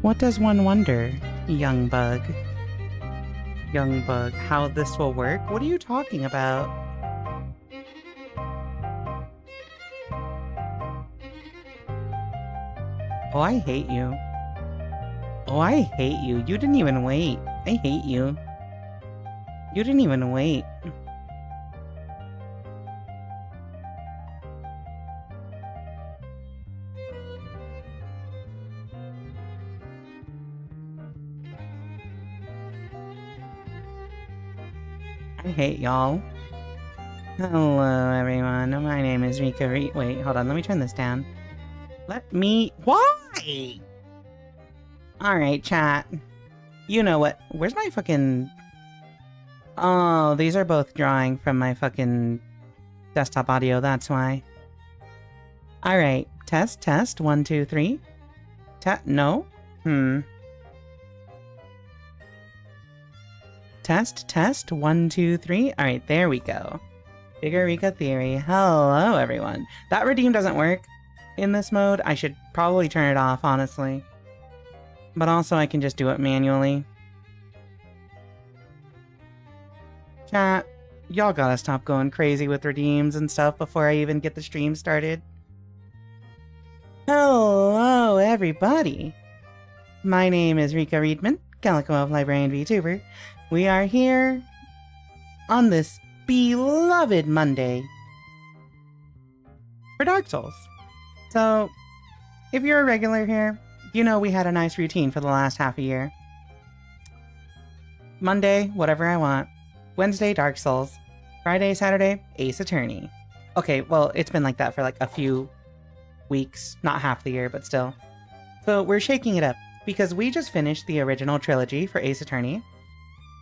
What does one wonder, young bug? Young bug, how this will work? What are you talking about? Oh, I hate you. Oh, I hate you. You didn't even wait. I hate you. You didn't even wait. I hate y'all. Hello, everyone. My name is Rika. Wait, hold on. Let me turn this down. Let me... Why? Alright, chat. You know what? Where's my fucking... Oh, these are both drawing from my fucking desktop audio. That's why. Alright. Test, test. 1, 2, 3. No? Test, test. 1, 2, 3. Alright, there we go. Bigger Rika theory. Hello, everyone. That redeem doesn't work in this mode. I should probably turn it off, honestly. But also, I can just do it manually. Chat, y'all gotta stop going crazy with redeems and stuff before I even get the stream started. Hello, everybody. My name is Rika Readman, Calico Elf Librarian VTuber. We are here on this beloved Monday for Dark Souls. So, if you're a regular here, you know we had a nice routine for the last half a year. Monday, whatever I want. Wednesday, Dark Souls. Friday, Saturday, Ace Attorney. Okay, well, it's been like that for like a few weeks. Not half the year, but still. So we're shaking it up, because we just finished the original trilogy for Ace Attorney.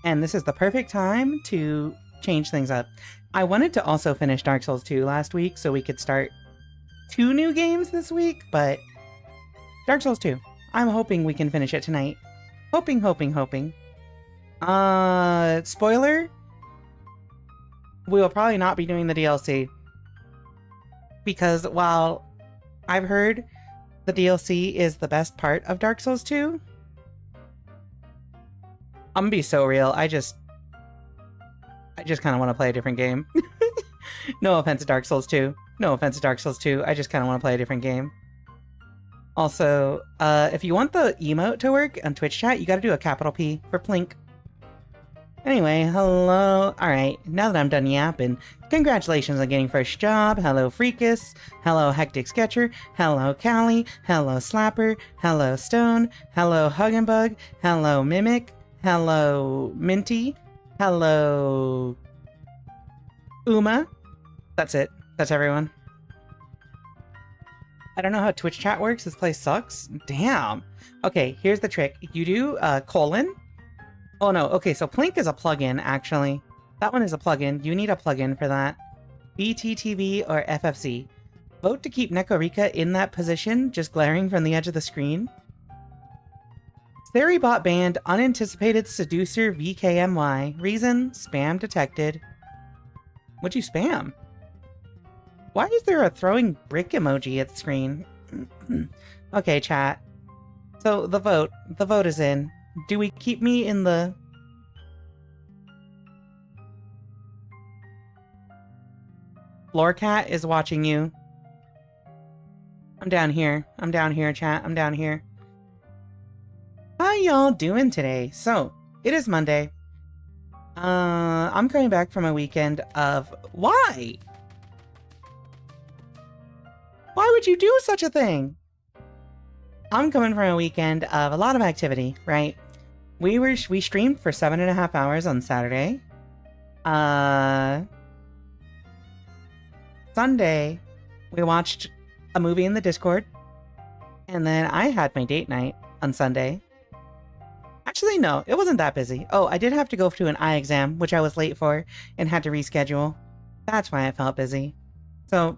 And this is the perfect time to change things up. I wanted to also finish Dark Souls 2 last week, so we could start 2 new games this week, but... Dark Souls 2. I'm hoping we can finish it tonight. Hoping. Spoiler? We will probably not be doing the DLC. Because while I've heard the DLC is the best part of Dark Souls 2, I'm gonna be so real, I just kind of want to play a different game. No offense to Dark Souls 2. No offense to Dark Souls 2, I just kind of want to play a different game. Also, if you want the emote to work on Twitch chat, you gotta do a capital P for Plink. Anyway, hello. Alright, now that I'm done yapping, congratulations on getting first job. Hello, Freakus. Hello, Hectic Sketcher. Hello, Callie. Hello, Slapper. Hello, Stone. Hello, Hug'n'Bug. Hello, Mimic. Hello, Minty. Hello, Uma. That's it. That's everyone. I don't know how Twitch chat works. This place sucks. Damn. Okay, here's the trick. You do colon. Oh no, okay, so Plink is a plugin, actually. That one is a plugin. You need a plugin for that. BTTV or FFC. Vote to keep Nekorika in that position, just glaring from the edge of the screen. Theribot banned unanticipated seducer VKMY. Reason, spam detected. What'd you spam? Why is there a throwing brick emoji at the screen? Okay, chat. So, the vote is in. Do we keep me in the... Floorcat is watching you. I'm down here, chat. I'm down here. How y'all doing today? So, it is Monday. I'm coming back from a weekend of... Why? Why would you do such a thing? I'm coming from a weekend of a lot of activity, right? We streamed for 7.5 hours on Saturday. Sunday, we watched a movie in the Discord. And then I had my date night on Sunday. Actually, no, it wasn't that busy. Oh, I did have to go to an eye exam, which I was late for, and had to reschedule. That's why I felt busy. So,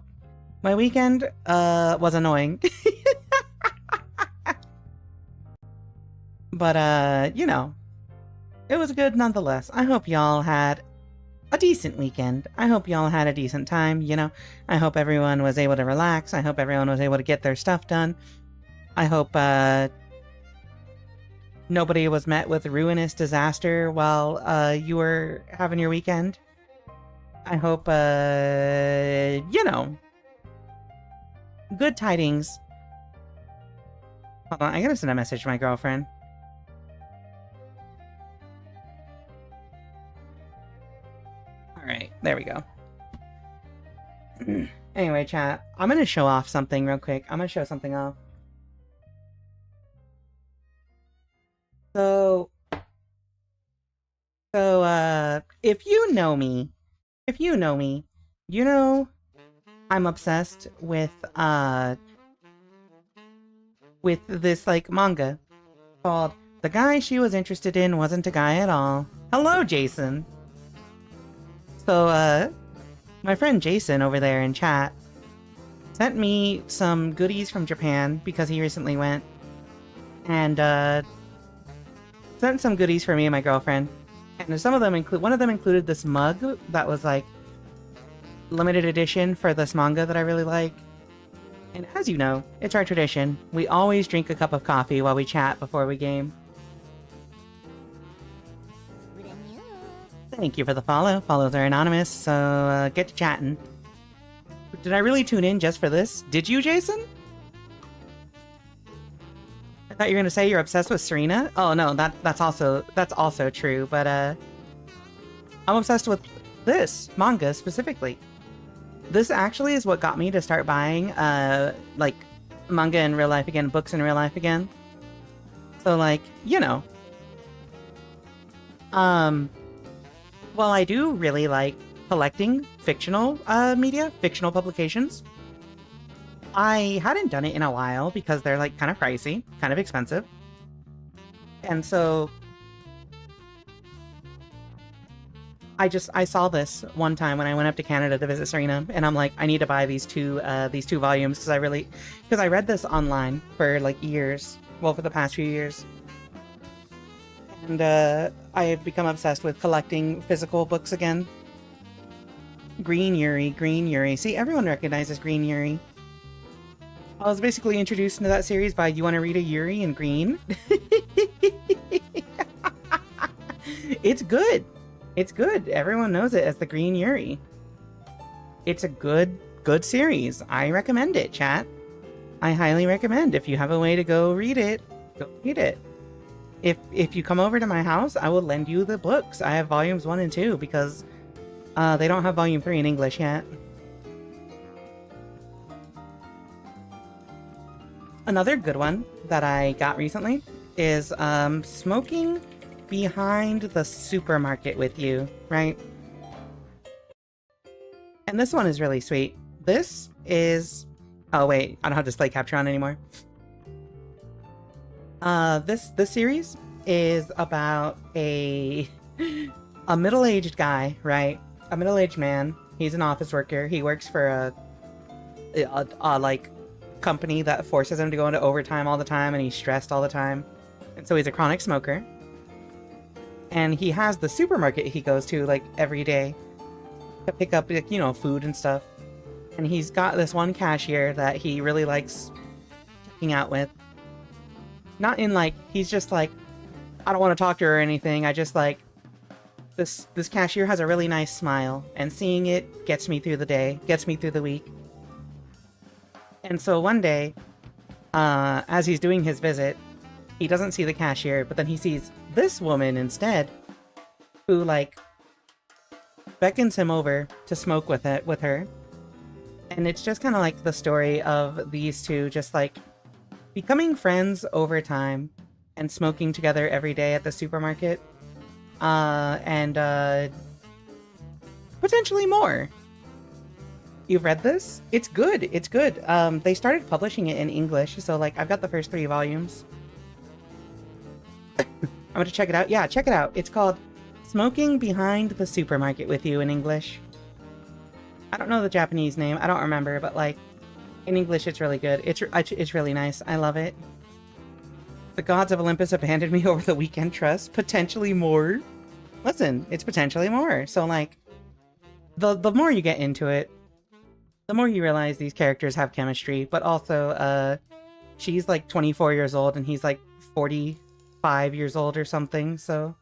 my weekend, was annoying. But, you know, it was good nonetheless. I hope y'all had a decent weekend. I hope y'all had a decent time, you know. I hope everyone was able to relax. I hope everyone was able to get their stuff done. I hope, nobody was met with ruinous disaster while you were having your weekend. I hope, you know, good tidings. Hold on, I gotta send a message to my girlfriend. Alright, there we go. Anyway, chat, I'm gonna show off something real quick. I'm gonna show something off. So, if you know me, you know I'm obsessed with this, like, manga called The Guy She Was Interested In Wasn't a Guy at All. Hello, Jason! So, my friend Jason over there in chat sent me some goodies from Japan because he recently went, and, sent some goodies for me and my girlfriend. And some of them one of them included this mug that was, like, limited edition for this manga that I really like. And as you know, it's our tradition. We always drink a cup of coffee while we chat before we game. Thank you for the follow. Follows are anonymous, so get to chatting. Did I really tune in just for this? Did you, Jason? I thought you were gonna say you're obsessed with Serena. Oh no, that's also true. But I'm obsessed with this manga specifically. This actually is what got me to start buying like manga in real life again, books in real life again. So, like, you know. Well, I do really like collecting fictional media, fictional publications. I hadn't done it in a while because they're, like, kind of pricey, kind of expensive. And so I saw this one time when I went up to Canada to visit Serena, and I'm like, I need to buy these two volumes because I read this online for, like, years. Well, for the past few years. And I have become obsessed with collecting physical books again. Green Yuri. See, everyone recognizes Green Yuri. I was basically introduced into that series by You Want to Read a Yuri in Green? It's good. It's good. Everyone knows it as the Green Yuri. It's a good series. I recommend it, chat. I highly recommend. If you have a way to go read it, go read it. If you come over to my house, I will lend you the books. I have volumes 1 and 2 because they don't have volume 3 in English yet. Another good one that I got recently is Smoking Behind the Supermarket with You, right? And this one is really sweet. This is... Oh wait, I don't have display capture on anymore. This series is about a middle-aged guy, right? A middle-aged man. He's an office worker. He works for a like company that forces him to go into overtime all the time, and he's stressed all the time. And so he's a chronic smoker. And he has the supermarket he goes to, like, every day to pick up, like, you know, food and stuff. And he's got this one cashier that he really likes checking out with. Not in, like, he's just like, I don't want to talk to her or anything. I just, like, this cashier has a really nice smile, and seeing it gets me through the day, gets me through the week. And so one day, as he's doing his visit, he doesn't see the cashier, but then he sees this woman instead, who, like, beckons him over to smoke with her. And it's just kind of like the story of these two just, like, becoming friends over time and smoking together every day at the supermarket. And potentially more. You've read this? It's good. It's good. They started publishing it in English, so, like, I've got the first 3 volumes. I'm gonna check it out. Yeah, check it out. It's called Smoking Behind the Supermarket with You in English. I don't know the Japanese name. I don't remember, but, like, in English, it's really good. It's really nice. I love it. The gods of Olympus abandoned me over the weekend trust. Potentially more. Listen, it's potentially more. So, like, the more you get into it, the more you realize these characters have chemistry. But also, she's, like, 24 years old and he's, like, 40 5 years old or something, so...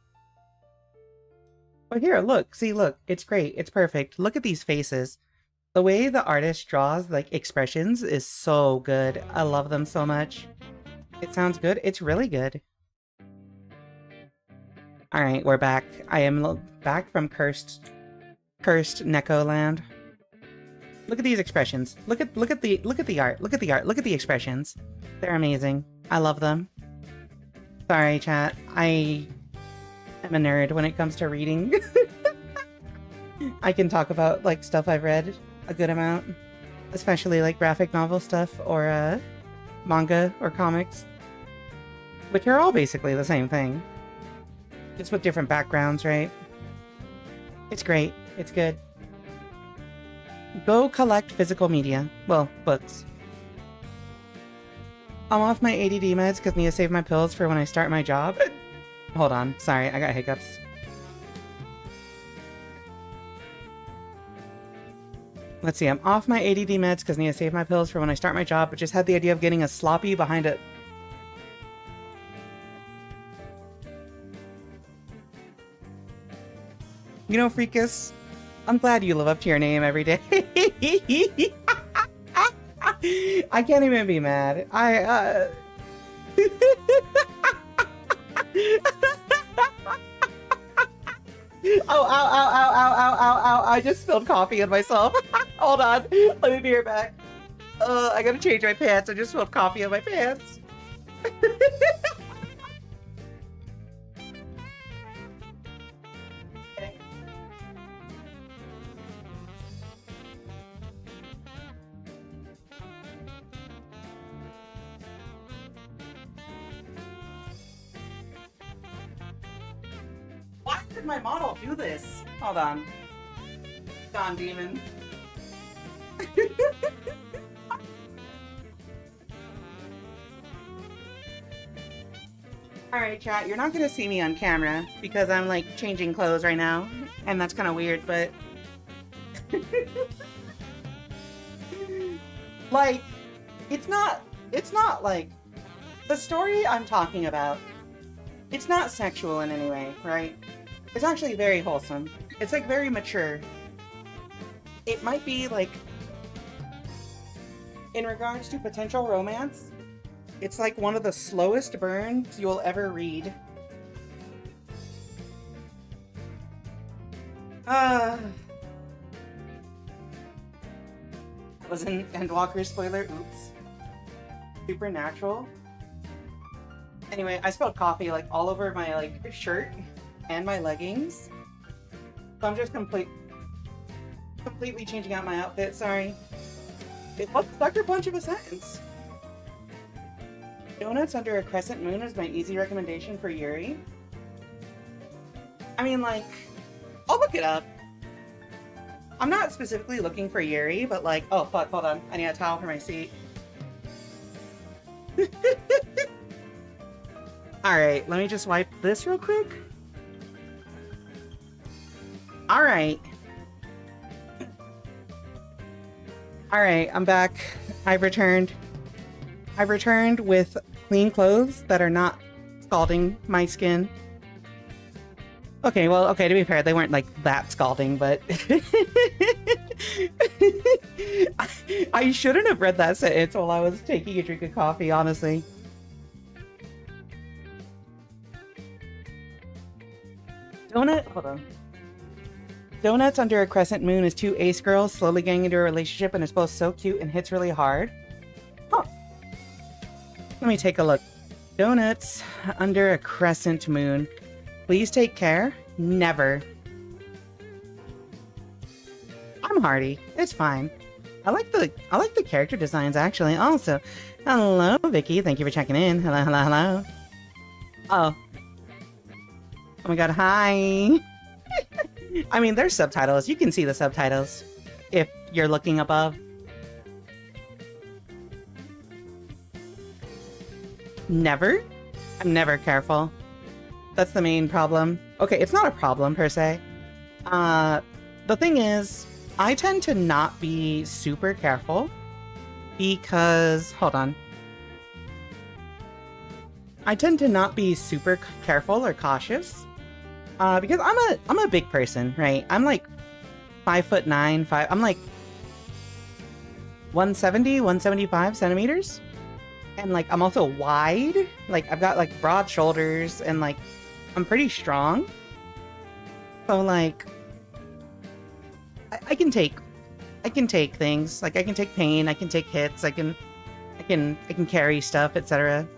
But here, look, see, look, it's great, it's perfect. Look at these faces. The way the artist draws, like, expressions is so good. I love them so much. It sounds good. It's really good. Alright, we're back. I am back from cursed Neko land. Look at these expressions. Look at the art. Look at the art. Look at the expressions. They're amazing. I love them. Sorry, chat. I am a nerd when it comes to reading. I can talk about, like, stuff I've read a good amount. Especially, like, graphic novel stuff or, manga or comics. Which are all basically the same thing. Just with different backgrounds, right? It's great. It's good. Go collect physical media. Well, books. I'm off my ADD meds because I need to save my pills for when I start my job. Hold on. Sorry, I got hiccups. Let's see. I'm off my ADD meds because I need to save my pills for when I start my job, but just had the idea of getting a sloppy behind it. You know, Freakus, I'm glad you live up to your name every day. I can't even be mad. Oh, ow, ow, ow, ow, ow, ow, ow. I just spilled coffee on myself. Hold on. Let me be right back. I gotta change my pants. I just spilled coffee on my pants. Why did my model do this? Hold on. Gone, demon. Alright, chat, you're not gonna see me on camera because I'm, like, changing clothes right now. And that's kind of weird, but... like, it's not, like... The story I'm talking about, it's not sexual in any way, right? It's actually very wholesome. It's, like, very mature. It might be, like... In regards to potential romance, it's like one of the slowest burns you'll ever read. Was an Endwalker spoiler, oops. Supernatural. Anyway, I spilled coffee like all over my like shirt and my leggings. So I'm just completely changing out my outfit, sorry. It was Sucker Punch of a sentence. Donuts under a crescent moon is my easy recommendation for Yuri. I mean, like, I'll look it up. I'm not specifically looking for Yuri, but like, oh fuck, hold on. I need a towel for my seat. Alright, let me just wipe this real quick. Alright. Alright, I'm back. I've returned with clean clothes that are not scalding my skin. Okay, well, okay, to be fair, they weren't like that scalding, but I shouldn't have read that sentence while I was taking a drink of coffee, honestly. Hold on. Donuts under a crescent moon is two ace girls slowly getting into a relationship and it's both so cute and hits really hard. Huh. Let me take a look. Donuts under a crescent moon. Please take care. Never. I'm hardy. It's fine. I like the character designs actually. Also, hello Vicky. Thank you for checking in. Hello, hello, hello. Oh. Oh my god, hi. I mean, there's subtitles. You can see the subtitles if you're looking above. Never? I'm never careful. That's the main problem. Okay, it's not a problem per se. The thing is, I tend to not be super careful because... Hold on. I tend to not be super careful or cautious. Because I'm a big person, right? I'm like 5'9", I'm like 170, 175 centimeters. And like, I'm also wide. Like, I've got like broad shoulders and like, I'm pretty strong. So like, I can take things. Like, I can take pain, I can take hits, I can carry stuff, etc.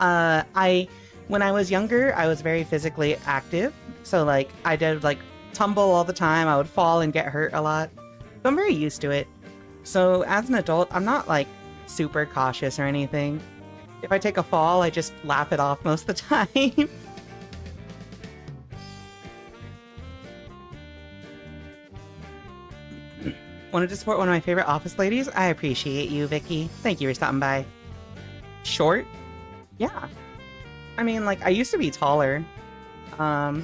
When I was younger, I was very physically active. So like, I did like tumble all the time. I would fall and get hurt a lot. So I'm very used to it. So as an adult, I'm not like super cautious or anything. If I take a fall, I just laugh it off most of the time. Wanted to support one of my favorite office ladies? I appreciate you, Vicky. Thank you for stopping by. Short? Yeah. I mean, like, I used to be taller. I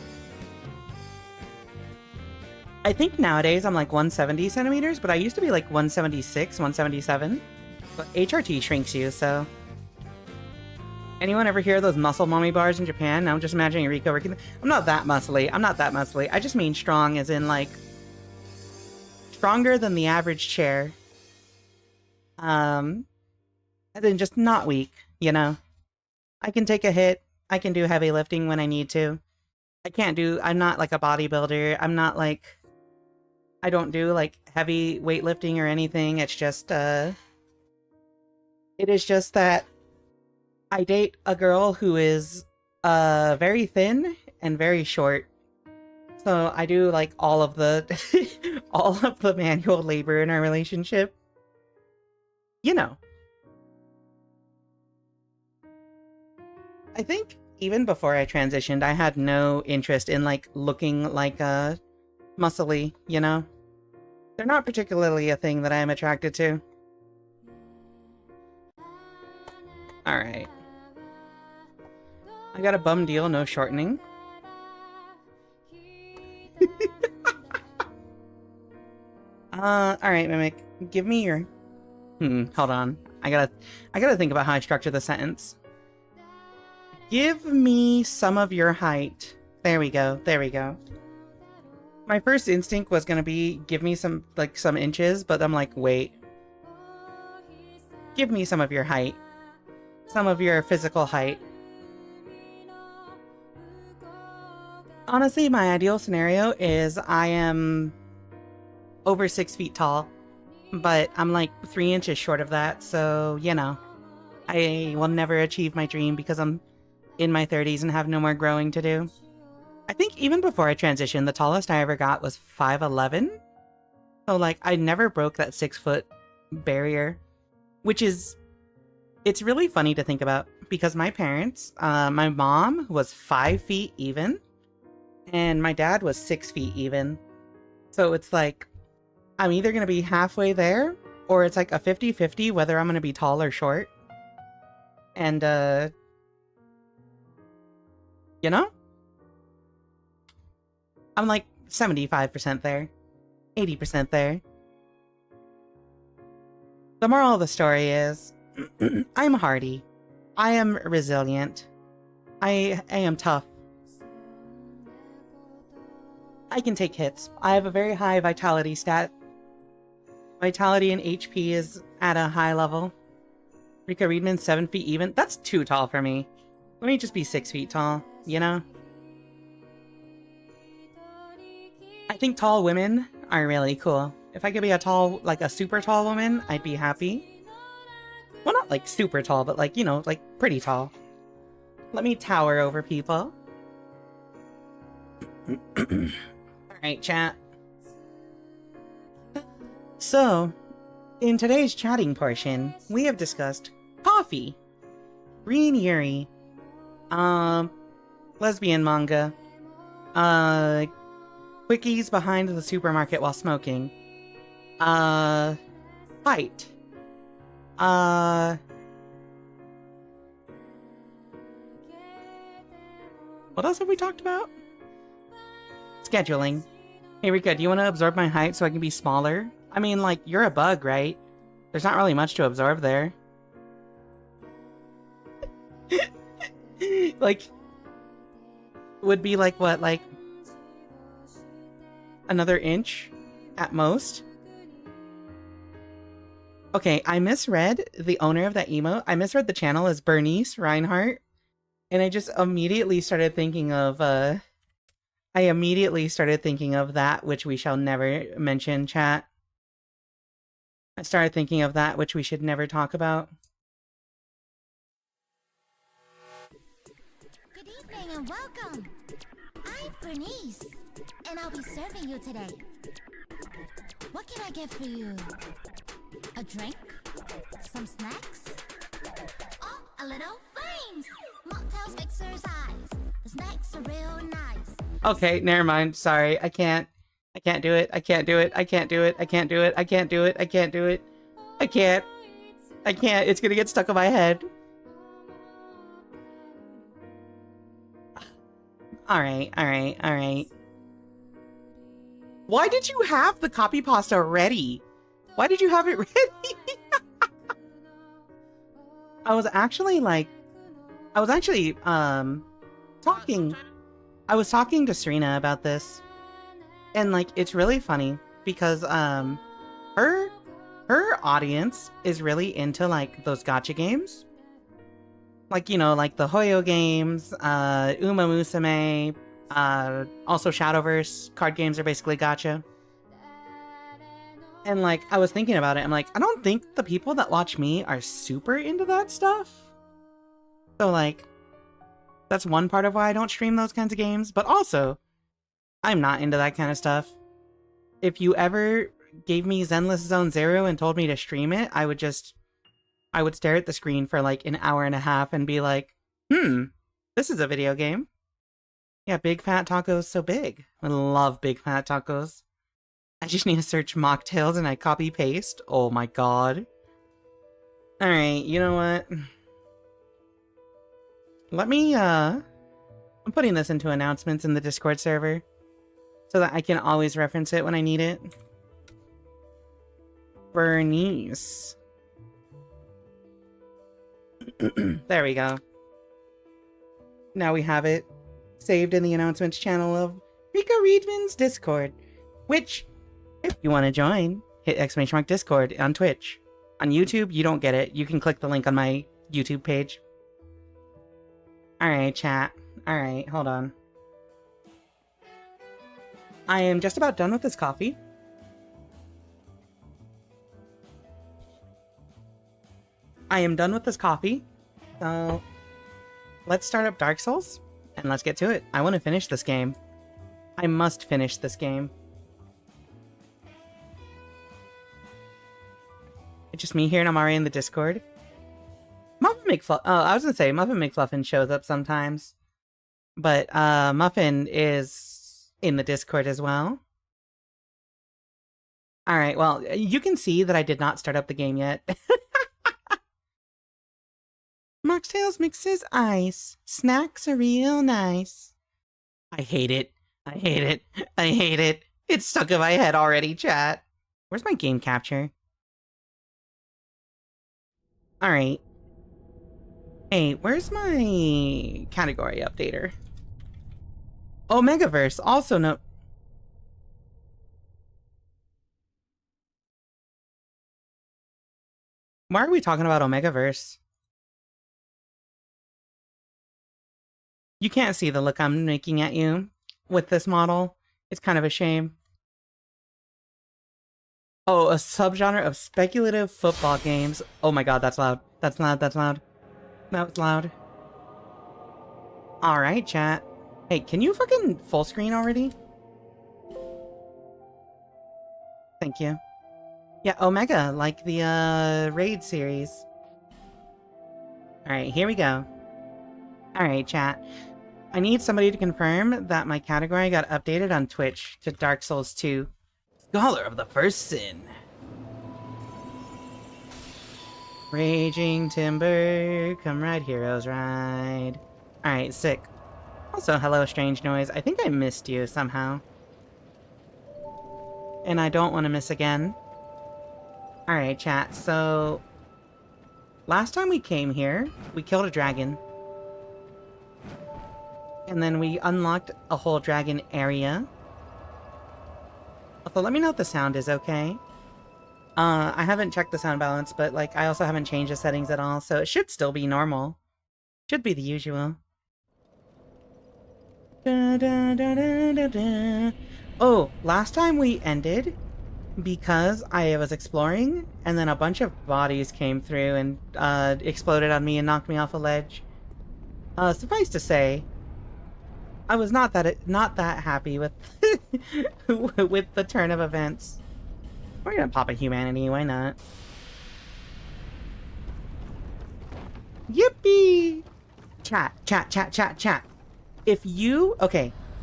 think nowadays I'm like 170 centimeters, but I used to be like 176, 177. But HRT shrinks you, so... Anyone ever hear of those muscle mommy bars in Japan? Now I'm just imagining Rika working... I'm not that muscly. I'm not that muscly. I just mean strong as in, like... Stronger than the average chair. As in just not weak, you know? I can take a hit. I can do heavy lifting when I need to. I'm not like a bodybuilder. I'm not like... I don't do like heavy weightlifting or anything. It's just, it is just that I date a girl who is, very thin and very short. So I do like all of the, all of the manual labor in our relationship. You know. I think even before I transitioned, I had no interest in like looking like muscly, you know? They're not particularly a thing that I am attracted to. Alright. I got a bum deal, no shortening. Alright, Mimic. Give me your... hold on. I gotta think about how I structure the sentence. Give me some of your height. There we go, there we go. My first instinct was gonna be, give me some inches, but I'm like, wait. Give me some of your height. Some of your physical height. Honestly, my ideal scenario is I am over 6 feet tall, but I'm like 3 inches short of that, so, you know. I will never achieve my dream because I'm in my 30s and have no more growing to do. I think even before I transitioned, the tallest I ever got was 5'11". So, like, I never broke that 6-foot barrier, which is... It's really funny to think about, because my parents, my mom was 5 feet even, and my dad was 6 feet even. So it's like, I'm either going to be halfway there, or it's like a 50-50 whether I'm going to be tall or short. And, you know? I'm like 75% there. 80% there. The moral of the story is, I'm hardy. I am resilient. I am tough. I can take hits. I have a very high vitality stat. Vitality and HP is at a high level. Rika Readman, 7 feet even. That's too tall for me. Let me just be 6 feet tall, you know? I think tall women are really cool. If I could be a tall, like a super tall woman, I'd be happy. Well, not like super tall, but like, you know, like pretty tall. Let me tower over people. Alright, chat. So, in today's chatting portion, we have discussed coffee, green yuri, lesbian manga, quickies behind the supermarket while smoking, fight, what else have we talked about? Scheduling. Hey Rika, do you want to absorb my height so I can be smaller? I mean, like, you're a bug, right? There's not really much to absorb there. like, would be like, what, like, another inch at most? Okay, I misread the owner of that emote. I misread the channel as Bernice Reinhardt. And I just immediately started thinking of, that which we shall never mention, chat. I started thinking of that which we should never talk about. Good evening and welcome. I'm Bernice, and I'll be serving you today. What can I get for you? A drink? Some snacks? Oh, a little flames! Mocktails mixer's eyes. The snacks are real nice. Okay, never mind. Sorry, I can't do it. I can't do it. I can't do it. I can't do it. I can't do it. I can't do it. I can't. It's gonna get stuck in my head. Alright. Why did you have the copy pasta ready? Why did you have it ready? I was actually talking to Serena about this. And like, it's really funny because her audience is really into like those gacha games. Like, you know, like the Hoyo games, Uma Musume, also Shadowverse. Card games are basically gacha. And like, I was thinking about it, I'm like, I don't think the people that watch me are super into that stuff. So like, that's one part of why I don't stream those kinds of games, but also, I'm not into that kind of stuff. If you ever gave me Zenless Zone Zero and told me to stream it, I would stare at the screen for like an hour and a half and be like, this is a video game. Yeah, Big Fat Tacos so big. I love Big Fat Tacos. I just need to search mocktails and I copy paste. Oh my god. Alright, you know what? Let me, I'm putting this into announcements in the Discord server so that I can always reference it when I need it. Bernice. There we go. Now we have it saved in the announcements channel of Rika Readman's Discord, which, if you want to join, hit ! Discord on Twitch. On YouTube, you don't get it. You can click the link on my YouTube page. Alright, chat. Alright, hold on. I am just about done with this coffee. So, let's start up Dark Souls, and let's get to it. I want to finish this game. I must finish this game. It's just me here, and I'm already in the Discord. Muffin McFluffin. Oh, I was gonna say Muffin McFluffin shows up sometimes, but Muffin is in the Discord as well. All right. Well, you can see that I did not start up the game yet. Mocktails mixes ice. Snacks are real nice. I hate it. I hate it. I hate it. It's stuck in my head already, chat. Where's my game capture? Alright. Hey, where's my category updater? Omegaverse, also no... Why are we talking about Omegaverse? You can't see the look I'm making at you with this model. It's kind of a shame. Oh, a subgenre of speculative football games. Oh my god, that's loud. That's loud, that's loud. That was loud. Alright, chat. Hey, can you fucking full screen already? Thank you. Yeah, Omega, like the, Raid series. Alright, here we go. Alright, chat. I need somebody to confirm that my category got updated on Twitch to Dark Souls 2. Scholar of the First Sin. Raging Timber, come ride, heroes ride. Alright, sick. Also, hello, Strange Noise. I think I missed you somehow. And I don't want to miss again. Alright, chat, so... Last time we came here, we killed a dragon. And then we unlocked a whole dragon area. Also, let me know if the sound is okay. I haven't checked the sound balance, but like I also haven't changed the settings at all, so it should still be normal. Should be the usual. Da, da, da, da, da, da. Oh, last time we ended because I was exploring, and then a bunch of bodies came through and exploded on me and knocked me off a ledge. Suffice to say, I was not that happy with with the turn of events. We're gonna pop a humanity, why not? Yippee! Chat, chat, chat, chat, chat. If you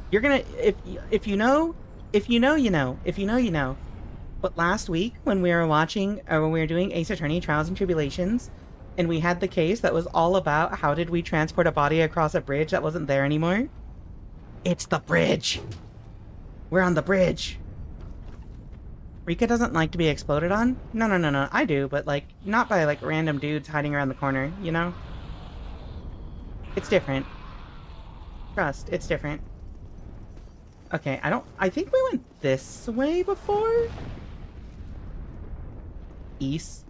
you're gonna if you know, you know. If you know, you know. But last week when we were watching when we were doing Ace Attorney Trials and Tribulations, and we had the case that was all about how did we transport a body across a bridge that wasn't there anymore? It's the bridge! We're on the bridge! Rika doesn't like to be exploded on? No, I do, but like, not by like random dudes hiding around the corner, you know? It's different. Trust, it's different. Okay, I think we went this way before? East?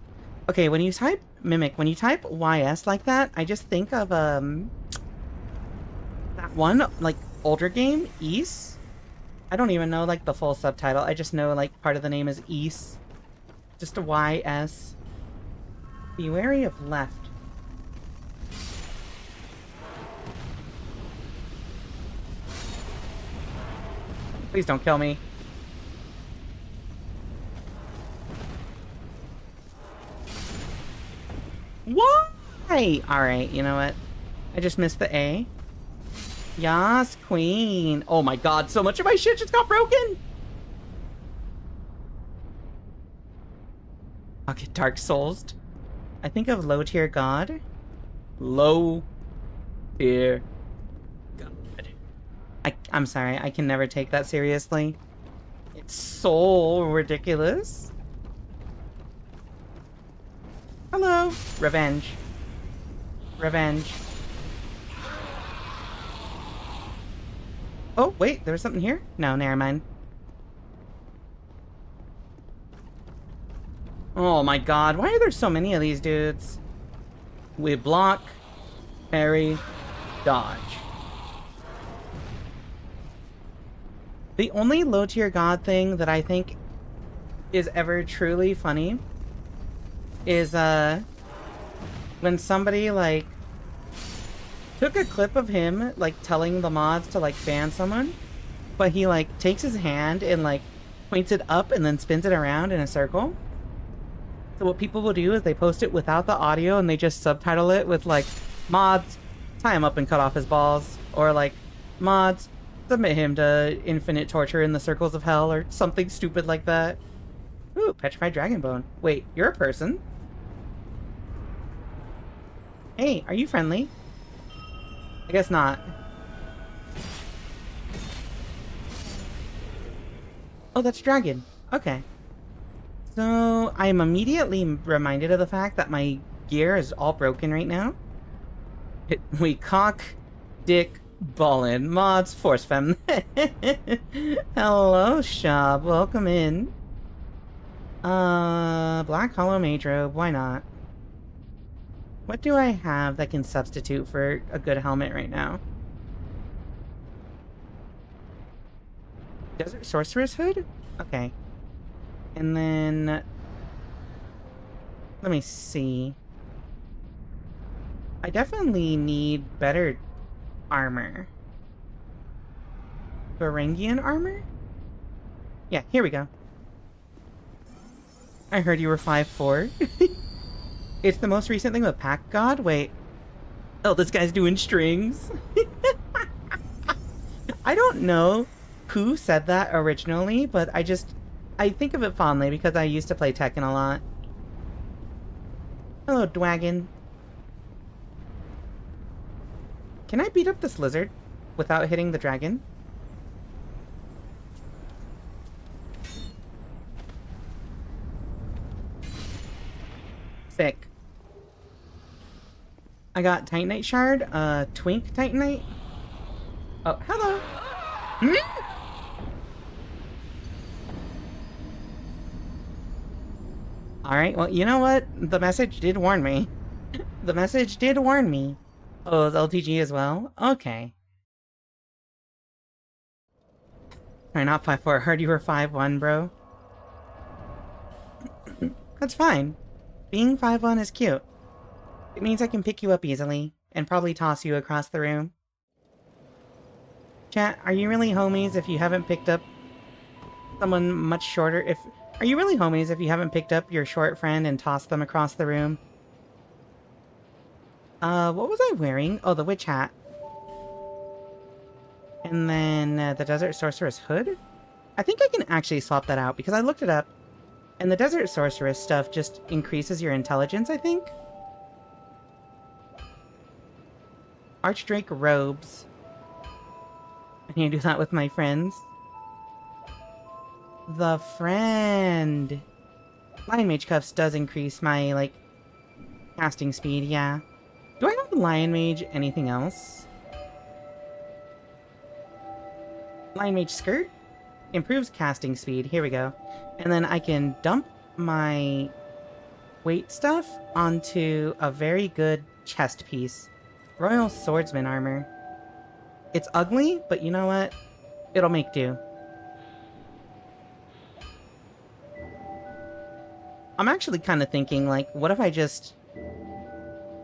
Okay, when you type Mimic, when you type YS like that, I just think of, that one, like, older game, East? I don't even know, like, the full subtitle. I just know, like, part of the name is East. Just a YS. Be wary of left. Please don't kill me. Why? Alright, you know what? I just missed the A. Yas, queen. Oh my god, so much of my shit just got broken! I'll get Dark Souls. I think of low tier god. Low tier god. I'm sorry, I can never take that seriously. It's so ridiculous. Hello. Revenge. Revenge. Oh, wait, there was something here? No, never mind. Oh my god, why are there so many of these dudes? We block, parry, dodge. The only low tier god thing that I think is ever truly funny is when somebody like took a clip of him like telling the mods to like ban someone, but he like takes his hand and like points it up and then spins it around in a circle. So what people will do is they post it without the audio and they just subtitle it with like, mods, tie him up and cut off his balls, or like, mods, submit him to infinite torture in the circles of hell, or something stupid like that. Ooh, petrified dragon bone. Wait, you're a person? Hey, are you friendly? I guess not. Oh, that's dragon. Okay. So, I'm immediately reminded of the fact that my gear is all broken right now. We cock, dick, ballin', mods, force fem. Hello, Shab. Welcome in. Black Hollow Mage Robe. Why not? What do I have that can substitute for a good helmet right now? Desert Sorceress Hood? Okay. And then... let me see. I definitely need better armor. Varangian armor? Yeah, here we go. I heard you were 5'4". It's the most recent thing with Pack God? Wait. Oh, this guy's doing strings. I don't know who said that originally, but I think of it fondly because I used to play Tekken a lot. Hello, Dwagon. Can I beat up this lizard without hitting the dragon? Sick. I got Titanite Shard, Twink Titanite. Oh, hello. Hmm? Alright, well, you know what? The message did warn me. The message did warn me. Oh, it's LTG as well? Okay. Sorry, not 5'4". Heard you were 5'1", bro. That's fine. Being 5'1" is cute. It means I can pick you up easily, and probably toss you across the room. Chat, are you really homies if you haven't picked up someone much shorter? Are you really homies if you haven't picked up your short friend and tossed them across the room? What was I wearing? Oh, the witch hat. And then the Desert Sorceress hood? I think I can actually swap that out because I looked it up. And the Desert Sorceress stuff just increases your intelligence, I think? Archdrake robes. I need to do that with my friends. The friend. Lion Mage Cuffs does increase my, like, casting speed, yeah. Do I have Lion Mage anything else? Lion Mage Skirt? Improves casting speed. Here we go. And then I can dump my weight stuff onto a very good chest piece. Royal Swordsman armor. It's ugly, but you know what? It'll make do. I'm actually kind of thinking, like, what if I just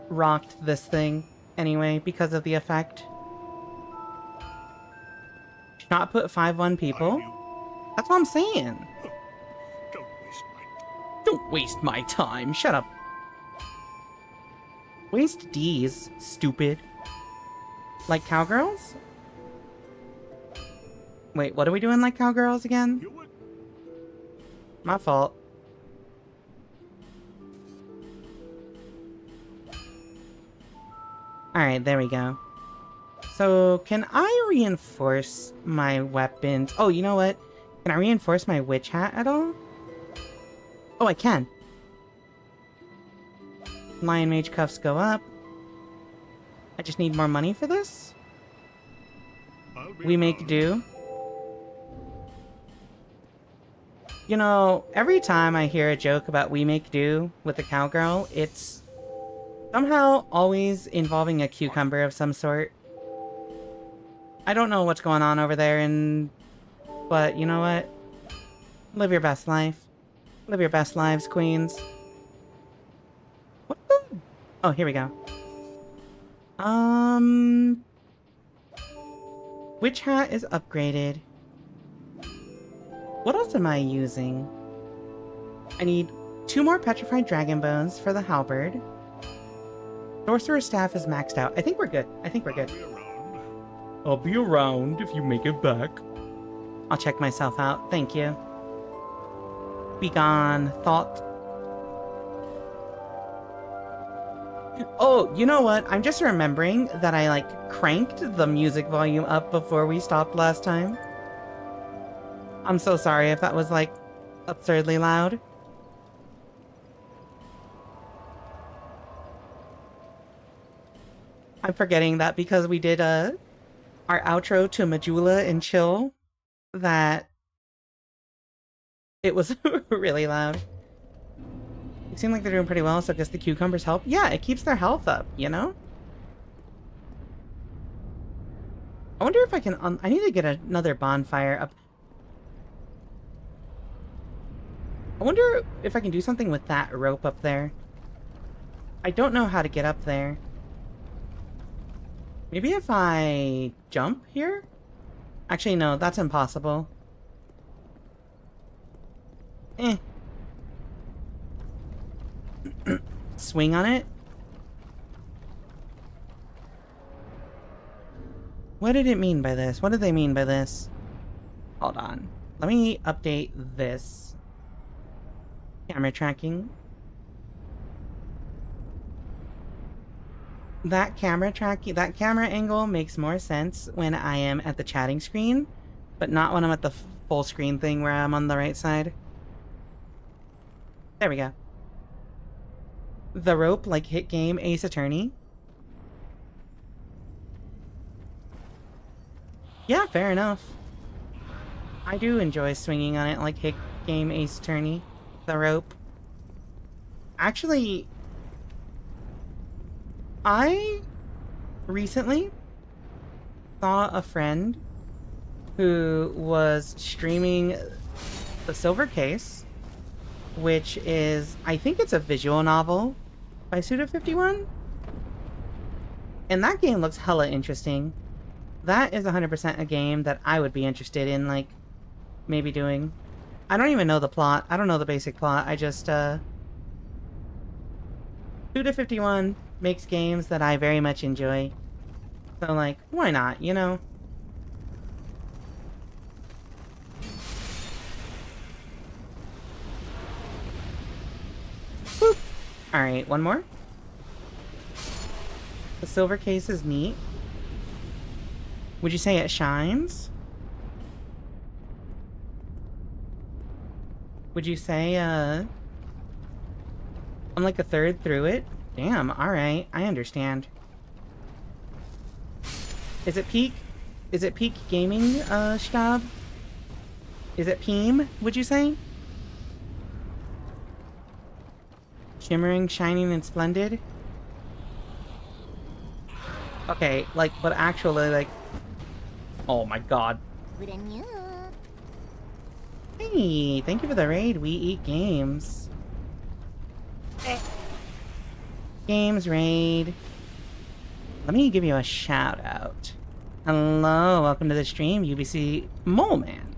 rocked this thing anyway because of the effect? Should not put 5'1" people. That's what I'm saying. Don't waste my time. Shut up. Waste D's, stupid. Like cowgirls? Wait, what are we doing like cowgirls again? My fault. Alright, there we go. So, can I reinforce my weapons? Oh, you know what? Can I reinforce my witch hat at all? Oh, I can. Lion Mage Cuffs go up. I just need more money for this? We make do. You know, every time I hear a joke about we make do with a cowgirl, it's somehow always involving a cucumber of some sort. I don't know what's going on over there, but you know what? Live your best life. Live your best lives, queens. What the? Oh, here we go. Witch hat is upgraded. What else am I using? I need 2 more petrified dragon bones for the halberd. Sorcerer's staff is maxed out. I think we're good. I think we're good. I'll be around if you make it back. I'll check myself out. Thank you. Be gone, thought. Oh, you know what? I'm just remembering that I, like, cranked the music volume up before we stopped last time. I'm so sorry if that was, like, absurdly loud. I'm forgetting that because we did, our outro to Majula and Chill, that it was really loud. It seemed like they're doing pretty well, so I guess the cucumbers help. Yeah, it keeps their health up, you know? I wonder if I can... I need to get another bonfire up. I wonder if I can do something with that rope up there. I don't know how to get up there. Maybe if I jump here? Actually, no, that's impossible. Eh. Swing on it? What did it mean by this? What did they mean by this? Hold on. Let me update this. Camera tracking. That camera angle makes more sense when I am at the chatting screen, but not when I'm at the full screen thing where I'm on the right side. There we go. The rope, like hit game Ace Attorney. Yeah, fair enough. I do enjoy swinging on it like hit game Ace Attorney. The rope. Actually, I recently saw a friend who was streaming the Silver Case, which is, I think it's a visual novel by Suda51. And that game looks hella interesting. That is 100% a game that I would be interested in, like, maybe doing. I don't even know the plot. I don't know the basic plot. I just, Suda51 makes games that I very much enjoy. So, like, why not, you know? Boop! Alright, one more. The Silver Case is neat. Would you say it shines? Would you say, I'm like a third through it? Damn, alright, I understand. Is it peak? Is it peak gaming, Stab? Is it Peem, would you say? Shimmering, shining, and splendid? Okay, like, but actually, like... Oh my god. Hey, thank you for the raid. We eat games. Games raid. Let me give you a shout out. Hello, welcome to the stream, UBC Mole Man.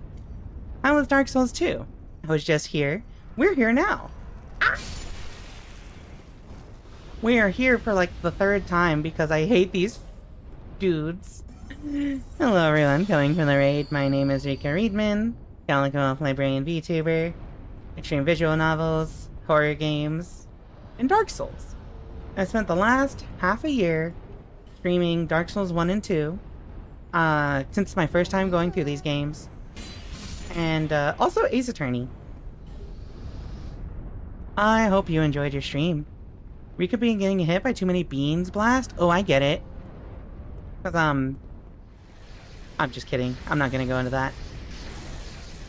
How was Dark Souls 2? I was just here. We're here now. Ah! We are here for like the third time because I hate these dudes. Hello everyone, coming from the raid. My name is Rika Readman, Calico Librarian VTuber. I stream visual novels, horror games, and Dark Souls. I spent the last half a year streaming Dark Souls 1 and 2, since it's my first time going through these games. And also Ace Attorney. I hope you enjoyed your stream. Rika being getting hit by too many beans blast? Oh, I get it. Cause I'm just kidding. I'm not gonna go into that.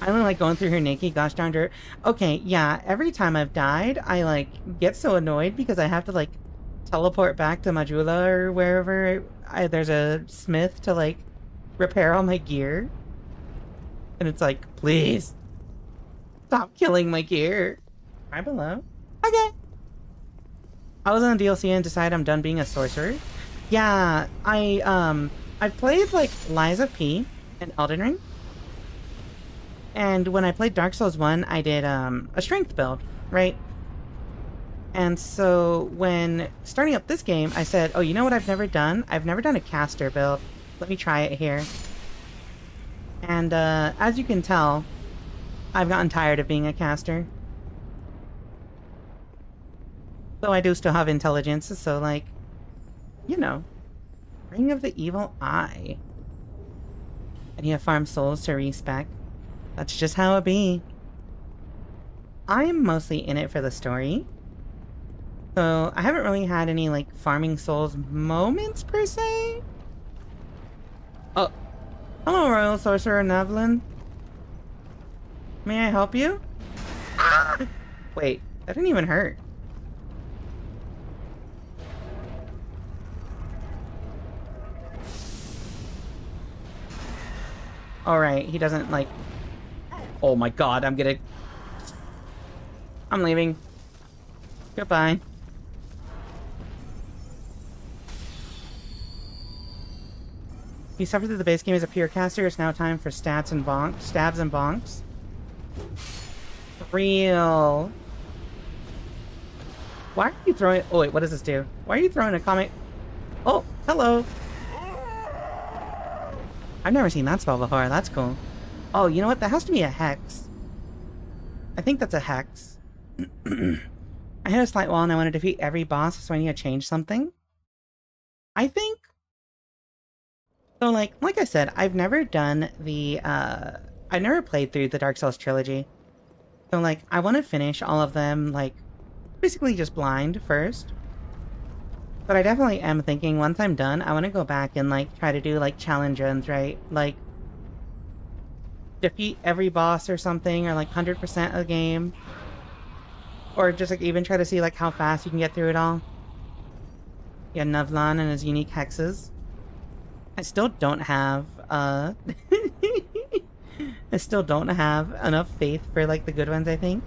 I only like going through her naked, gosh darn dirt. Okay, yeah, every time I've died, I like get so annoyed because I have to like teleport back to Majula or wherever there's a smith to like repair all my gear. And it's like, please stop killing my gear. Hi below. Okay. I was on DLC and decided I'm done being a sorcerer. Yeah, I've played like Lies of P and Elden Ring. And when I played Dark Souls 1, I did a strength build, right? And so when starting up this game, I said, oh, you know what I've never done? I've never done a caster build. Let me try it here. And as you can tell, I've gotten tired of being a caster. Though I do still have intelligence, so like, you know. Ring of the Evil Eye. And you have farm souls to respec. That's just how it be. I'm mostly in it for the story. So I haven't really had any like farming souls moments per se. Oh. Hello, Royal Sorcerer Nevlin. May I help you? Ah! Wait, that didn't even hurt. Alright, he doesn't like... Oh my god, I'm leaving. Goodbye. You suffered through the base game as a pure caster. It's now time for stabs and bonks. Real. Why are you throwing... Oh wait, what does this do? Why are you throwing a comment? Oh, hello. I've never seen that spell before. That's cool. Oh, you know what? That has to be a hex. I think that's a hex. I hit a slight wall and I want to defeat every boss, so I need to change something. I think... So, like I said, I've never done the, I've never played through the Dark Souls trilogy. So, like, I want to finish all of them, like, basically just blind first. But I definitely am thinking, once I'm done, I want to go back and, like, try to do, like, challenge runs, right? Like, defeat every boss or something, or like 100% a game. Or just like even try to see like how fast you can get through it all. Yeah, Nevlan and his unique hexes. I still don't have, I still don't have enough faith for like the good ones, I think.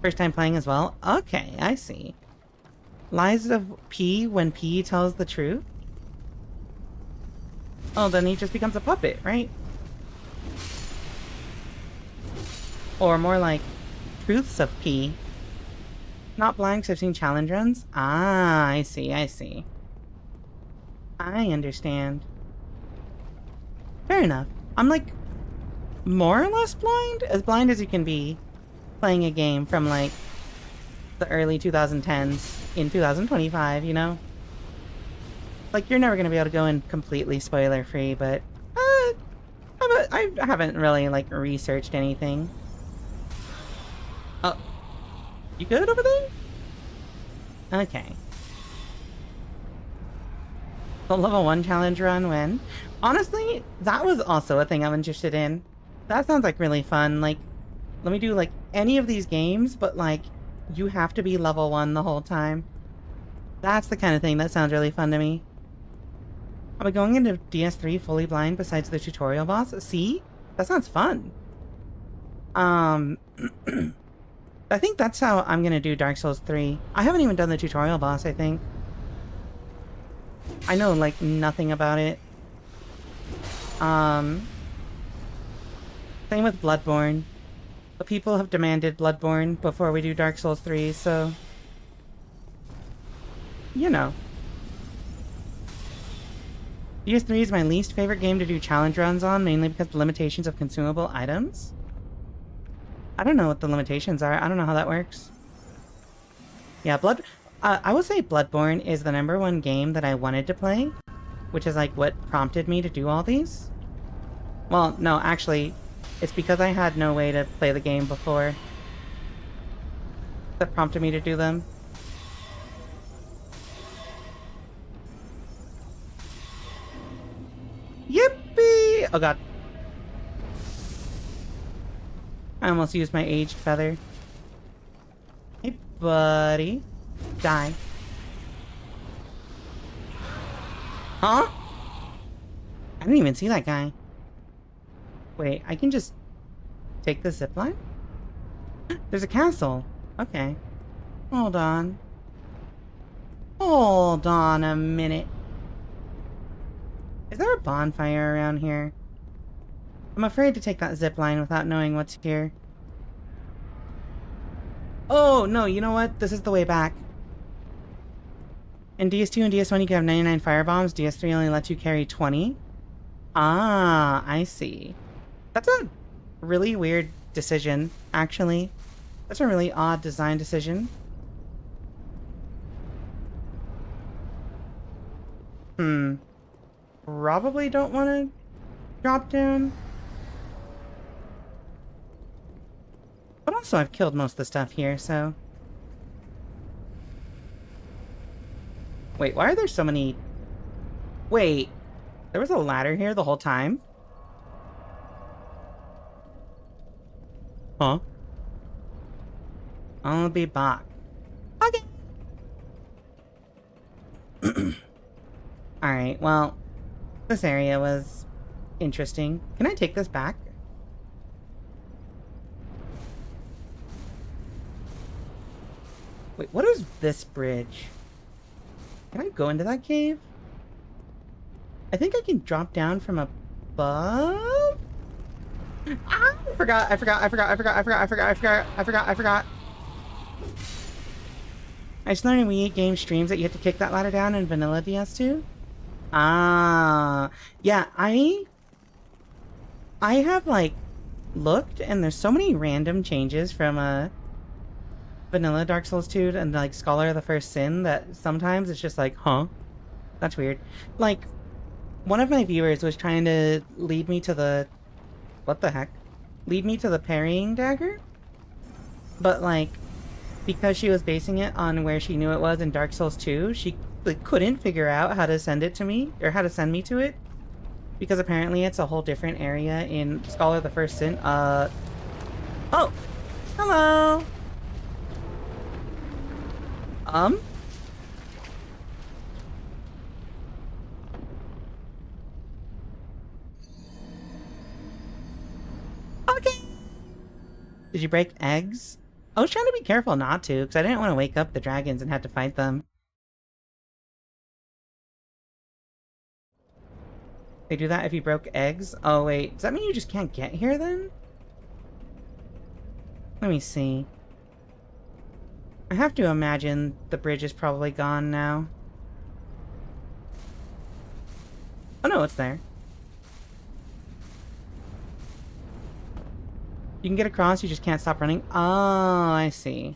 First time playing as well? Okay, I see. Lies of P when P tells the truth? Oh, then he just becomes a puppet, right? Or more like truths of P. Not blind because I've seen challenge runs? Ah, I see, I see. I understand. Fair enough. I'm like more or less blind as you can be playing a game from like the early 2010s in 2025, you know? Like, you're never gonna be able to go in completely spoiler free, but I haven't really like researched anything. Oh, you good over there? Okay. The level 1 challenge run when? Honestly, that was also a thing I'm interested in. That sounds like really fun. Like, let me do like any of these games, but like, you have to be level 1 the whole time. That's the kind of thing that sounds really fun to me. Am I going into DS3 fully blind besides the tutorial boss? See? That sounds fun. I think that's how I'm gonna do Dark Souls 3. I haven't even done the tutorial boss, I think. I know, like, nothing about it. Same with Bloodborne. The people have demanded Bloodborne before we do Dark Souls 3, so... You know. DS3 is my least favorite game to do challenge runs on, mainly because of the limitations of consumable items. I don't know what the limitations are. I don't know how that works. Yeah, I will say Bloodborne is the #1 game that I wanted to play, which is like what prompted me to do all these. Well, no, actually, it's because I had no way to play the game before that prompted me to do them. Yippee! Oh god. I almost used my aged feather. Hey, buddy. Die. Huh? I didn't even see that guy. Wait, I can just take the zipline? There's a castle. Okay. Hold on. Hold on a minute. Is there a bonfire around here? I'm afraid to take that zipline without knowing what's here. Oh, no, you know what? This is the way back. In DS2 and DS1 you can have 99 firebombs. DS3 only lets you carry 20. Ah, I see. That's a really weird decision, actually. That's a really odd design decision. Probably don't want to drop down. But also, I've killed most of the stuff here, so... Wait, why are there so many... Wait, there was a ladder here the whole time? Huh? I'll be back. Okay. Alright, well, this area was interesting. Can I take this back? Wait, what is this bridge? Can I go into that cave? I think I can drop down from above? Ah, I forgot. I just learned in Wii 8 game streams that you have to kick that ladder down in vanilla DS2. Ah, yeah, I have, like, looked, and there's so many random changes from, vanilla Dark Souls 2 and, like, Scholar of the First Sin that sometimes it's just like, huh? That's weird. Like, one of my viewers was trying to lead me to the... What the heck? Lead me to the parrying dagger? But, like, because she was basing it on where she knew it was in Dark Souls 2, she like, couldn't figure out how to send it to me, or how to send me to it. Because apparently it's a whole different area in Scholar of the First Sin. Oh! Hello! Okay! Did you break eggs? I was trying to be careful not to, because I didn't want to wake up the dragons and have to fight them. They do that if you broke eggs? Oh, wait. Does that mean you just can't get here, then? Let me see. I have to imagine the bridge is probably gone now. Oh, no, it's there. You can get across, you just can't stop running. Oh, I see.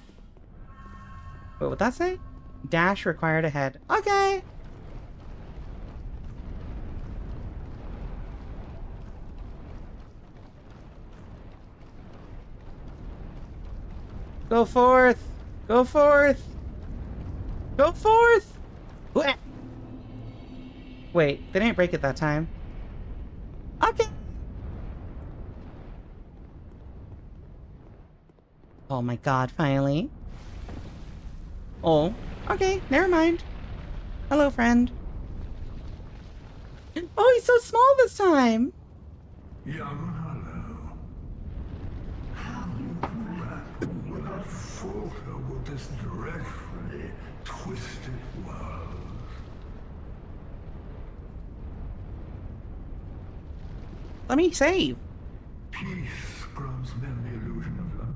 What would that say? Dash required ahead. Okay! Go forth! Go forth! Go forth! What? Wait, they didn't break it that time. Okay! Oh my god, finally. Oh, okay, never mind. Hello, friend. Oh, he's so small this time! Young Hollow, how you without falter with this dreadfully twisted world. Let me save. Peace grants men the illusion of life.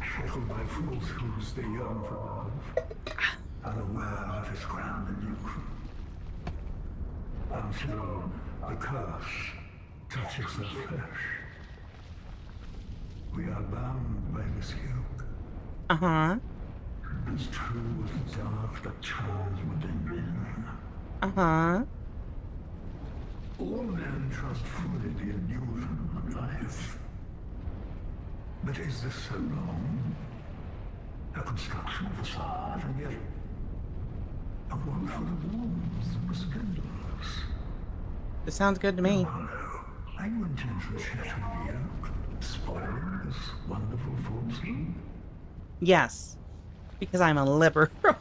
Shackled by falsehoods, they yearn for love, unaware of its grand illusion. Until the curse touches their flesh. We are bound by this yoke. Uh-huh. As true as the dark that churns within men. Uh-huh. All men trust fully the illusion of life. But is this so wrong? A construction facade, and yet a world full of wounds and scandals. This sounds good to me. Hollow, are you intent on shattering the yoke, spoiling this wonderful falsehood? Yes. Because I'm a liberal. I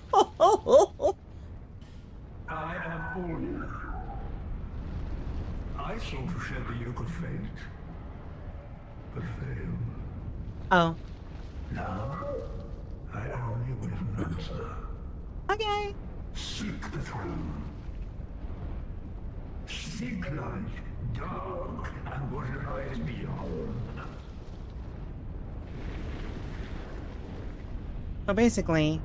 am all you. I sought to shed the yoke of fate, but failed. Oh. Now, I only wait an answer. Okay. Seek the throne. Seek light, dark, and what lies beyond. So basically,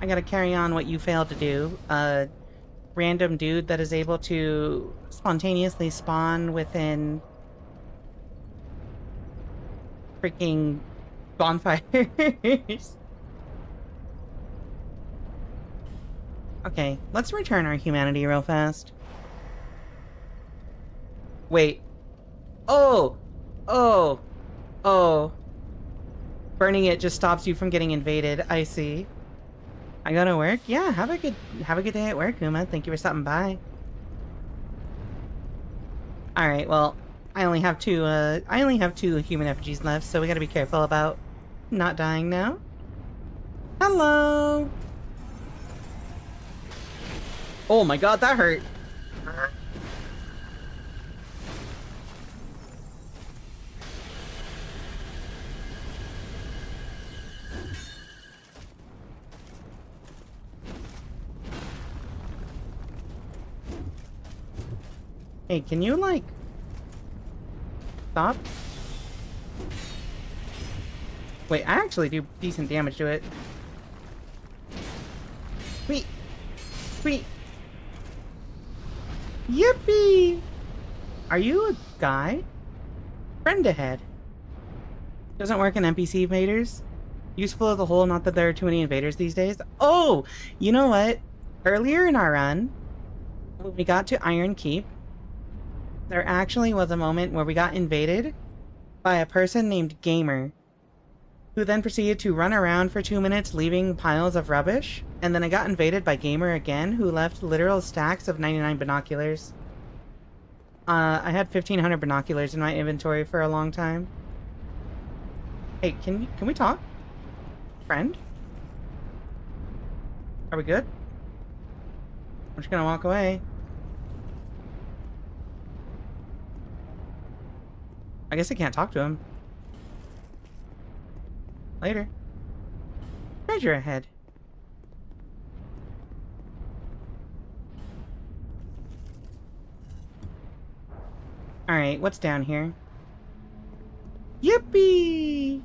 I gotta carry on what you failed to do. A random dude that is able to spontaneously spawn within freaking bonfires. Okay, let's return our humanity real fast. Wait. Oh! Oh! Oh. Burning it just stops you from getting invaded. I see. I gotta work? Yeah, have a good day at work, Uma. Thank you for stopping by. Alright, well, I only have two human effigies left, so we gotta be careful about not dying now. Hello! Oh my god, that hurt! Hey, can you, like... stop? Wait, I actually do decent damage to it. Sweet! Sweet! Yippee! Are you a guy? Friend ahead. Doesn't work in NPC invaders. Useful as a whole, not that there are too many invaders these days. Oh! You know what? Earlier in our run, when we got to Iron Keep, there actually was a moment where we got invaded by a person named Gamer, who then proceeded to run around for 2 minutes leaving piles of rubbish, and then I got invaded by Gamer again, who left literal stacks of 99 binoculars. I had 1,500 binoculars in my inventory for a long time. Hey, can we talk? Friend? Are we good? I'm just gonna walk away. I guess I can't talk to him. Later. Treasure ahead. Alright, what's down here? Yippee!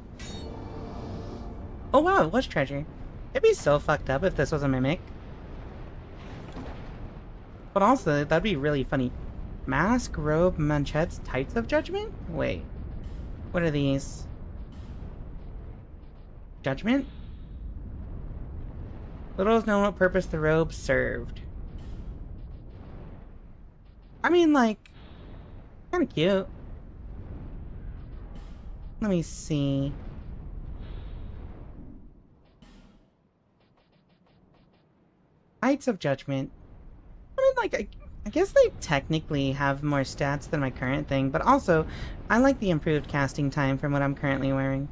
Oh wow, it was treasure. It'd be so fucked up if this was a mimic. But also, that'd be really funny. Mask, robe, manchettes, tights of judgment? Wait. What are these? Judgment? Little is known what purpose the robe served. I mean, like, kind of cute. Let me see. Heights of Judgment. I mean, like, I guess they technically have more stats than my current thing, but also, I like the improved casting time from what I'm currently wearing.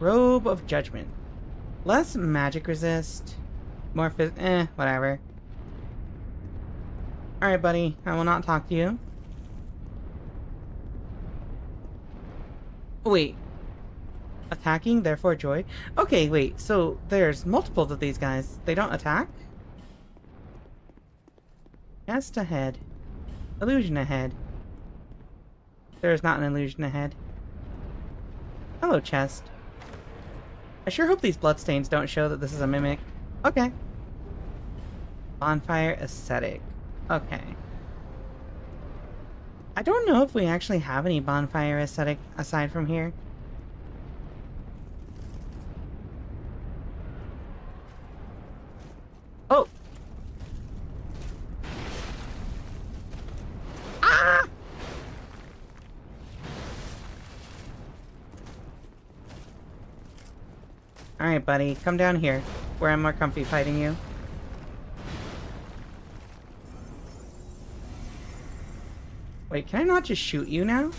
Robe of Judgment. Less magic resist. More whatever. Alright, buddy. I will not talk to you. Wait. Attacking, therefore joy? Okay, wait. So, there's multiples of these guys. They don't attack? Chest ahead. Illusion ahead. There is not an illusion ahead. Hello, chest. I sure hope these bloodstains don't show that this is a mimic. Okay. Bonfire Ascetic. Okay. I don't know if we actually have any Bonfire Ascetic aside from here. Oh! Ah! Alright, buddy. Come down here, where I'm more comfy fighting you. Wait, can I not just shoot you now?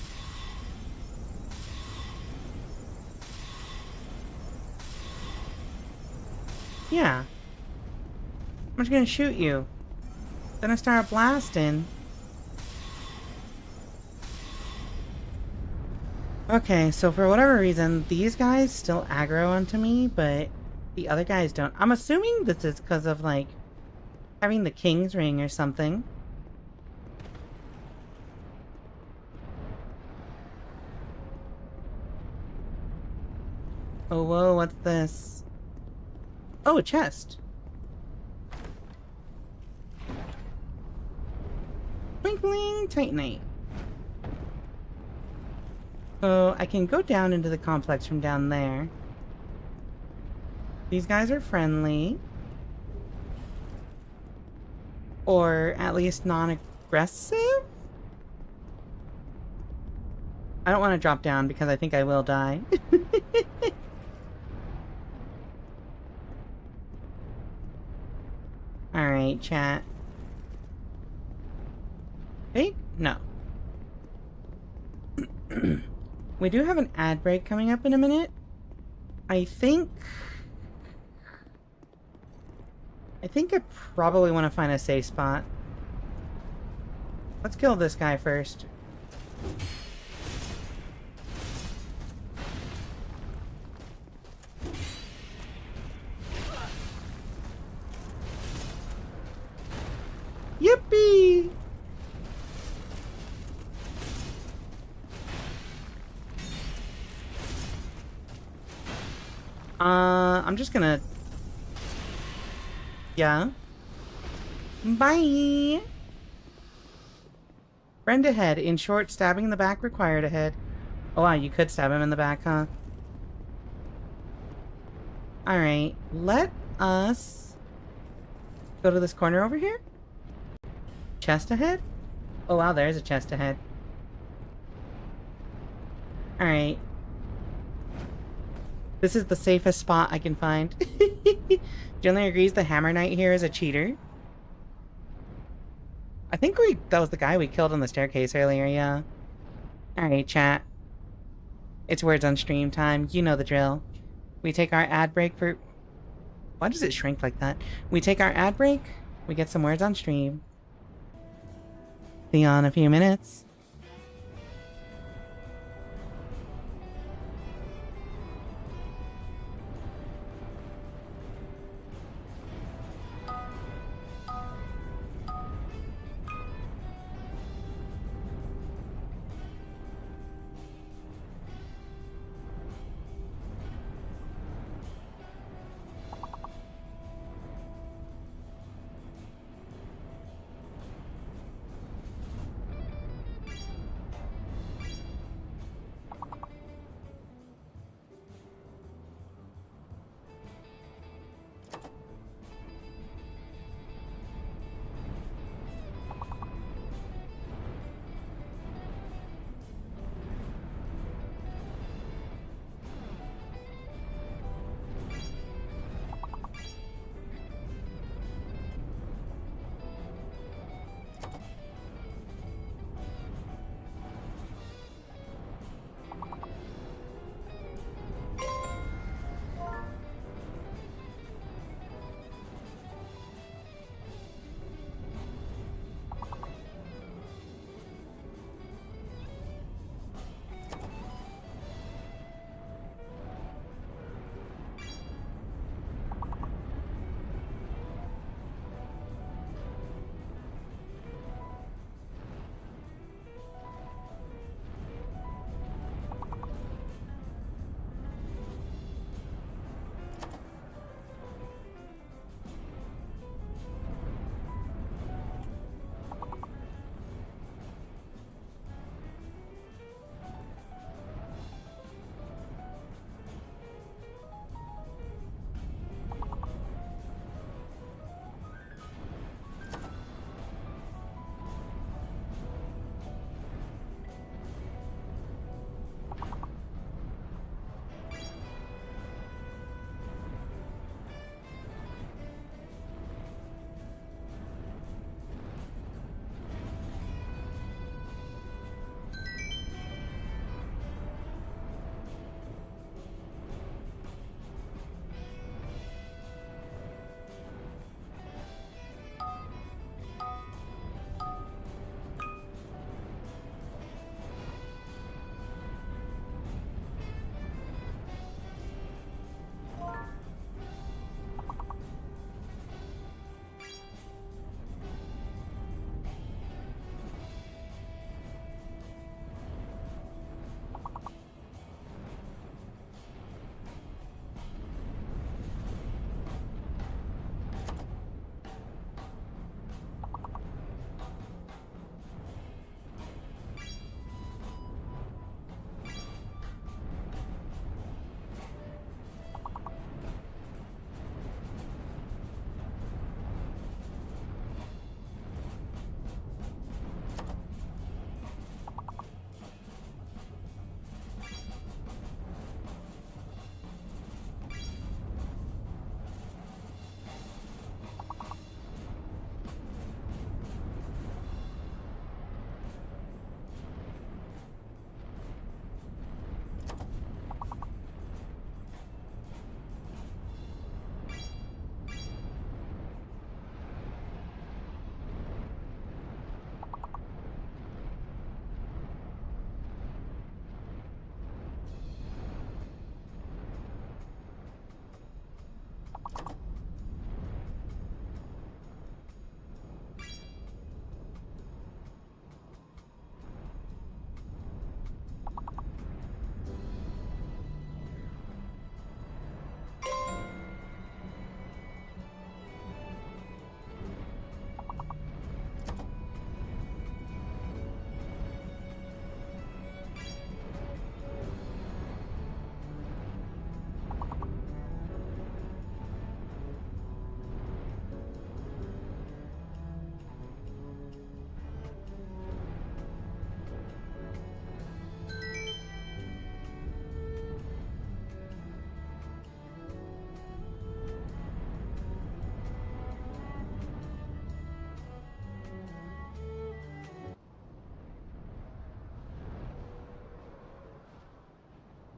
Yeah. I'm just gonna shoot you. Then I start blasting. Okay, so for whatever reason, these guys still aggro onto me, but the other guys don't. I'm assuming this is because of, like, having the King's Ring or something. Oh, whoa, what's this? Oh, a chest. Twinkling Titanite. So I can go down into the complex from down there. These guys are friendly. Or at least non-aggressive? I don't want to drop down because I think I will die. Alright, chat. Hey? No. We do have an ad break coming up in a minute. I think I probably want to find a safe spot. Let's kill this guy first. Yippee! I'm just gonna... Yeah. Bye! Friend ahead. In short, stabbing in the back required ahead. Oh wow, you could stab him in the back, huh? Alright, let us go to this corner over here. Chest ahead? Oh wow, there's a chest ahead. Alright. This is the safest spot I can find. Generally agrees the Hammer Knight here is a cheater. I think that was the guy we killed on the staircase earlier, yeah. Alright, chat. It's words on stream time. You know the drill. We take our ad break for... Why does it shrink like that? We take our ad break, we get some words on stream. See you in a few minutes.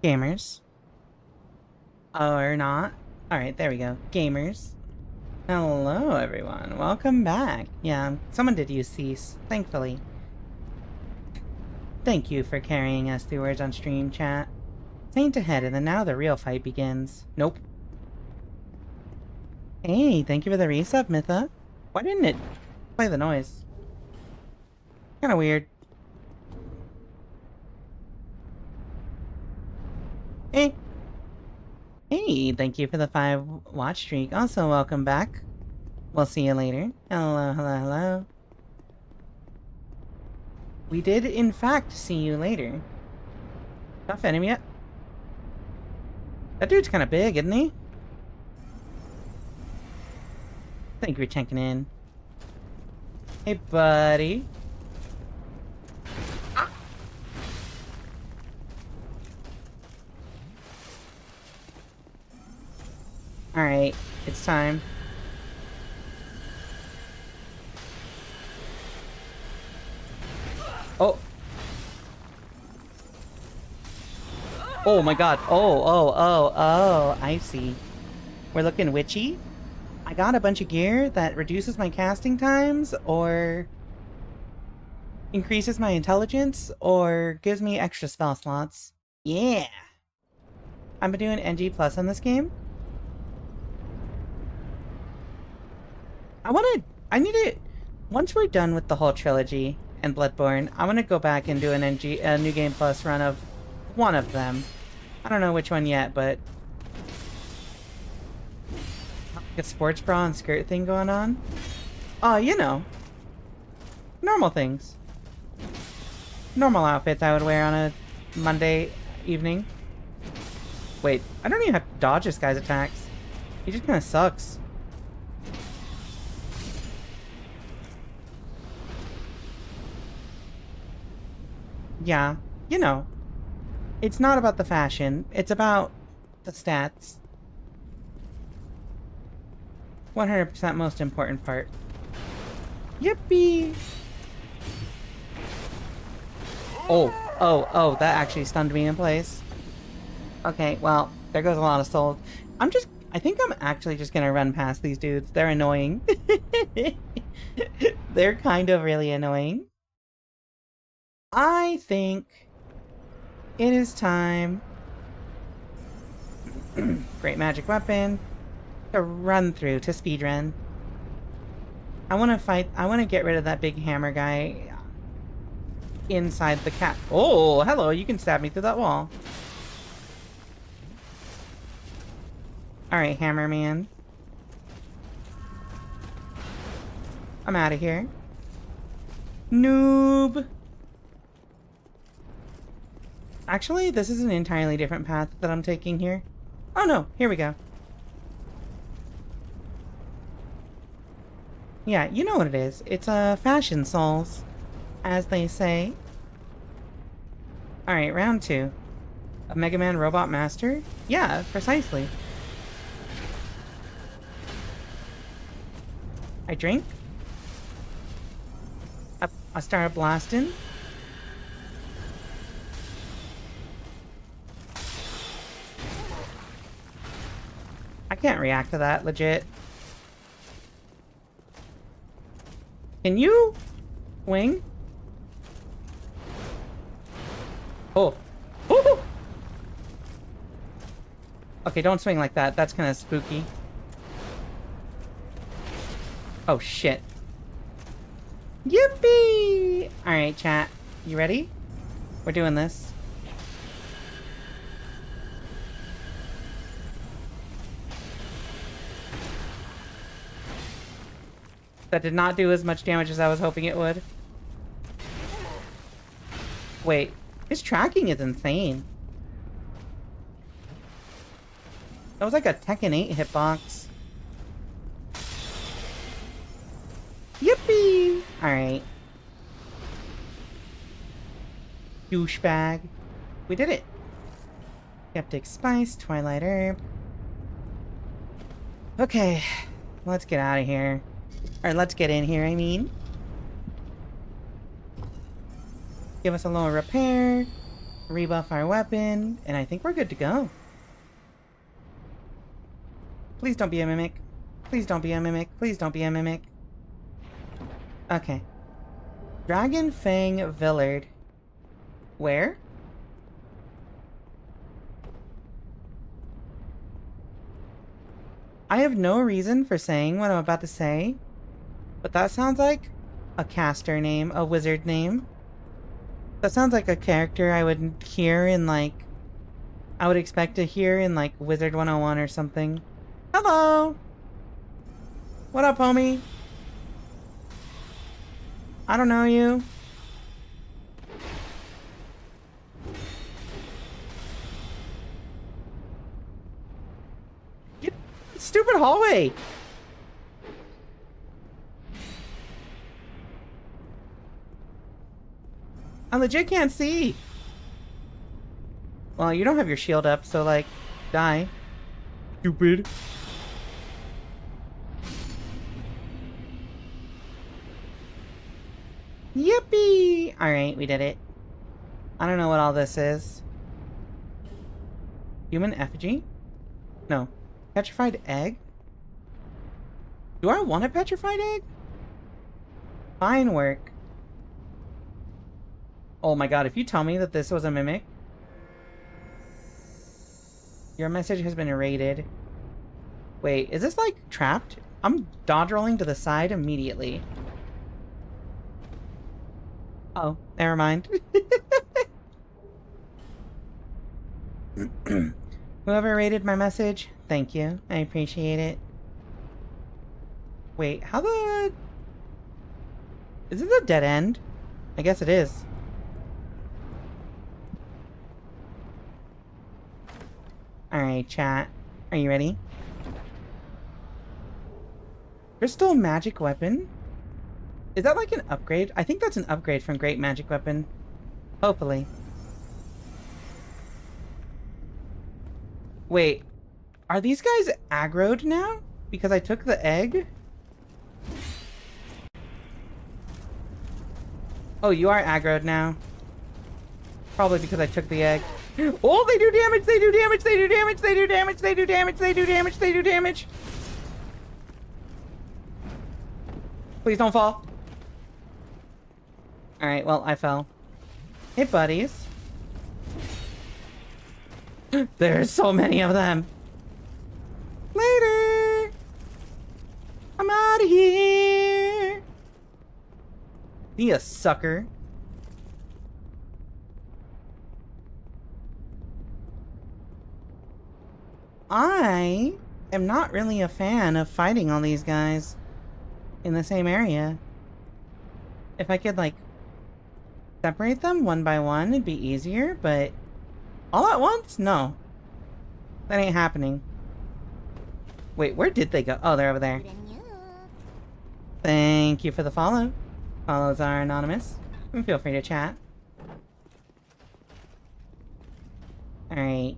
Gamers. Or not. Alright, there we go. Gamers. Hello, everyone. Welcome back. Yeah, someone did use cease, thankfully. Thank you for carrying us through words on stream, chat. Saint ahead, and then now the real fight begins. Nope. Hey, thank you for the resub, Mytha. Why didn't it play the noise? Kinda weird. Hey. Hey, thank you for the 5 watch streak. Also, welcome back. We'll see you later. Hello, hello, hello. We did, in fact, see you later. Tough enemy yet? That dude's kind of big, isn't he? Thank you for checking in. Hey, buddy. Alright, it's time. Oh. Oh my god. Oh, I see. We're looking witchy. I got a bunch of gear that reduces my casting times, or increases my intelligence, or gives me extra spell slots. Yeah! I've been doing NG Plus on this game. I need to, once we're done with the whole trilogy and Bloodborne, I want to go back and do a New Game Plus run of one of them. I don't know which one yet, but like a sports bra and skirt thing going on. Oh, you know, normal things. Normal outfits I would wear on a Monday evening. Wait, I don't even have to dodge this guy's attacks. He just kind of sucks. Yeah, you know, it's not about the fashion, it's about the stats. 100% most important part. Yippee! Oh, that actually stunned me in place. Okay, well, there goes a lot of souls. I think I'm actually just gonna run past these dudes. They're annoying. They're kind of really annoying. I think it is time. Great magic weapon to run through, to speedrun. I want to get rid of that big hammer guy inside the cat. Oh, hello, you can stab me through that wall. Alright, hammer man. I'm out of here. Noob. Actually, this is an entirely different path that I'm taking here. Oh no, here we go. Yeah, you know what it is. It's a fashion souls, as they say. Alright, round 2. A Mega Man Robot Master? Yeah, precisely. I drink. I start blasting. I can't react to that, legit. Can you swing? Oh. Ooh. Okay, don't swing like that. That's kind of spooky. Oh, shit. Yippee! Alright, chat. You ready? We're doing this. That did not do as much damage as I was hoping it would. Wait, his tracking is insane. That was like a Tekken 8 hitbox. Yippee! Alright. Douchebag. We did it. Skeptic Spice, Twilight Herb. Okay, let's get out of here. Or let's get in here, I mean. Give us a little repair. rebuff our weapon, and I think we're good to go. Please don't be a mimic. Please don't be a mimic. Please don't be a mimic. Okay. Dragon Fang Villard. Where? I have no reason for saying what I'm about to say, but that sounds like a caster name, a wizard name. That sounds like a character I would hear in, like... I would expect to hear in, like, Wizard 101 or something. Hello! What up, homie? I don't know you. Get stupid hallway! I legit can't see. Well, you don't have your shield up, so, like, die. Stupid. Yippee! Alright, we did it. I don't know what all this is. Human effigy? No. Petrified egg? Do I want a petrified egg? Fine work. Oh my god, if you tell me that this was a mimic... Your message has been raided. Wait, is this, like, trapped? I'm dodge rolling to the side immediately. Oh, never mind. Whoever rated my message, thank you. I appreciate it. Wait, how the... Is this a dead end? I guess it is. Alright, chat. Are you ready? Crystal magic weapon? Is that like an upgrade? I think that's an upgrade from Great Magic Weapon. Hopefully. Wait. Are these guys aggroed now? Because I took the egg? Oh, you are aggroed now. Probably because I took the egg. Oh, they do damage! They do damage! They do damage! They do damage! They do damage! They do damage! They do damage! Please don't fall. Alright, well, I fell. Hey, buddies. There's so many of them. Later. I'm out of here. Be a sucker. I am not really a fan of fighting all these guys in the same area. If I could, like, separate them one by one, it'd be easier, but all at once? No. That ain't happening. Wait, where did they go? Oh, they're over there. Thank you for the follow. Follows are anonymous. And feel free to chat. Alright.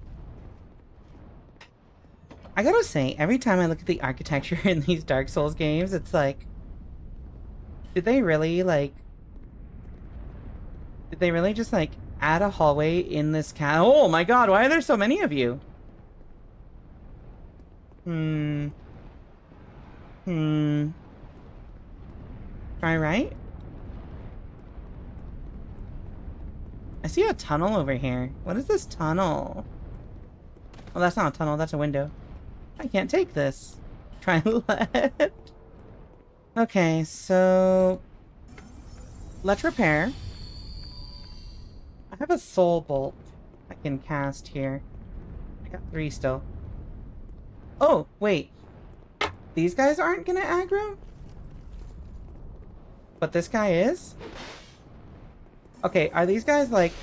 I gotta say, every time I look at the architecture in these Dark Souls games, it's like... Did they really, like... Did they really just, like, add a hallway in this Oh my god, why are there so many of you? Try right? I see a tunnel over here. What is this tunnel? Oh, that's not a tunnel, that's a window. I can't take this. Try left. Okay, so... Let's repair. I have a soul bolt I can cast here. I got 3 still. Oh, wait. These guys aren't gonna aggro? But this guy is? Okay, are these guys like...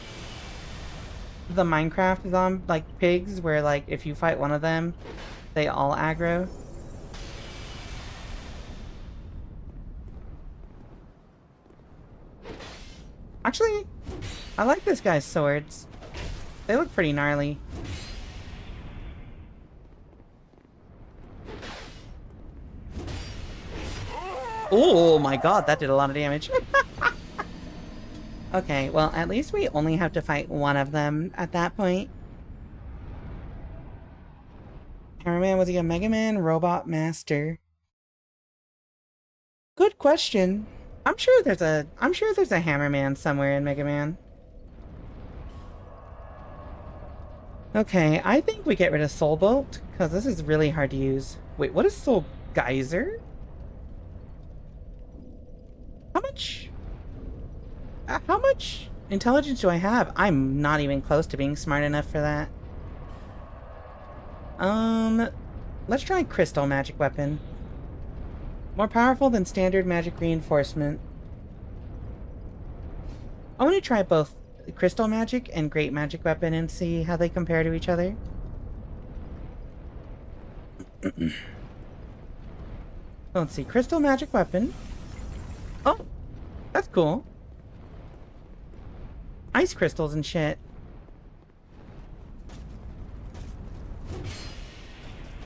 the Minecraft like pigs, where like if you fight one of them, they all aggro? Actually, I like this guy's swords. They look pretty gnarly. Oh my god, that did a lot of damage. Okay, well, at least we only have to fight one of them at that point. Hammerman, was he a Mega Man Robot Master? Good question. I'm sure there's a Hammerman somewhere in Mega Man. Okay, I think we get rid of Soul Bolt, because this is really hard to use. Wait, what is Soul Geyser? How much intelligence do I have? I'm not even close to being smart enough for that. Let's try Crystal Magic Weapon. More powerful than standard magic reinforcement. I want to try both Crystal Magic and Great Magic Weapon and see how they compare to each other. Let's see, Crystal Magic Weapon. Oh, that's cool. Ice crystals and shit.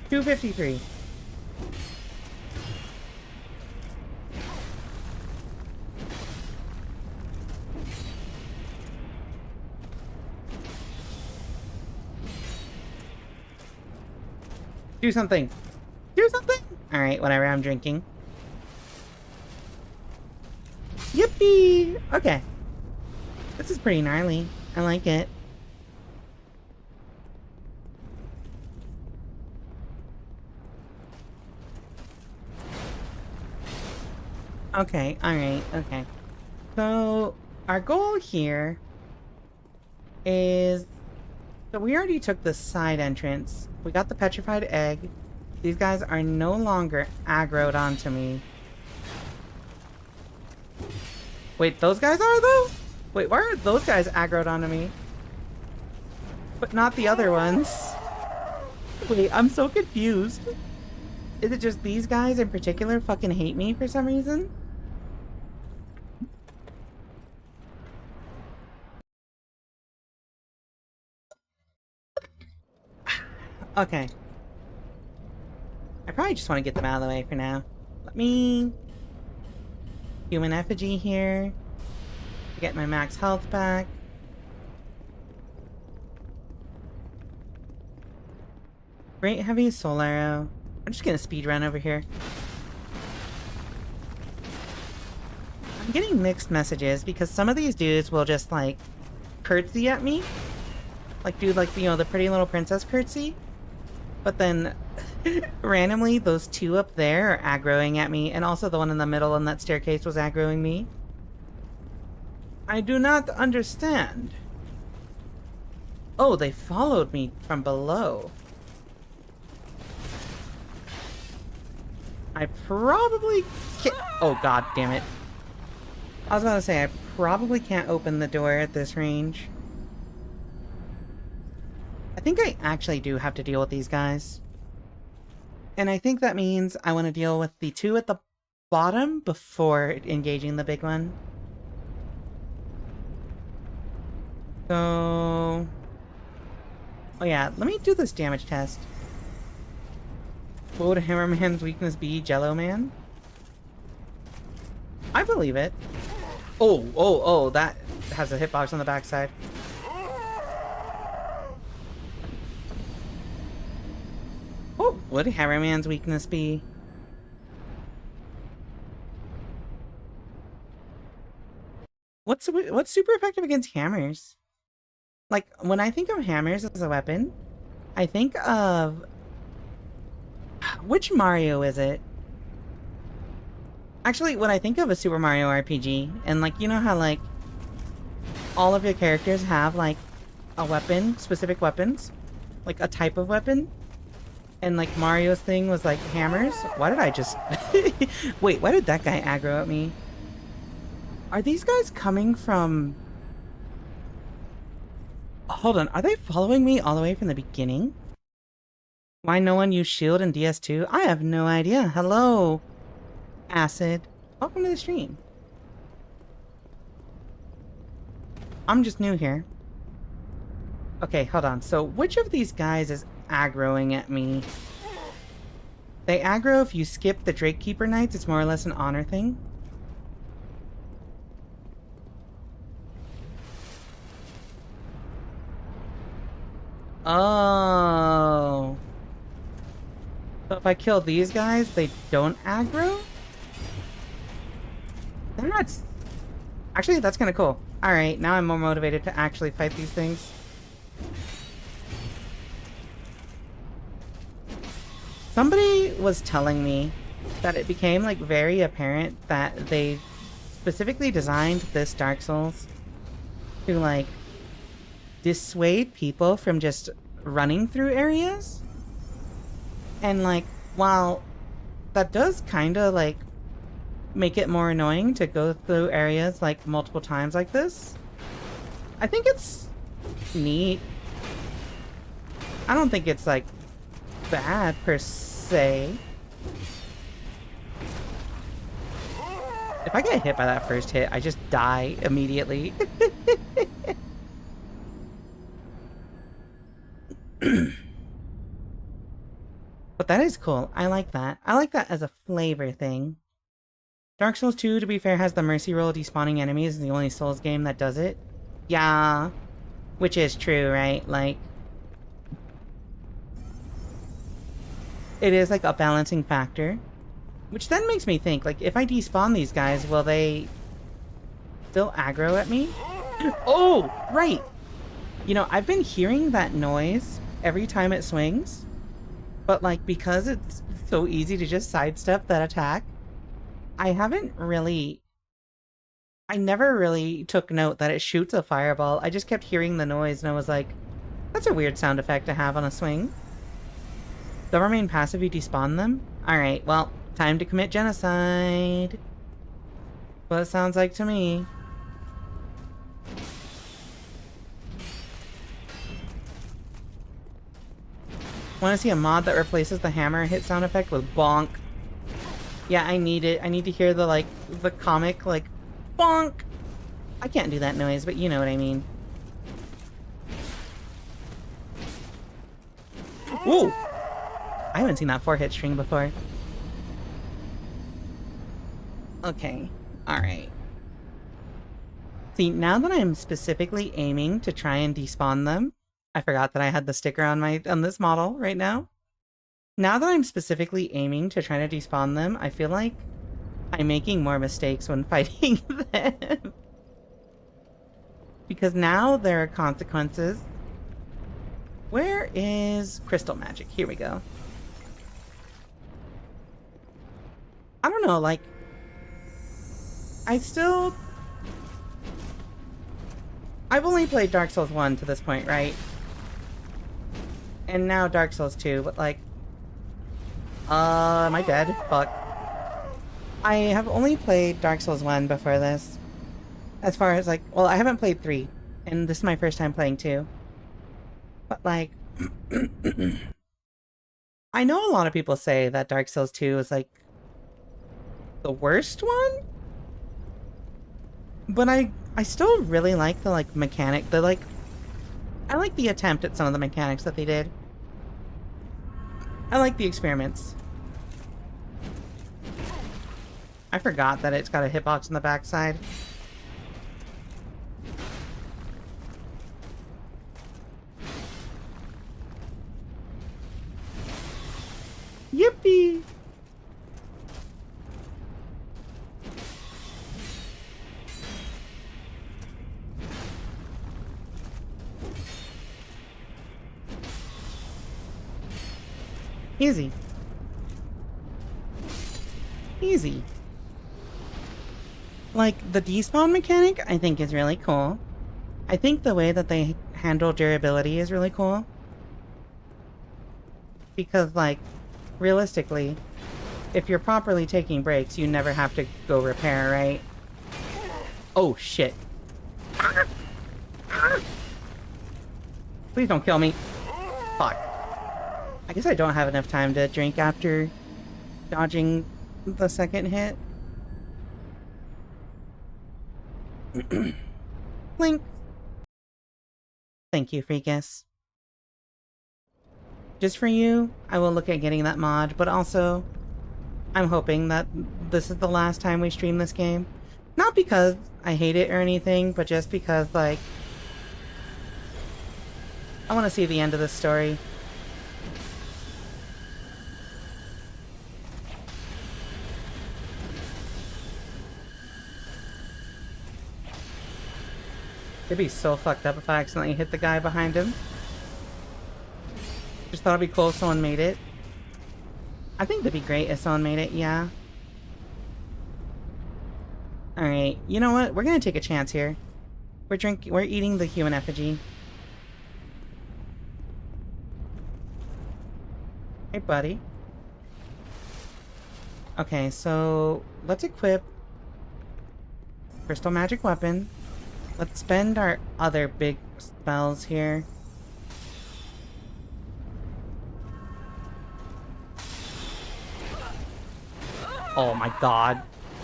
253. Do something. Do something! Alright, whatever, I'm drinking. Yippee! Okay. This is pretty gnarly. I like it. Okay, alright, okay. So, our goal here is... So we already took the side entrance. We got the petrified egg. These guys are no longer aggroed onto me. Wait, those guys are though? Wait, why are those guys aggroed onto me? But not the other ones. Wait, I'm so confused. Is it just these guys in particular fucking hate me for some reason? Okay. I probably just want to get them out of the way for now. Let me... Human effigy here. Get my max health back. Great heavy soul arrow. I'm just gonna speed run over here. I'm getting mixed messages because some of these dudes will just like curtsy at me. Like do like, you know, the pretty little princess curtsy. But then randomly those two up there are aggroing at me, and also the one in the middle on that staircase was aggroing me. I do not understand. Oh, they followed me from below. I probably can't... Oh, god damn it. I was about to say, I probably can't open the door at this range. I think I actually do have to deal with these guys. And I think that means I want to deal with the two at the bottom before engaging the big one. So... Oh yeah, let me do this damage test. What would Hammerman's weakness be, Jello Man? I believe it. Oh, that has a hitbox on the backside. What would Hammerman's weakness be? What's super effective against hammers? Like, when I think of hammers as a weapon, I think of... Which Mario is it? Actually, when I think of a Super Mario RPG, and like, you know how like, all of your characters have like, a weapon, specific weapons? Like a type of weapon? And like Mario's thing was like hammers? Why did I just... Wait, why did that guy aggro at me? Are these guys coming from... Hold on, are they following me all the way from the beginning? Why no one used shield in DS2? I have no idea. Hello, Acid. Welcome to the stream. I'm just new here. Okay, hold on. So which of these guys is aggroing at me? They aggro if you skip the Drake Keeper Knights. It's more or less an honor thing. Oh. So if I kill these guys, they don't aggro? That's... Actually, that's kind of cool. Alright, now I'm more motivated to actually fight these things. Somebody was telling me that it became, like, very apparent that they specifically designed this Dark Souls to, like, dissuade people from just running through areas. And, like, while that does kind of, like, make it more annoying to go through areas, like, multiple times like this, I think it's neat. I don't think it's, like, bad, per se. If I get hit by that first hit, I just die immediately. But that is cool. I like that. I like that as a flavor thing. Dark Souls 2, to be fair, has the mercy roll despawning enemies. It's the only Souls game that does it. Yeah. Which is true, right? Like, it is like a balancing factor. Which then makes me think, like, if I despawn these guys, will they still aggro at me? Oh, right! You know, I've been hearing that noise every time it swings. But, like, because it's so easy to just sidestep that attack, I never really took note that it shoots a fireball. I just kept hearing the noise and I was like, that's a weird sound effect to have on a swing. They'll remain passive if you despawn them? Alright, well, time to commit genocide. What it sounds like to me. Want to see a mod that replaces the hammer hit sound effect with bonk? Yeah, I need it. I need to hear the, like, the comic, like, bonk! I can't do that noise, but you know what I mean. Ooh! I haven't seen that 4-hit string before. Okay. Alright. See, now that I'm specifically aiming to try and despawn them, I forgot that I had the sticker on this model right now. Now that I'm specifically aiming to try to despawn them, I feel like I'm making more mistakes when fighting them. Because now there are consequences. Where is crystal magic? Here we go. I don't know, like, I've only played Dark Souls 1 to this point, right? And now Dark Souls 2, but like... am I dead? Fuck. I have only played Dark Souls 1 before this. As far as like... Well, I haven't played 3. And this is my first time playing 2. But like... I know a lot of people say that Dark Souls 2 is like... the worst one? But I still really like the like mechanic, I like the attempt at some of the mechanics that they did. I like the experiments. I forgot that it's got a hitbox on the backside. Yippee! Easy. Easy. Like, the despawn mechanic, I think is really cool. I think the way that they handle durability is really cool. Because, like, realistically, if you're properly taking breaks, you never have to go repair, right? Oh, shit. Please don't kill me. Fuck. I guess I don't have enough time to drink after dodging the second hit. Link. Thank you, Freakus. Just for you, I will look at getting that mod, but also, I'm hoping that this is the last time we stream this game. Not because I hate it or anything, but just because, like, I want to see the end of this story. It'd be so fucked up if I accidentally hit the guy behind him. Just thought it'd be cool if someone made it. I think that'd be great if someone made it, yeah. Alright, you know what? We're gonna take a chance here. We're eating the human effigy. Hey, buddy. Okay, so let's equip Crystal Magic Weapon. Let's spend our other big spells here. Oh my god.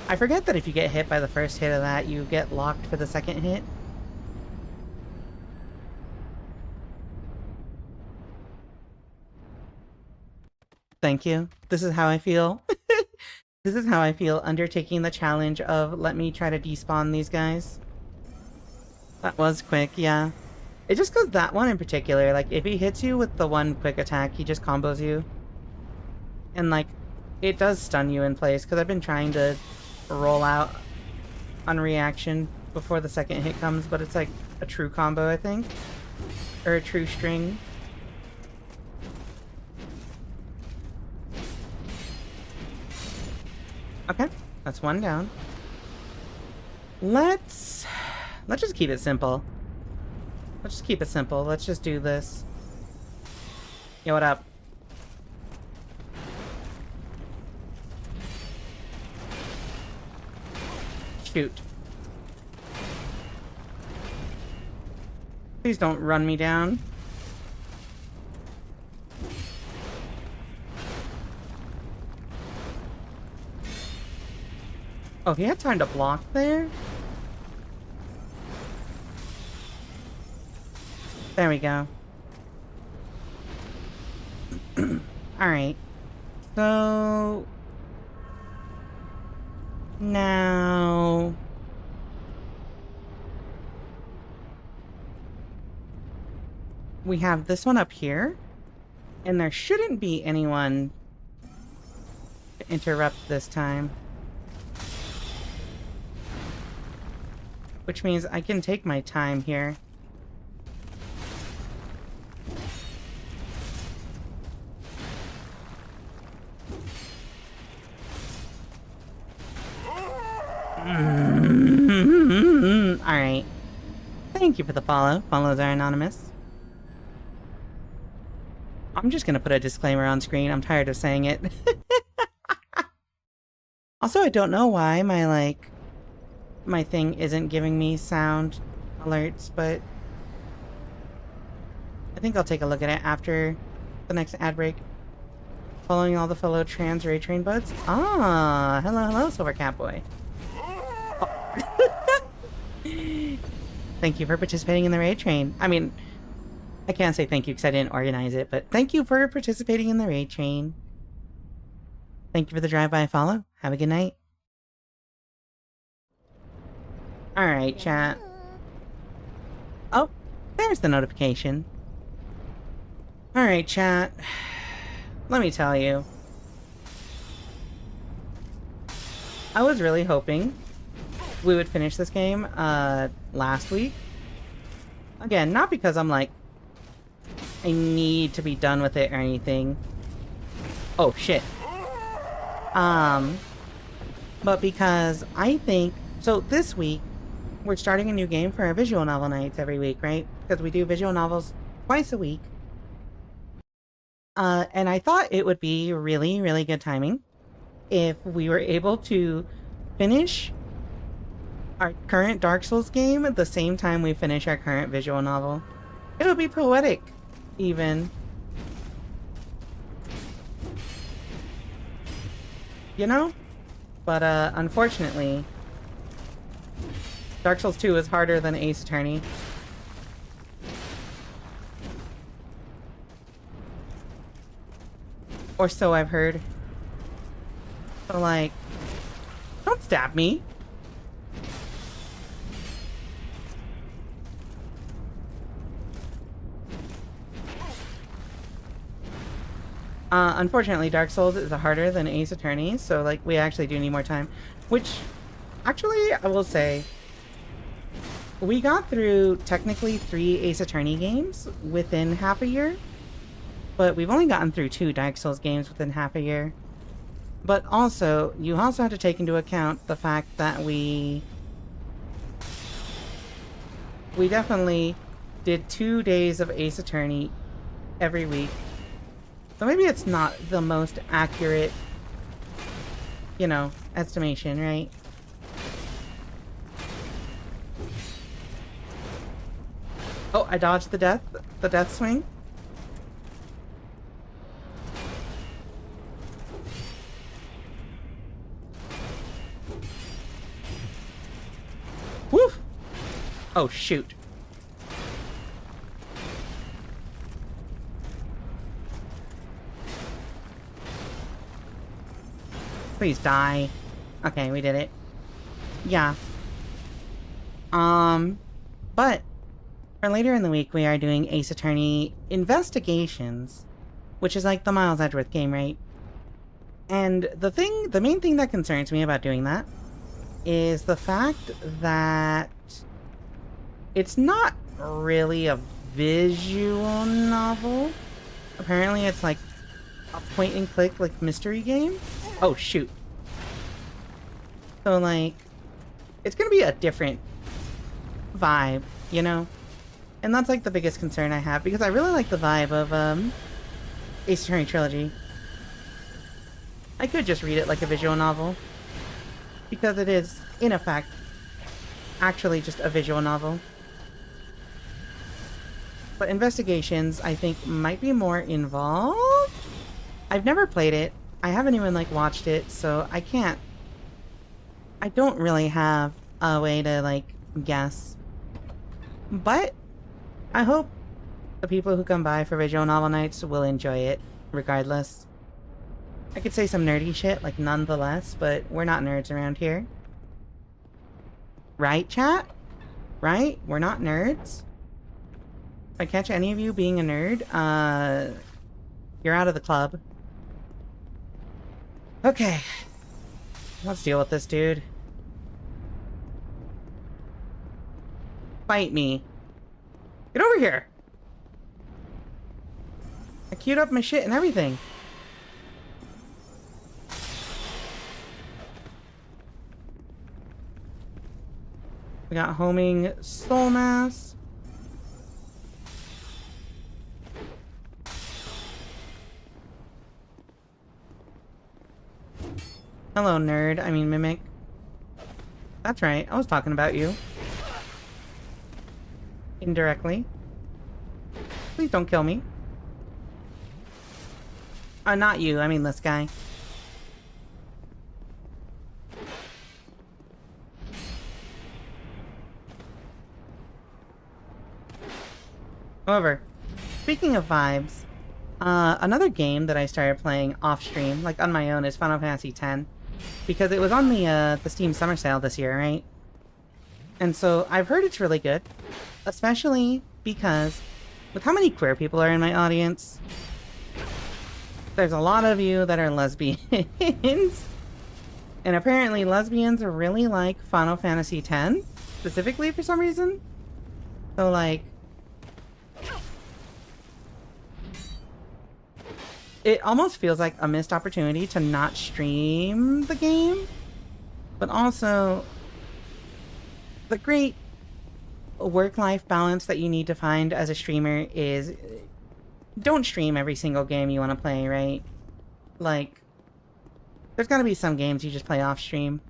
I forget that if you get hit by the first hit of that, you get locked for the second hit. Thank you. This is how I feel. This is how I feel undertaking the challenge of let me try to despawn these guys. That was quick, yeah. It just goes that one in particular. Like, if he hits you with the one quick attack, he just combos you. And, like, it does stun you in place, because I've been trying to roll out on reaction before the second hit comes, but it's like a true combo, I think. Or a true string. Okay, that's one down. Let's just keep it simple. Let's just keep it simple. Let's just do this. Yo, what up? Shoot. Please don't run me down. Oh, he had time to block there? There we go. Alright. So... now... we have this one up here. And there shouldn't be anyone to interrupt this time. Which means I can take my time here. Alright. Thank you for the follow. Follows are anonymous. I'm just gonna put a disclaimer on screen. I'm tired of saying it. Also, I don't know why my thing isn't giving me sound alerts, but I think I'll take a look at it after the next ad break. Following all the fellow trans Ray Train buds. Ah, hello, Silver Catboy. Oh. Thank you for participating in the Raid Train. I mean, I can't say thank you because I didn't organize it, but thank you for participating in the Raid Train. Thank you for the drive-by follow. Have a good night. Alright, chat. Oh, there's the notification. Alright, chat. Let me tell you. I was really hoping we would finish this game last week. Again, not because I'm like, I need to be done with it or anything. Oh, shit. But because I think... so this week, we're starting a new game for our visual novel nights every week, right? Because we do visual novels twice a week. And I thought it would be really, really good timing if we were able to finish our current Dark Souls game at the same time we finish our current visual novel. It would be poetic, even. You know? But, unfortunately, Dark Souls 2 is harder than Ace Attorney. Or so I've heard. So, like, don't stab me. Unfortunately, Dark Souls is harder than Ace Attorney, so, like, we actually do need more time. Which, actually, I will say, we got through, technically, 3 Ace Attorney games within half a year. But we've only gotten through 2 Dark Souls games within half a year. But also, you also have to take into account the fact that we definitely did 2 days of Ace Attorney every week. So maybe it's not the most accurate, you know, estimation, right? Oh, I dodged the death swing. Woof! Oh, shoot. Please die. Okay, we did it. Yeah. But for later in the week, we are doing Ace Attorney Investigations, which is like the Miles Edgeworth game, right? And the main thing that concerns me about doing that is the fact that it's not really a visual novel. Apparently it's like a point-and-click, like, mystery game. Oh, shoot. So, like, it's gonna be a different vibe, you know? And that's, like, the biggest concern I have, because I really like the vibe of, Ace Attorney Trilogy. I could just read it like a visual novel, because it is, in effect, actually just a visual novel. But Investigations, I think, might be more involved? I've never played it. I haven't even, like, watched it, so I can't... I don't really have a way to, like, guess. But I hope the people who come by for visual novel nights will enjoy it, regardless. I could say some nerdy shit, like, nonetheless, but we're not nerds around here. Right, chat? Right? We're not nerds? If I catch any of you being a nerd, you're out of the club. Okay. Let's deal with this dude. Fight me. Get over here! I queued up my shit and everything. We got homing soul mass. Hello, nerd. I mean, mimic. That's right. I was talking about you. Indirectly. Please don't kill me. Not you. I mean this guy. However, speaking of vibes, another game that I started playing off-stream, like on my own, is Final Fantasy X. Because it was on the Steam Summer Sale this year, right? And so I've heard it's really good. Especially because, with how many queer people are in my audience, there's a lot of you that are lesbians. And apparently lesbians really like Final Fantasy X, specifically for some reason. So, like... it almost feels like a missed opportunity to not stream the game. But also, the great work-life balance that you need to find as a streamer is... don't stream every single game you want to play, right? Like, there's gotta be some games you just play off-stream.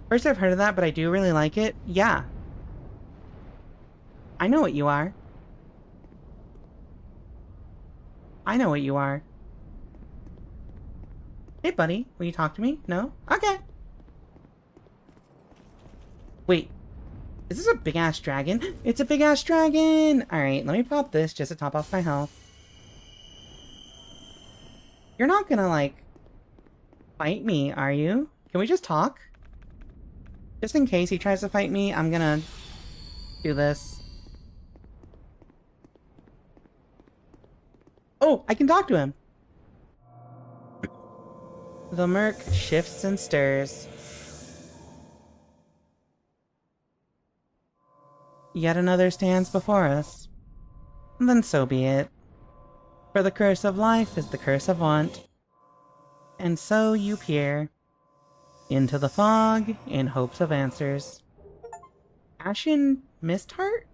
First I've heard of that, but I do really like it. Yeah. I know what you are. I know what you are. Hey, buddy. Will you talk to me? No? Okay. Wait. Is this a big-ass dragon? It's a big-ass dragon! Alright, let me pop this just to top off my health. You're not gonna, like, fight me, are you? Can we just talk? Just in case he tries to fight me, I'm gonna do this. Oh, I can talk to him! The murk shifts and stirs. Yet another stands before us. Then so be it. For the curse of life is the curse of want. And so you peer into the fog in hopes of answers. Ashen Mist Heart?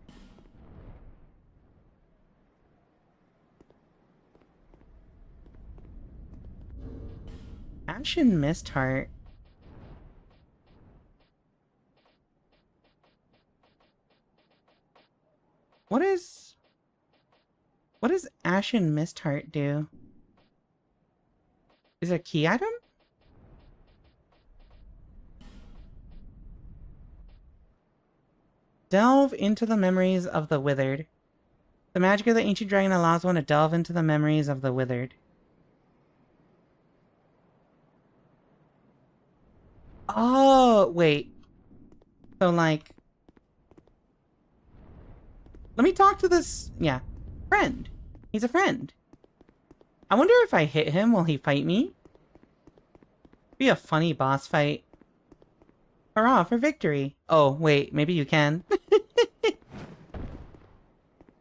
Ashen Mist Heart. What does Ashen Mist Heart do? Is it a key item? Delve into the memories of the withered. The magic of the ancient dragon allows one to delve into the memories of the withered. Oh, wait. So, like... Let me talk to this... Yeah. Friend. He's a friend. I wonder if I hit him, will he fight me? Be a funny boss fight. Hurrah for victory. Oh, wait. Maybe you can.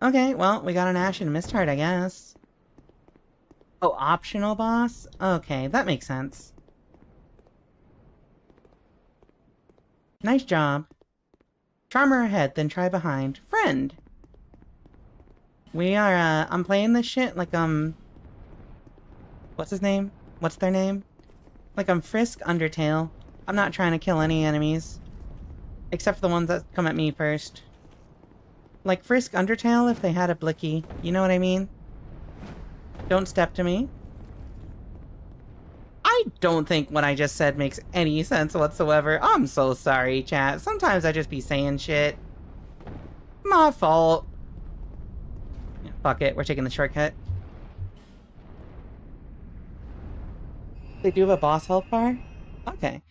Okay, well, we got an Ashen Mist Heart, I guess. Oh, optional boss? Okay, that makes sense. Nice job. Charmer ahead, then try behind. Friend! We are, I'm playing this shit like, what's his name? What's their name? Like, I'm Frisk Undertale. I'm not trying to kill any enemies. Except for the ones that come at me first. Like Frisk Undertale if they had a blicky. You know what I mean? Don't step to me. I don't think what I just said makes any sense whatsoever. I'm so sorry, chat. Sometimes I just be saying shit. My fault. Yeah, fuck it, we're taking the shortcut. They do have a boss health bar? Okay.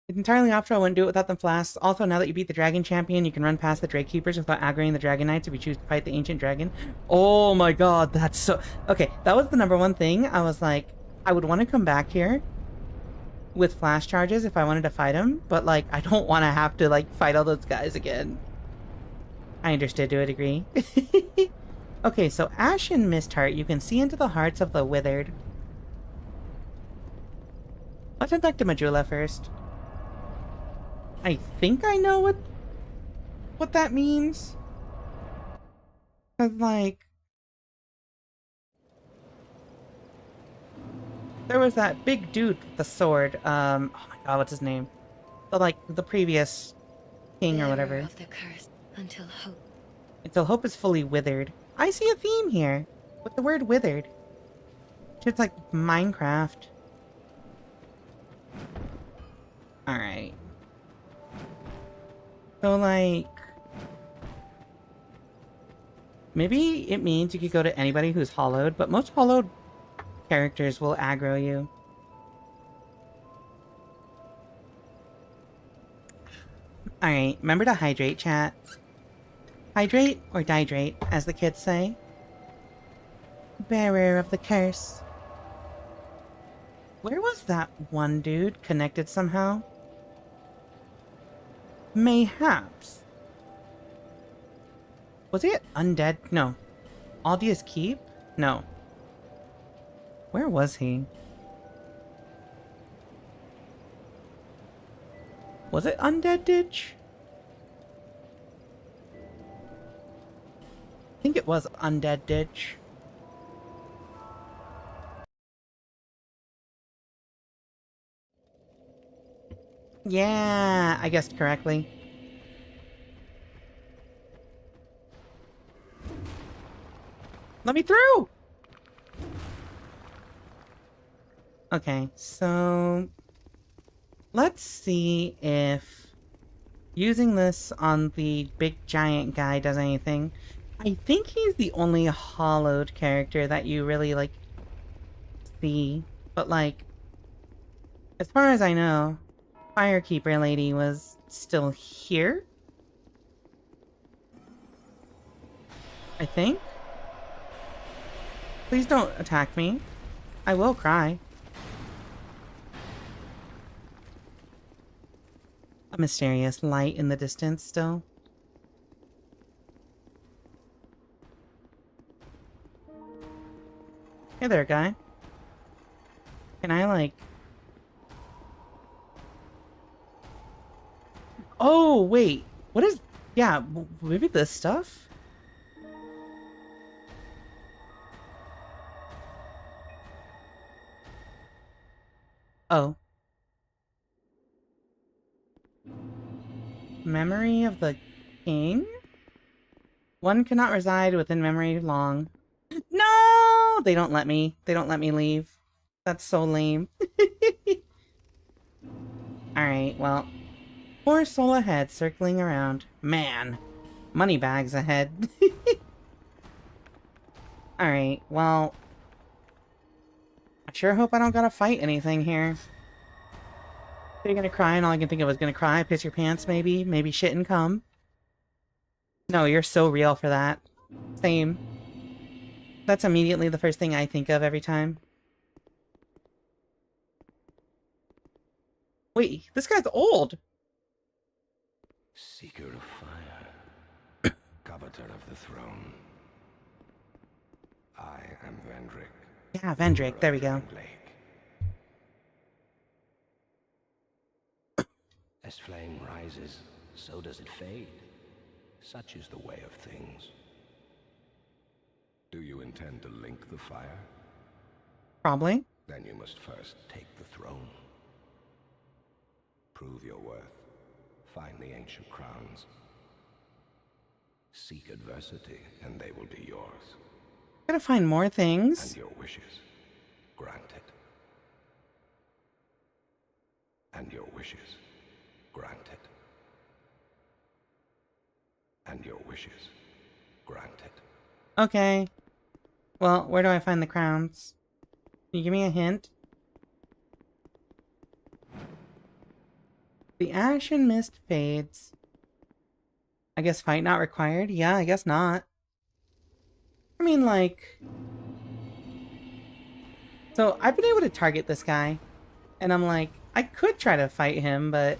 It's entirely optional. I wouldn't do it without the flasks. Also, now that you beat the Dragon Champion, you can run past the Drake Keepers without aggroing the Dragon Knights if you choose to fight the Ancient Dragon. Oh my god, that's so... Okay, that was the #1 thing. I was like, I would want to come back here with flash charges if I wanted to fight him, but like, I don't want to have to like fight all those guys again. I understood to a degree. Okay, so Ashen Mist Heart, you can see into the hearts of the withered. Let's head back to Majula first. I think I know what that means. 'Cause, like... There was that big dude with the sword, oh my god, what's his name? The previous king or whatever. Of the curse until hope. Until hope is fully withered. I see a theme here with the word withered. It's like Minecraft. Alright. So, like... Maybe it means you could go to anybody who's hollowed, but most hollowed characters will aggro you. Alright, remember to hydrate, chat. Hydrate or dihydrate, as the kids say. Bearer of the curse. Where was that one dude connected somehow? Mayhaps. Was he at Undead? No. Aldia's Keep? No. Where was he? Was it Undead Ditch? I think it was Undead Ditch. Yeah, I guessed correctly. Let me through! Okay, so... Let's see if using this on the big giant guy does anything. I think he's the only hollowed character that you really, like, see. But, like, as far as I know, Firekeeper Lady was still here? I think? Please don't attack me. I will cry. A mysterious light in the distance still. Hey there, guy. Can I, like... Oh, wait. What is... Yeah, maybe this stuff? Oh. Memory of the king? One cannot reside within memory long. No! They don't let me. They don't let me leave. That's so lame. Alright, well. Poor soul ahead, circling around. Man. Money bags ahead. Alright, well. I sure hope I don't gotta fight anything here. You're gonna cry and all I can think of was gonna cry, piss your pants maybe, maybe shit and cum. No, you're so real for that. Same. That's immediately the first thing I think of every time. Wait, this guy's old! Seeker of fire, coveter of the throne. I am Vendrick. Yeah, Vendrick, there we go. As flame rises, so does it fade. Such is the way of things. Do you intend to link the fire? Probably. Then you must first take the throne. Prove your worth. Find the ancient crowns. Seek adversity, and they will be yours. Gotta find more things. And your wishes granted. And your wishes granted. And your wishes granted. Okay. Well, where do I find the crowns? Can you give me a hint? The ash and mist fades. I guess fight not required? Yeah, I guess not. I mean, like... So, I've been able to target this guy. And I'm like, I could try to fight him, but...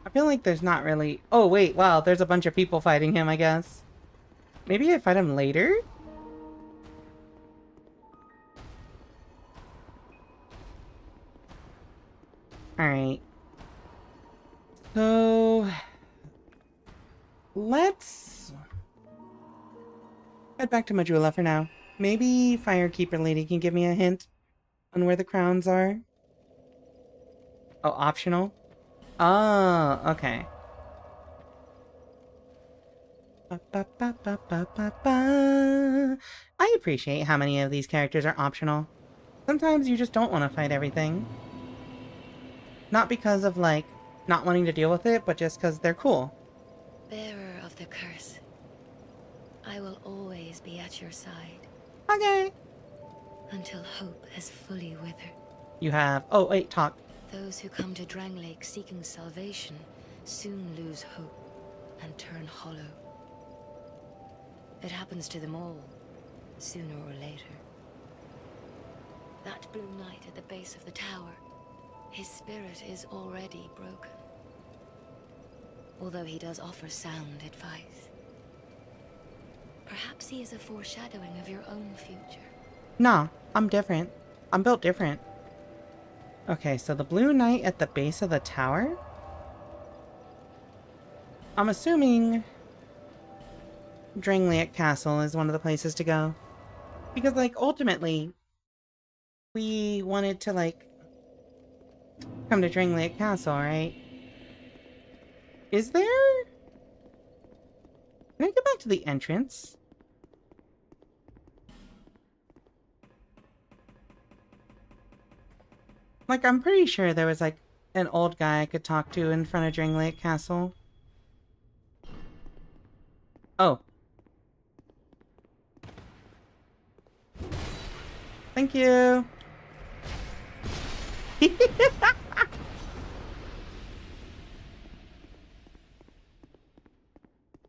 I feel like there's not really... Oh, wait, wow, there's a bunch of people fighting him, I guess. Maybe I fight him later? Alright. So... Let's... head back to Majula for now. Maybe Firekeeper Lady can give me a hint on where the crowns are. Oh, optional? Oh, okay. Ba, ba, ba, ba, ba, ba, ba. I appreciate how many of these characters are optional. Sometimes you just don't want to fight everything. Not because of, like, not wanting to deal with it, but just because they're cool. Bearer of the curse, I will always be at your side. Okay. Until hope has fully withered. You have... Oh, wait, talk. Those who come to Dranglake seeking salvation soon lose hope and turn hollow. It happens to them all, sooner or later. That blue knight at the base of the tower, his spirit is already broken. Although he does offer sound advice. Perhaps he is a foreshadowing of your own future. Nah, I'm different. I'm built different. Okay, so the blue knight at the base of the tower? I'm assuming Dranglake Castle is one of the places to go. Because, like, ultimately, we wanted to, like, come to Dranglake Castle, right? Is there? Can I go back to the entrance? Like, I'm pretty sure there was, like, an old guy I could talk to in front of Dranglake Castle. Oh. Thank you.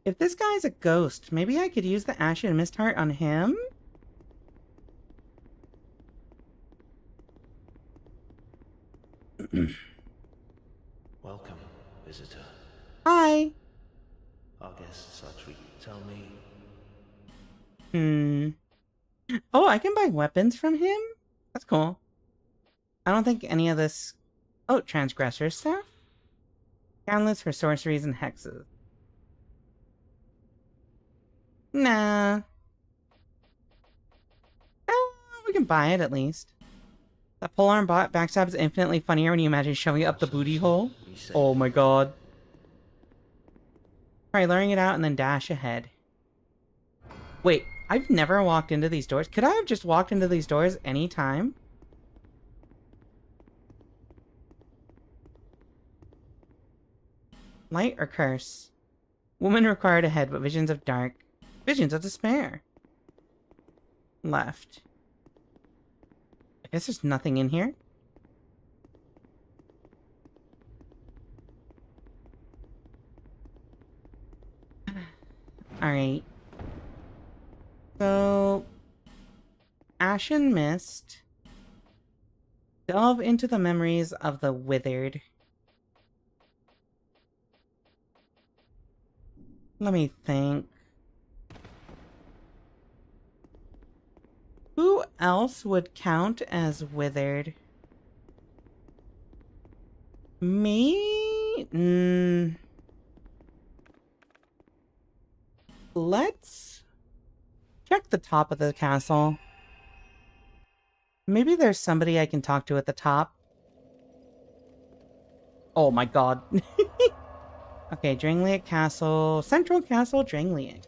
If this guy's a ghost, maybe I could use the Ash and Mist Heart on him? visitor. Hi. Our guests are treated. Tell me, Oh, I can buy weapons from him? That's cool. I don't think any of this... Oh, transgressor stuff? Countless for sorceries and hexes. Nah. We can buy it at least. That polearm backstab is infinitely funnier when you imagine shoving it up the booty hole. Oh my god. Try luring it out and then dash ahead. Wait, I've never walked into these doors. Could I have just walked into these doors anytime? Light or curse? Woman required ahead, but visions of dark. Visions of despair. Left. I guess there's nothing in here. Alright. So... Ashen Mist. Delve into the memories of the withered. Let me think. Who else would count as withered? Me? Let's check the top of the castle. Maybe there's somebody I can talk to at the top. Oh my god. Okay, Drangliat Castle. Central Castle, Drangliat.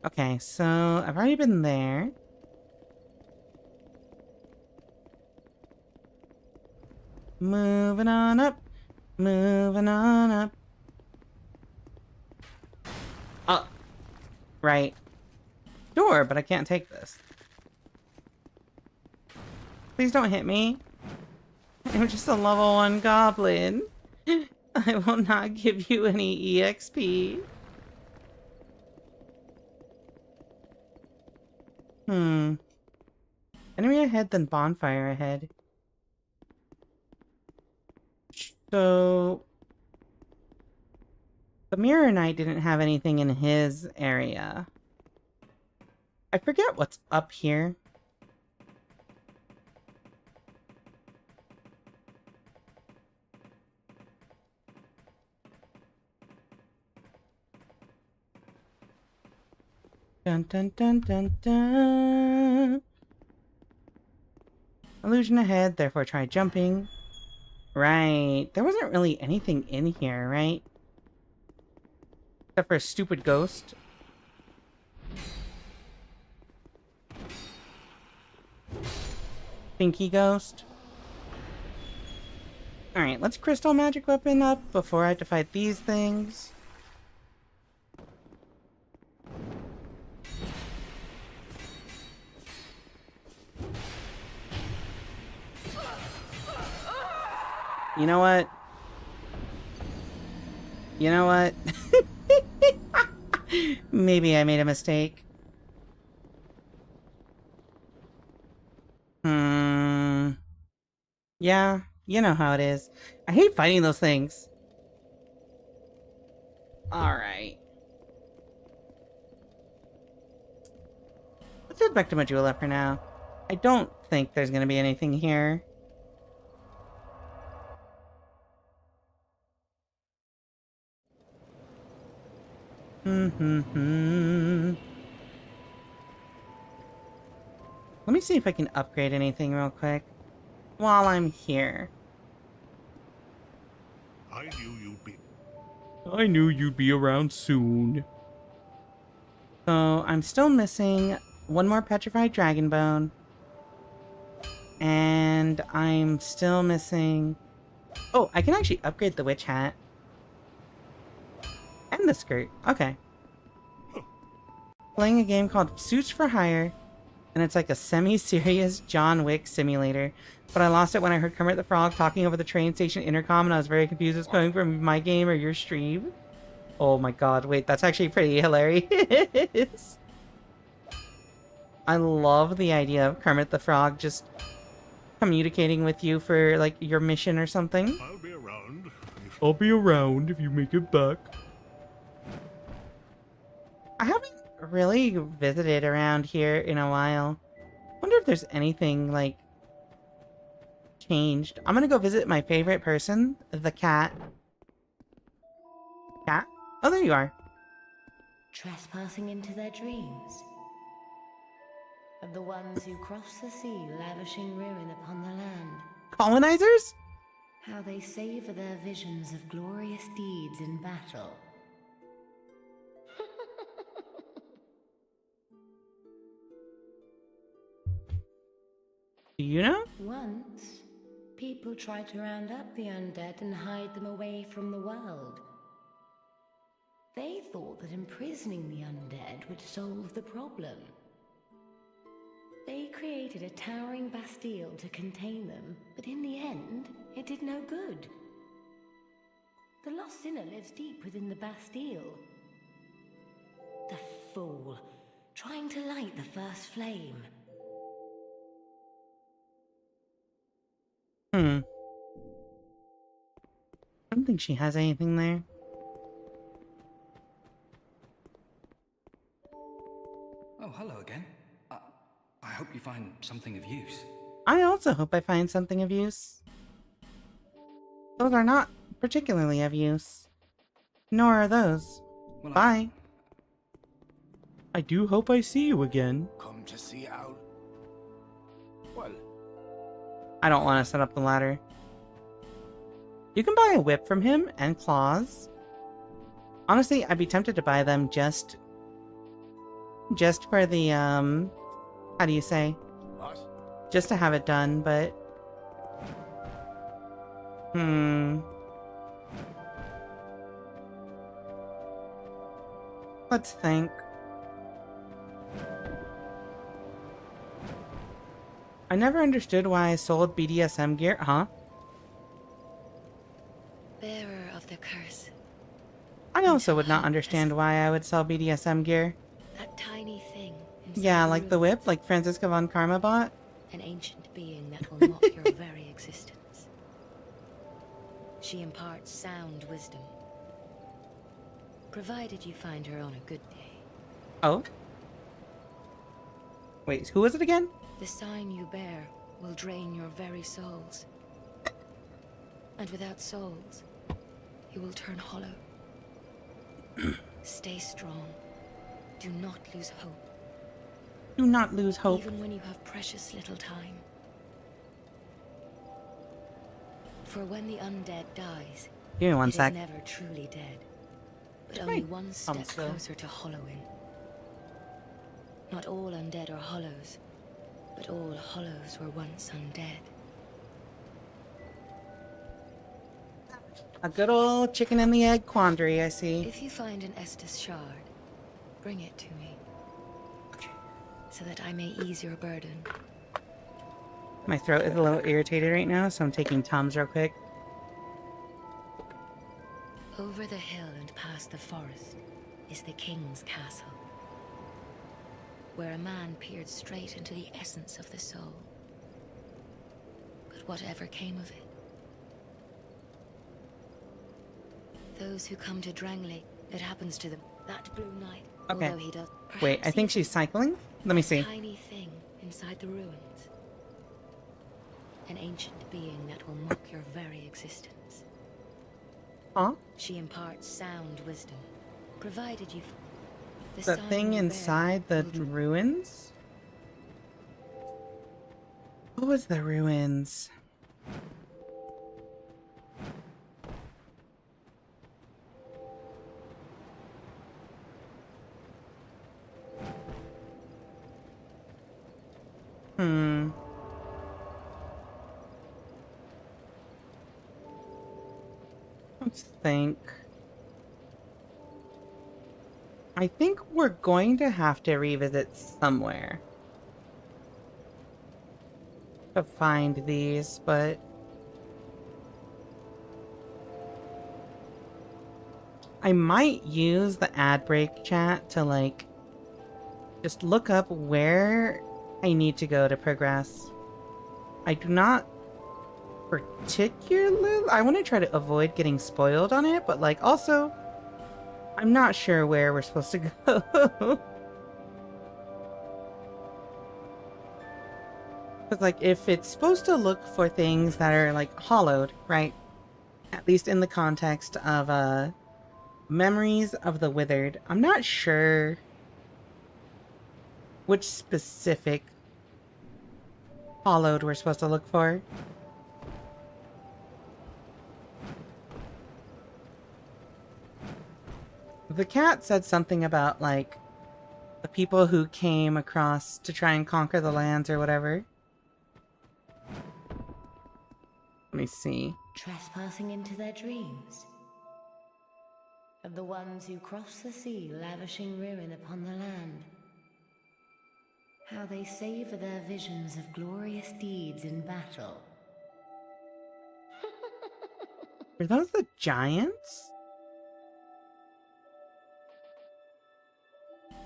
Okay, so I've already been there. Moving on up. Moving on up. Oh. Right. Sure, but I can't take this. Please don't hit me. I'm just a level 1 goblin. I will not give you any EXP. Enemy ahead, then bonfire ahead. So... the Mirror Knight didn't have anything in his area. I forget what's up here. Dun dun dun dun dun. Illusion ahead, therefore try jumping. Right. There wasn't really anything in here, right? Except for a stupid ghost. Pinky ghost. Alright, let's crystal magic weapon up before I have to fight these things. You know what? You know what? Maybe I made a mistake. Yeah, you know how it is. I hate fighting those things. Alright. Let's head back to Majula for now. I don't think there's gonna be anything here. Let me see if I can upgrade anything real quick while I'm here. I knew you'd be around soon. So I'm still missing one more petrified dragon bone. And I'm still missing... Oh, I can actually upgrade the witch hat. And the skirt. Okay. Playing a game called Suits for Hire. And it's like a semi-serious John Wick simulator. But I lost it when I heard Kermit the Frog talking over the train station intercom, and I was very confused. It's coming from my game or your stream. Oh my god, wait, that's actually pretty hilarious. I love the idea of Kermit the Frog just communicating with you for, like, your mission or something. I'll be around. I'll be around if you make it back. I haven't really visited around here in a while. Wonder if there's anything, like, changed. I'm gonna go visit my favorite person, the cat. Cat? Oh, there you are. Trespassing into their dreams. Of the ones who cross the sea, lavishing ruin upon the land. Colonizers? How they savor their visions of glorious deeds in battle. Do you know? Once, people tried to round up the undead and hide them away from the world. They thought that imprisoning the undead would solve the problem. They created a towering bastille to contain them, but in the end, it did no good. The lost sinner lives deep within the bastille. The fool, trying to light the first flame. I don't think she has anything there. Oh, hello again. I hope you find something of use. I also hope I find something of use. Those are not particularly of use. Nor are those. Well, Bye. I do hope I see you again. Come to see how... Well, I don't want to set up the ladder. You can buy a whip from him and claws. Honestly, I'd be tempted to buy them just for the, how do you say? what? Just to have it done, but... Let's think. I never understood why I sold BDSM gear, huh? Bearer of the curse. I also would not understand why I would sell BDSM gear. That tiny thing. Inside Yeah, like the ruins. whip, like Franziska von Karma bought. An ancient being that will mock your very existence. She imparts sound wisdom. Provided you find her on a good day. Oh? Wait, who was it again? The sign you bear will drain your very souls. And without souls, you will turn hollow. Stay strong. Do not lose hope. Do not lose hope. Even when you have precious little time. For when the undead dies, Give me one it sec. is never truly dead, but only one step still. closer to hollowing. Not all undead are hollows, but all hollows were once undead. A good old chicken and the egg quandary, I see. If you find an Estus shard, bring it to me, so that I may ease your burden. My throat is a little irritated right now, so I'm taking Tums real quick. Over the hill and past the forest is the king's castle, where a man peered straight into the essence of the soul. But whatever came of it? Those who come to Drangley, it happens to them. That blue knight, Okay. although he does... Wait, I perhaps think even she's cycling? Let me see. a tiny thing inside the ruins. An ancient being that will mock your very existence. Huh? She imparts sound wisdom, provided you... The The sign thing you bear inside the will- ruins? What was the ruins? Let's think. I think we're going to have to revisit somewhere to find these, but I might use the ad break chat to, like, just look up where I need to go to progress. I do not particularly... I want to try to avoid getting spoiled on it, but, like, also, I'm not sure where we're supposed to go. Because, like, if it's supposed to look for things that are, like, hollowed, right? At least in the context of, memories of the withered. I'm not sure which specific hollowed we're supposed to look for. The cat said something about, like, the people who came across to try and conquer the lands or whatever. Let me see. Trespassing into their dreams. Of the ones who cross the sea, lavishing ruin upon the land. How they savor their visions of glorious deeds in battle. Are those the giants?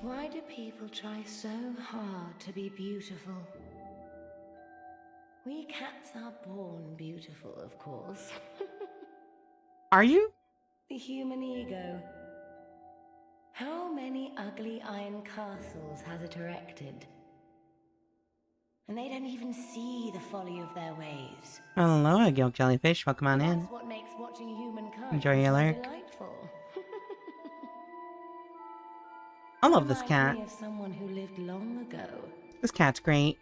Why do people try so hard to be beautiful? We cats are born beautiful, of course. Are you? The human ego. How many ugly iron castles has it erected? And they don't even see the folly of their ways. Hello, Egg Yolk Jellyfish. Welcome on in. That's what makes watching humankind Enjoy your so lurk. delightful. I love this Reminds cat. me of someone who lived long ago. This cat's great.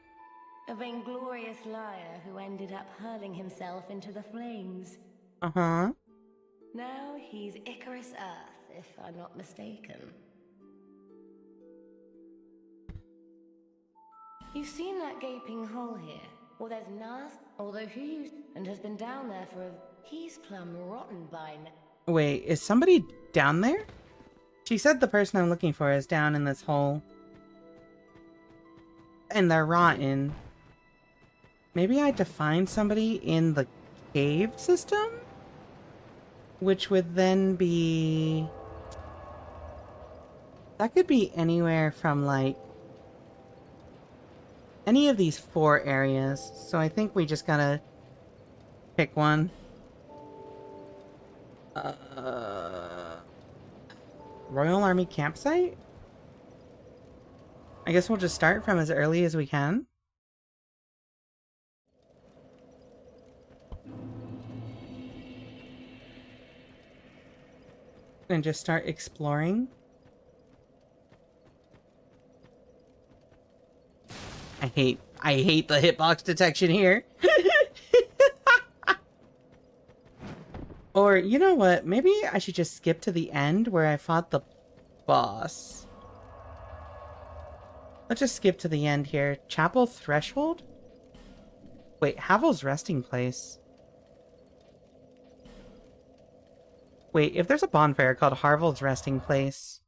A vainglorious liar who ended up hurling himself into the flames. Uh-huh. Now he's Icarus Earth, if I'm not mistaken. You've seen that gaping hole here? Well, there's Nas, although who used and has been down there for a... He's plumb rotten by now. Wait, is somebody down there? She said the person I'm looking for is down in this hole. And they're rotten. Maybe I had to find somebody in the cave system? Which would then be... That could be anywhere from, like... any of these 4 areas. So I think we just gotta pick one. Royal Army campsite? I guess we'll just start from as early as we can. And just start exploring. I hate the hitbox detection here. Or, you know what? Maybe I should just skip to the end where I fought the boss. Let's just skip to the end here. Chapel Threshold? Wait, Havel's resting place. Wait, if there's a bonfire called Harvel's resting place...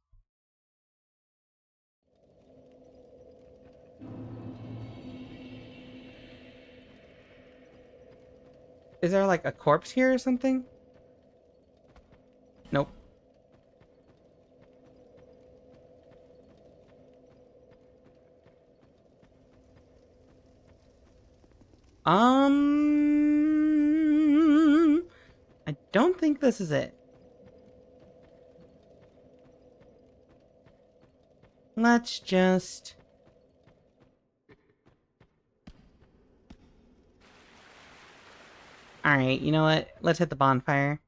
Is there like a corpse here or something? Nope. I don't think this is it. Let's just... Alright, you know what? Let's hit the bonfire.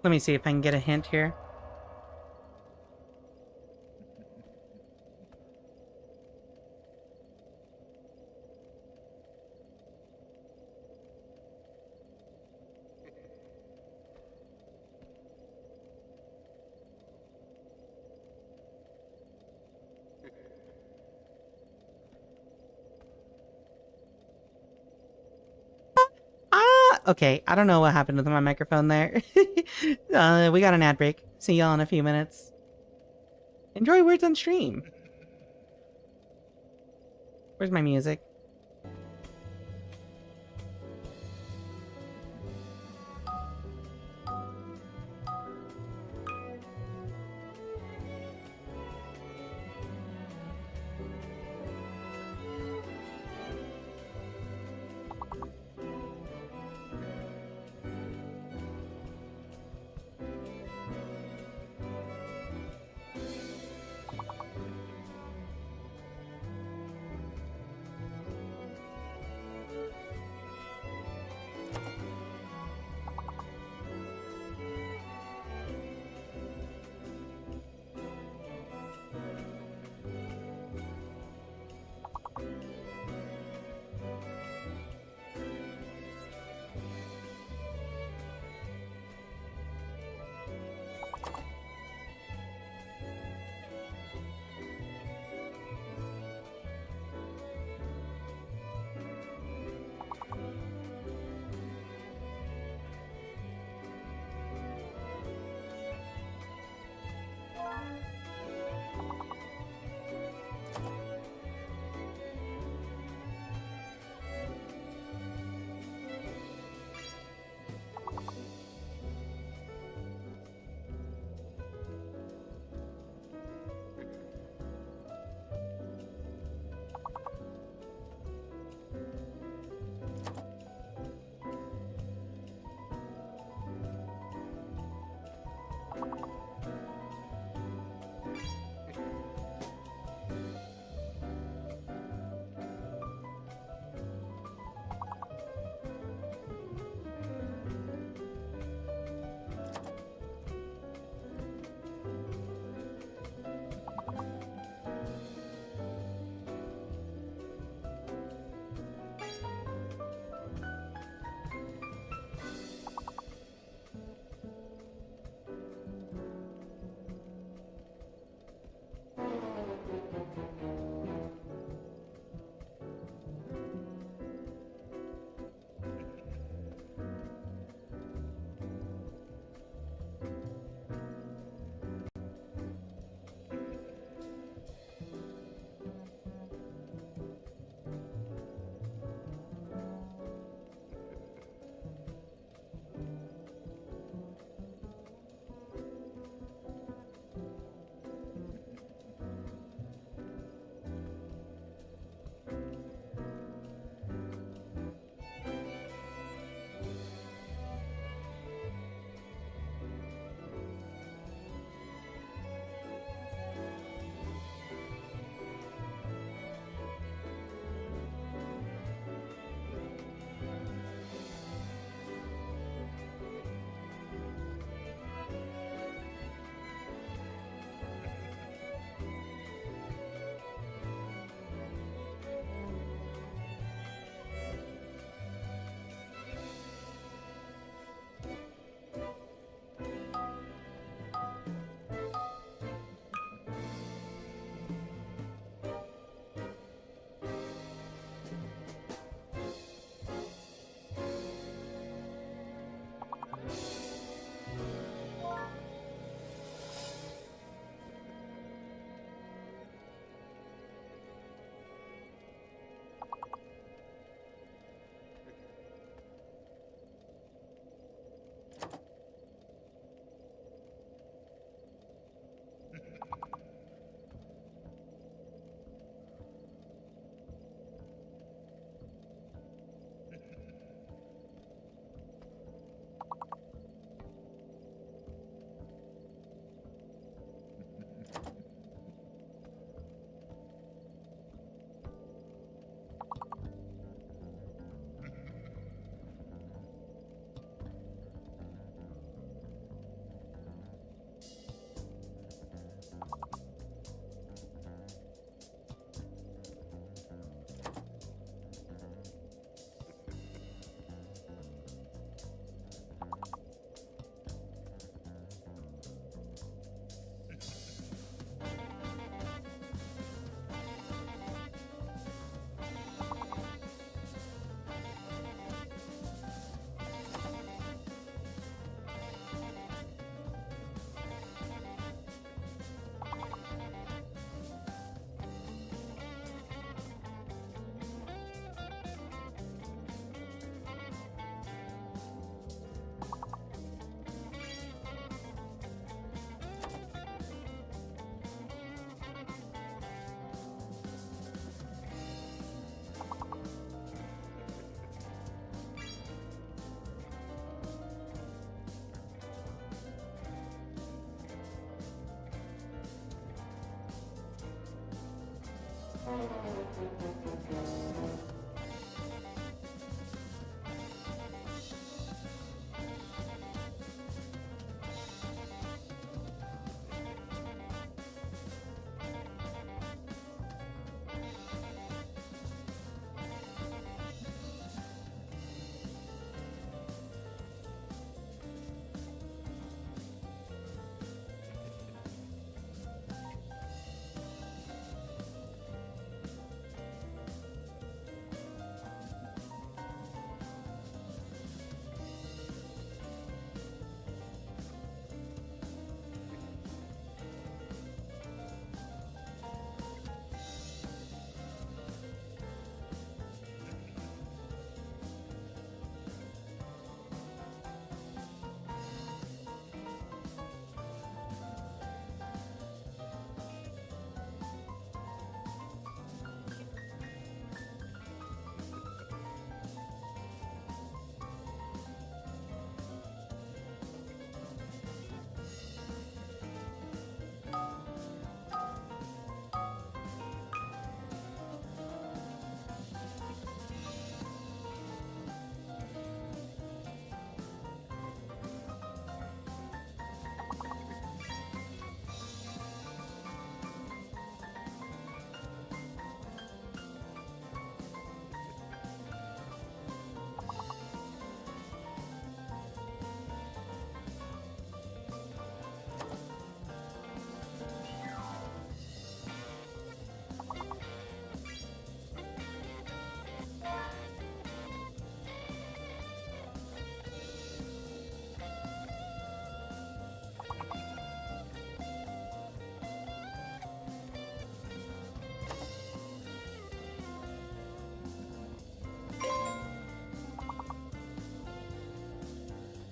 Let me see if I can get a hint here. Okay, I don't know what happened with my microphone there. We got an ad break. See y'all in a few minutes. Enjoy Words on Stream. Where's my music?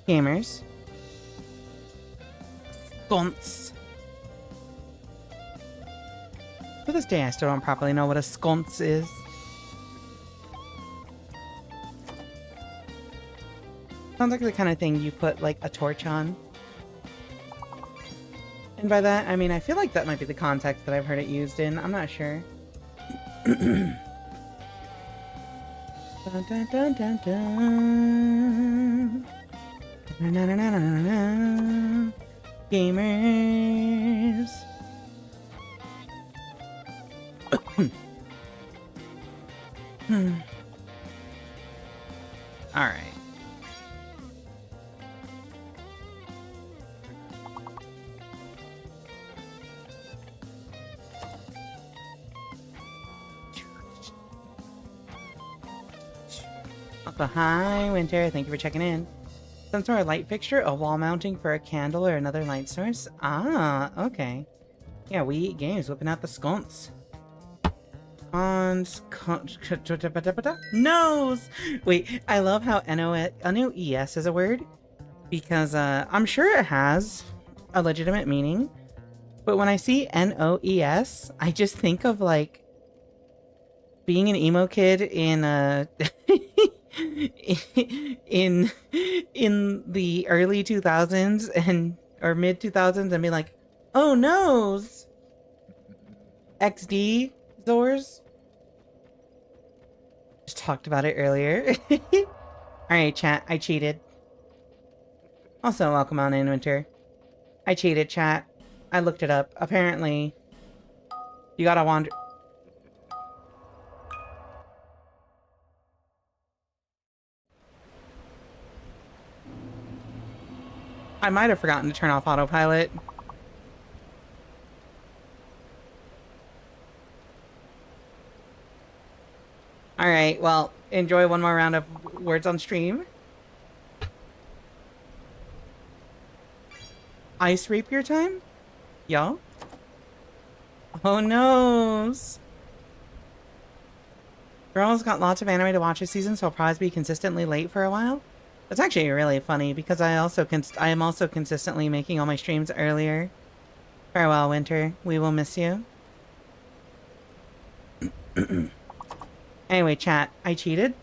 Gamers. Sconce. To this day, I still don't properly know what a sconce is. Sounds like the kind of thing you put, like, a torch on. And by that, I mean, I feel like that might be the context that I've heard it used in. I'm not sure. Dun, dun, dun, dun, dun. Na, na, na, na, na, na. Gamers. All right. Hi, Winter. Thank you for checking in. Sensor, a light fixture, a wall mounting for a candle or another light source. Ah, okay. Yeah, we eat games, whipping out the sconce. Nose! Wait, I love how NOES is a word. Because I'm sure it has a legitimate meaning. But when I see NOES, I just think of, like, being an emo kid in in the early 2000s and or mid 2000s and be like, oh noes, XD Zors. Just talked about it earlier. All right, chat. I cheated. Also, welcome on in, Winter. I cheated, chat. I looked it up. Apparently, you gotta wander. I might have forgotten to turn off autopilot. Alright, well, enjoy one more round of words on stream. Ice rapier time? Yo? Oh noes! Girls got lots of anime to watch this season, so I'll probably be consistently late for a while. That's actually really funny because I am also consistently making all my streams earlier. Farewell, Winter. We will miss you. Anyway, chat. I cheated.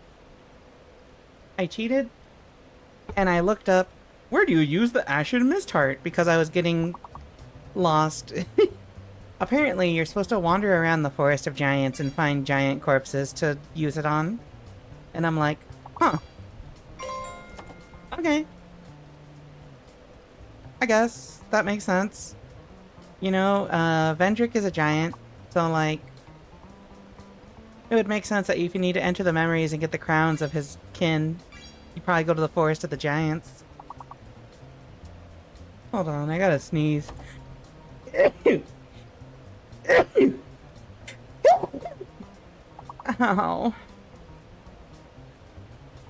And I looked up, where do you use the Ashen Mist Heart? Because I was getting lost. apparently you're supposed to wander around the forest of giants and find giant corpses to use it on. And I'm like, huh. Okay. I guess that makes sense. You know, Vendrick is a giant, so like, it would make sense that if you need to enter the memories and get the crowns of his kin, you probably go to the forest of the giants. Hold on, I gotta sneeze. Ow.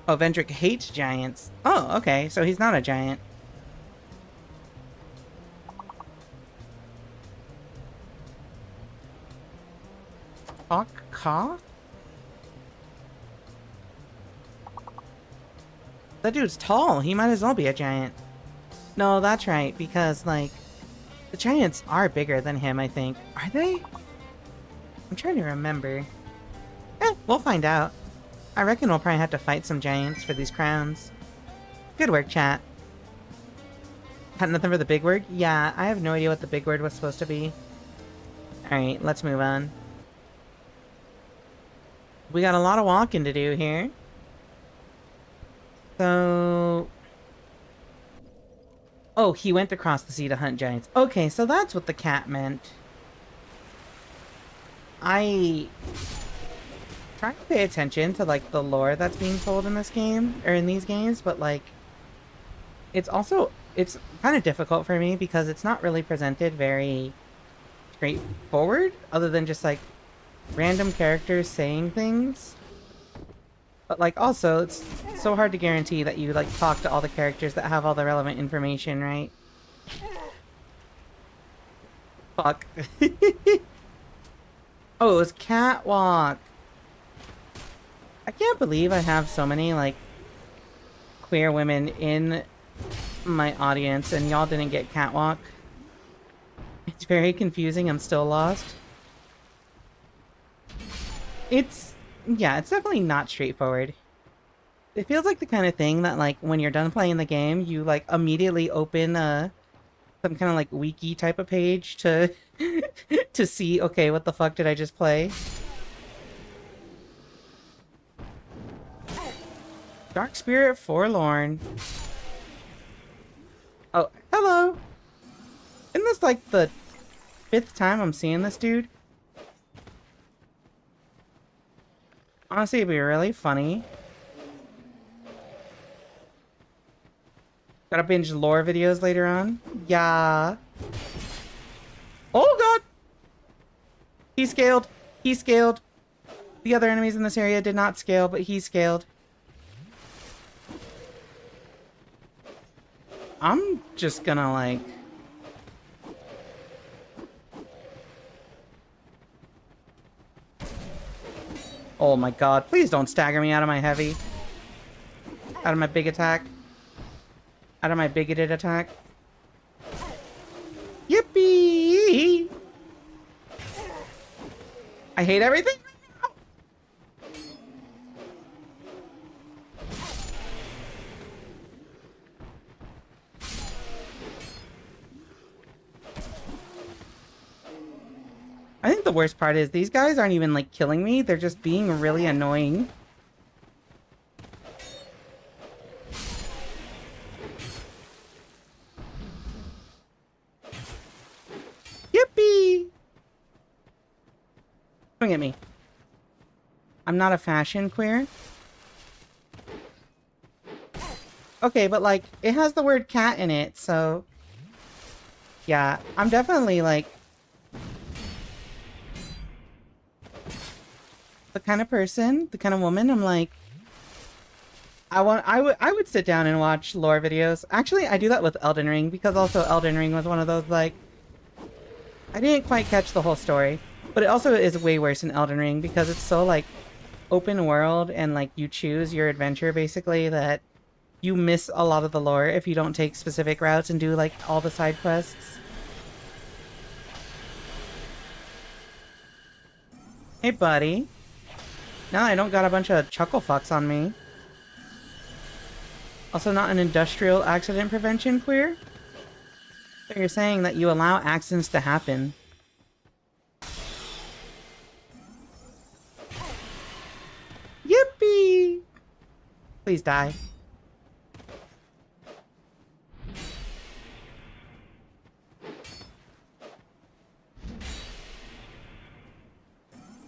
Oh, Vendrick hates giants. Oh, okay, so he's not a giant. Ka? That dude's tall. He might as well be a giant. No, that's right, because, like, the giants are bigger than him, I think. Are they? I'm trying to remember. We'll find out. I reckon we'll probably have to fight some giants for these crowns. Good work, chat. Had nothing for the big word? Yeah, I have no idea what the big word was supposed to be. Alright, let's move on. We got a lot of walking to do here. So... Oh, he went across the sea to hunt giants. Okay, so that's what the cat meant. I try to pay attention to, like, the lore that's being told in this game, or in these games, but, like, it's kind of difficult for me because it's not really presented very straightforward, other than just, like, random characters saying things. But, like, also, it's so hard to guarantee that you, like, talk to all the characters that have all the relevant information, right? Fuck. Oh, it was Catwalk. I can't believe I have so many, like, queer women in my audience and y'all didn't get Catwalk. It's very confusing. I'm still lost. Yeah, it's definitely not straightforward. It feels like the kind of thing that, like, when you're done playing the game, you, like, immediately open some kind of, like, wiki type of page to to see, okay, what the fuck did I just play? Dark Spirit Forlorn. Oh, hello! Isn't this, like, the 5th time I'm seeing this dude? Honestly, it'd be really funny. Gotta binge lore videos later on. Yeah. Oh god! He scaled. He scaled. The other enemies in this area did not scale, but he scaled. I'm just gonna, like... Oh my god, please don't stagger me out of my heavy. Out of my big attack. Out of my bigoted attack. Yippee! I hate everything right now! I think the worst part is these guys aren't even, like, killing me. They're just being really annoying. Yippee! Swing at me. I'm not a fashion queer. Okay, but, like, it has the word cat in it, so... Yeah, I'm definitely, like... the kind of person, the kind of woman, I'm like... I would sit down and watch lore videos. Actually, I do that with Elden Ring, because also Elden Ring was one of those, like... I didn't quite catch the whole story, but it also is way worse in Elden Ring, because it's so, like, open world, and, like, you choose your adventure, basically, that you miss a lot of the lore if you don't take specific routes and do, like, all the side quests. Hey, buddy. Now I don't got a bunch of chuckle fucks on me. Also not an industrial accident prevention queer? So you're saying that you allow accidents to happen. Please die.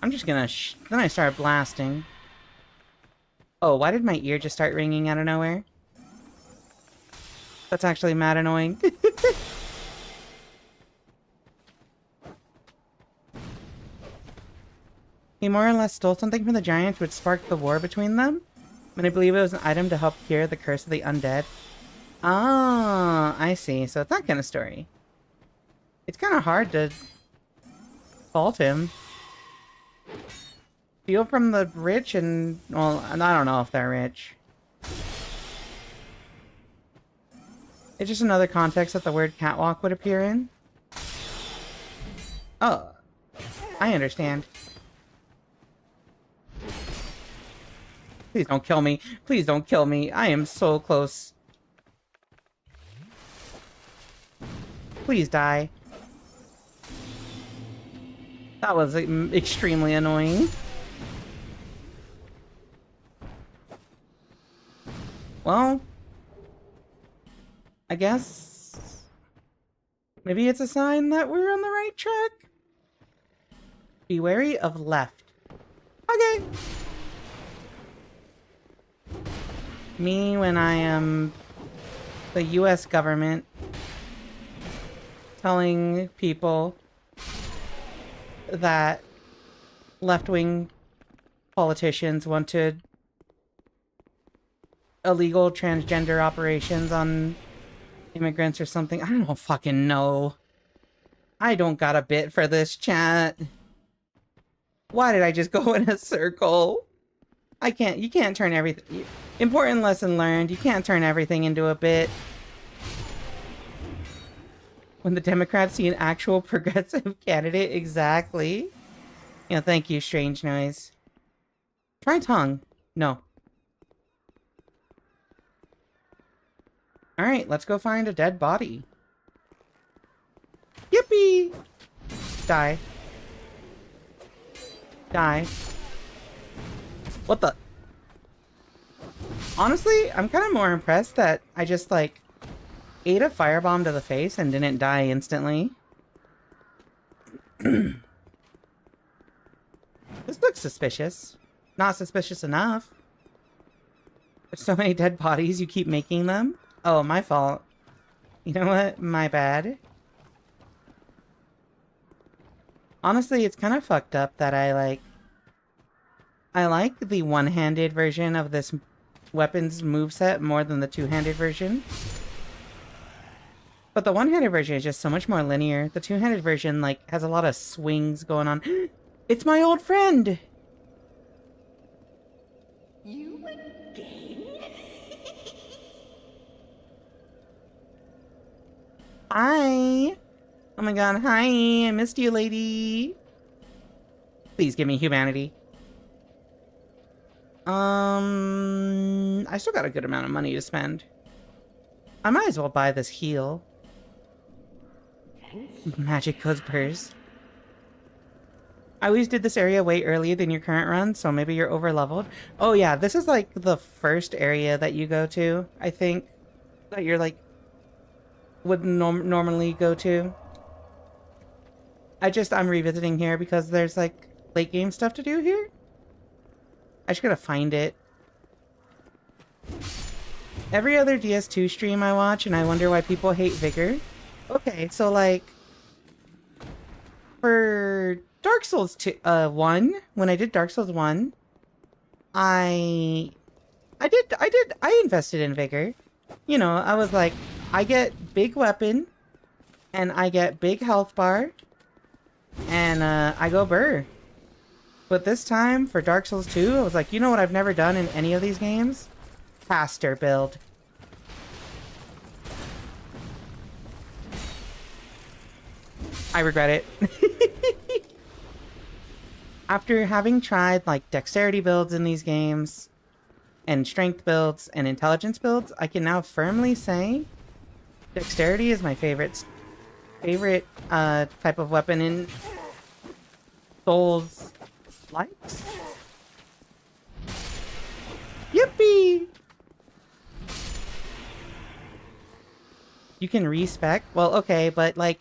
I'm just gonna then I start blasting. Oh, why did my ear just start ringing out of nowhere? That's actually mad annoying. He more or less stole something from the giants which sparked the war between them. And I believe it was an item to help cure the curse of the undead. Ah, I see. So it's that kind of story. It's kind of hard to fault him. Steal from the rich and... well, I don't know if they're rich. It's just another context that the word catwalk would appear in. Oh, I understand. Please don't kill me. Please don't kill me. I am so close. Please die. That was extremely annoying. Well, I guess maybe it's a sign that we're on the right track. Be wary of left. Okay. Me when I am the US government telling people that left-wing politicians wanted illegal transgender operations on immigrants or something. I don't fucking know. I don't got a bit for this, chat. Why did I just go in a circle? You can't turn everything... Important lesson learned, you can't turn everything into a bit. When the Democrats see an actual progressive candidate, exactly. Yeah, thank you, Strange Noise. Try tongue. No. Alright, let's go find a dead body. Yippee! Die. Die. What the? Honestly, I'm kind of more impressed that I just, like, ate a firebomb to the face and didn't die instantly. This looks suspicious. Not suspicious enough. There's so many dead bodies, you keep making them. Oh, my fault. You know what? My bad. Honestly, it's kind of fucked up that I like the one-handed version of this weapons moveset more than the two-handed version. But the one-handed version is just so much more linear. The two-handed version, like, has a lot of swings going on. It's my old friend! You again? Hi! Oh my god, hi! I missed you, lady! Please give me humanity. I still got a good amount of money to spend. I might as well buy this heal. Magic Cospers. I always did this area way earlier than your current run, so maybe you're over-leveled. Oh yeah, this is like the first area that you go to, I think. That you're like... would normally go to. I'm revisiting here because there's like late game stuff to do here. I just gotta find it. Every other DS2 stream I watch and I wonder why people hate Vigor. Okay, so like for Dark Souls 1, when I did Dark Souls 1, I invested in Vigor. You know, I was like, I get big weapon and I get big health bar and I go burr. But this time, for Dark Souls 2, I was like, you know what I've never done in any of these games? Caster build. I regret it. After having tried, like, dexterity builds in these games, and strength builds, and intelligence builds, I can now firmly say dexterity is my favorite type of weapon in Souls. Likes? Yippee! You can respec? Well, okay, but like,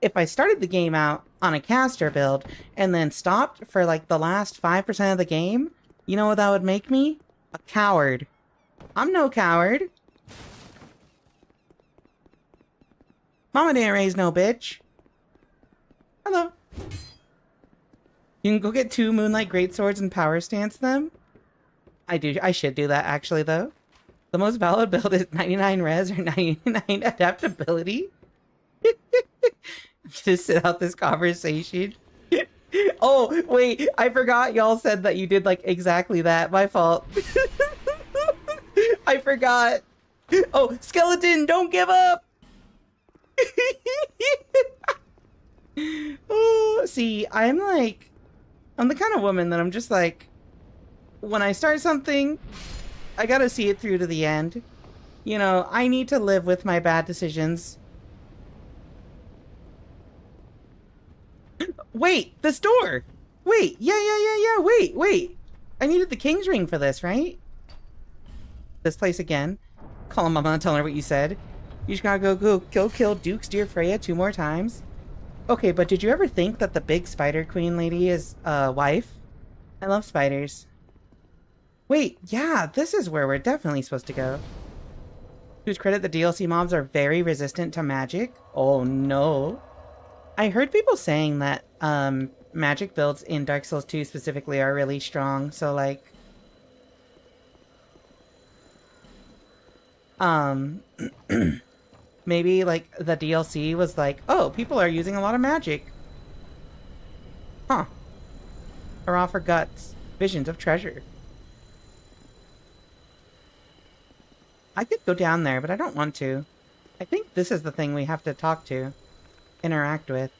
if I started the game out on a caster build and then stopped for like the last 5% of the game, you know what that would make me? A coward. I'm no coward. Mama didn't raise no bitch. Hello. You can go get 2 Moonlight Greatswords and power stance them. I should do that actually though. The most valid build is 99 res or 99 adaptability. Just sit out this conversation. Oh, wait, I forgot y'all said that you did like exactly that. My fault. I forgot. Oh, skeleton, don't give up. Oh, see, I'm the kind of woman that I'm just like, when I start something, I gotta see it through to the end. You know, I need to live with my bad decisions. Wait, this door! Wait, yeah, wait. I needed the king's ring for this, right? This place again. Call Mama and tell her what you said. You just gotta go kill Duke's dear Freya 2 more times. Okay, but did you ever think that the big spider queen lady is wife? I love spiders. Wait, yeah, this is where we're definitely supposed to go. To his credit, the DLC mobs are very resistant to magic. Oh no. I heard people saying that magic builds in Dark Souls 2 specifically are really strong, so like... maybe like the DLC was like, oh, people are using a lot of magic. Huh. Hurrah for guts. Visions of treasure. I could go down there, but I don't want to. I think this is the thing we have to talk to. Interact with.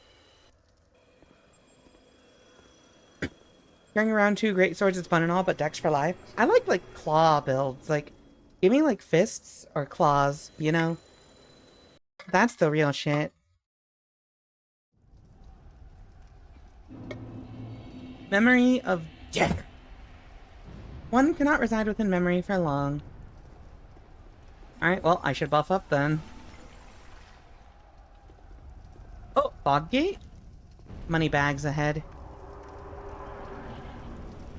Carrying around 2 great swords is fun and all, but dex for life. I like claw builds. Like, give me like fists or claws, you know? That's the real shit. Memory of death. One cannot reside within memory for long. Alright, well, I should buff up then. Oh, fog gate? Money bags ahead.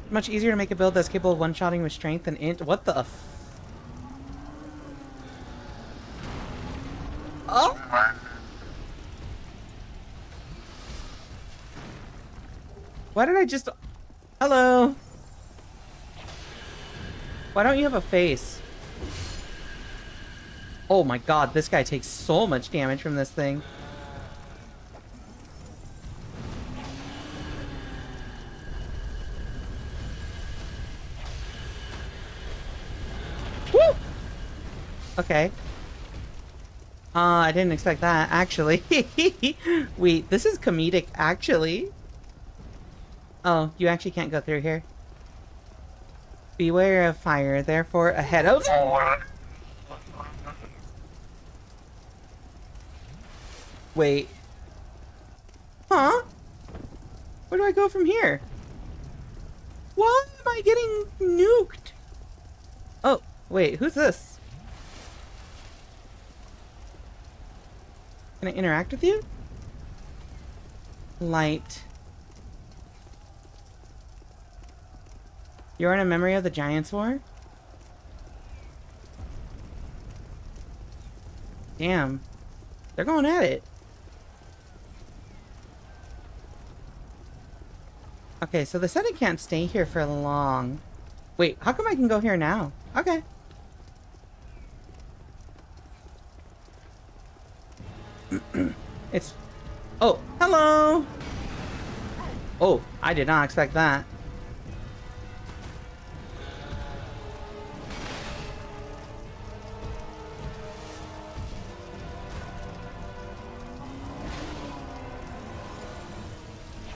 Much easier to make a build that's capable of one-shotting with strength than int. What the f... Oh! Why did I just... Hello? Why don't you have a face? Oh my god, this guy takes so much damage from this thing. Woo! Okay. I didn't expect that, actually. Wait, this is comedic, actually. Oh, you actually can't go through here. Beware of fire, therefore ahead of... Wait. Huh? Where do I go from here? Why am I getting nuked? Oh, wait, who's this? Can I interact with you? Light. You're in a memory of the Giants' War? Damn. They're going at it. Okay, so they said I can't stay here for long. Wait, how come I can go here now? Okay. It's... Oh, hello! Oh, I did not expect that.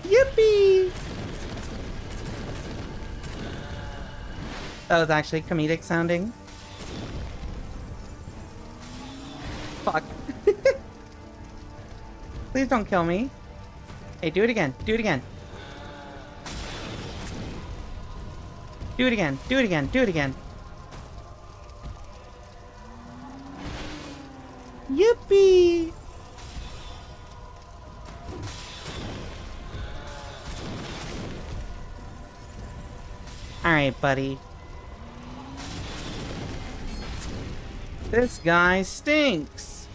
Yippee! That was actually comedic sounding. Fuck. Please don't kill me. Hey, do it again. Do it again. Do it again. Do it again. Do it again. Yippee! Alright, buddy. This guy stinks.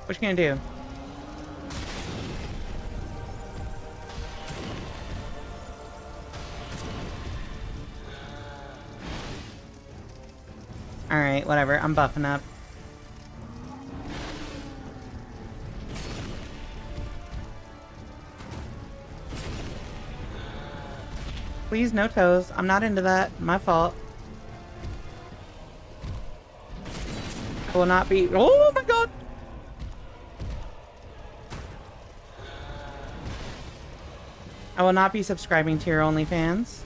What you gonna do? Alright, whatever. I'm buffing up. Please, no toes. I'm not into that. My fault. I will not be... Oh my god! I will not be subscribing to your OnlyFans.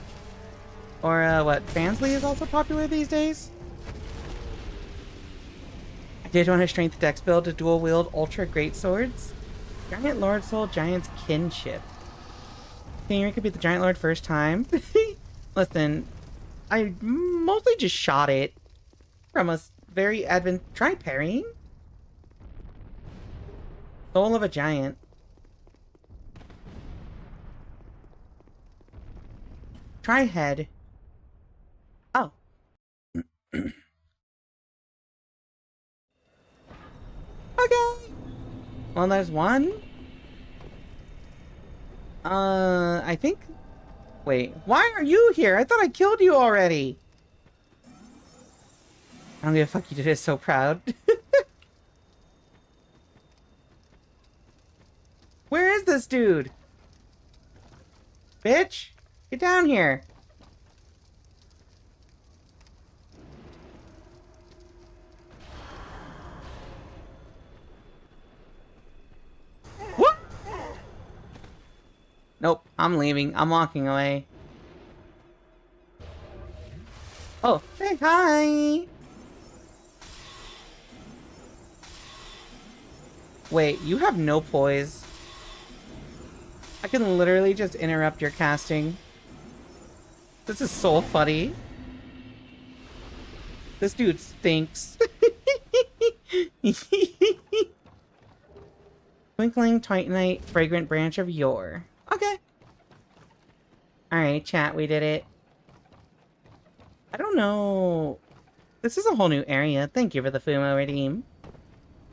Or, what? Fansly is also popular these days? I did want a strength dex build to dual wield ultra great swords. Giant Lord Soul Giant's Kinship. Think Rika beat the Giant Lord first time? Listen, I mostly just shot it from a very Try parrying? Soul of a Giant. Try head. Oh. Okay. Well, there's one. I think... Wait, why are you here? I thought I killed you already. I don't give a fuck, you did it so proud. Where is this dude? Bitch, get down here. What? Nope, I'm leaving. I'm walking away. Oh, hey, hi! Wait, you have no poise. I can literally just interrupt your casting. This is so funny. This dude stinks. Twinkling Titanite Fragrant Branch of Yore. Okay. Alright, chat, we did it. I don't know... This is a whole new area. Thank you for the Fumo redeem.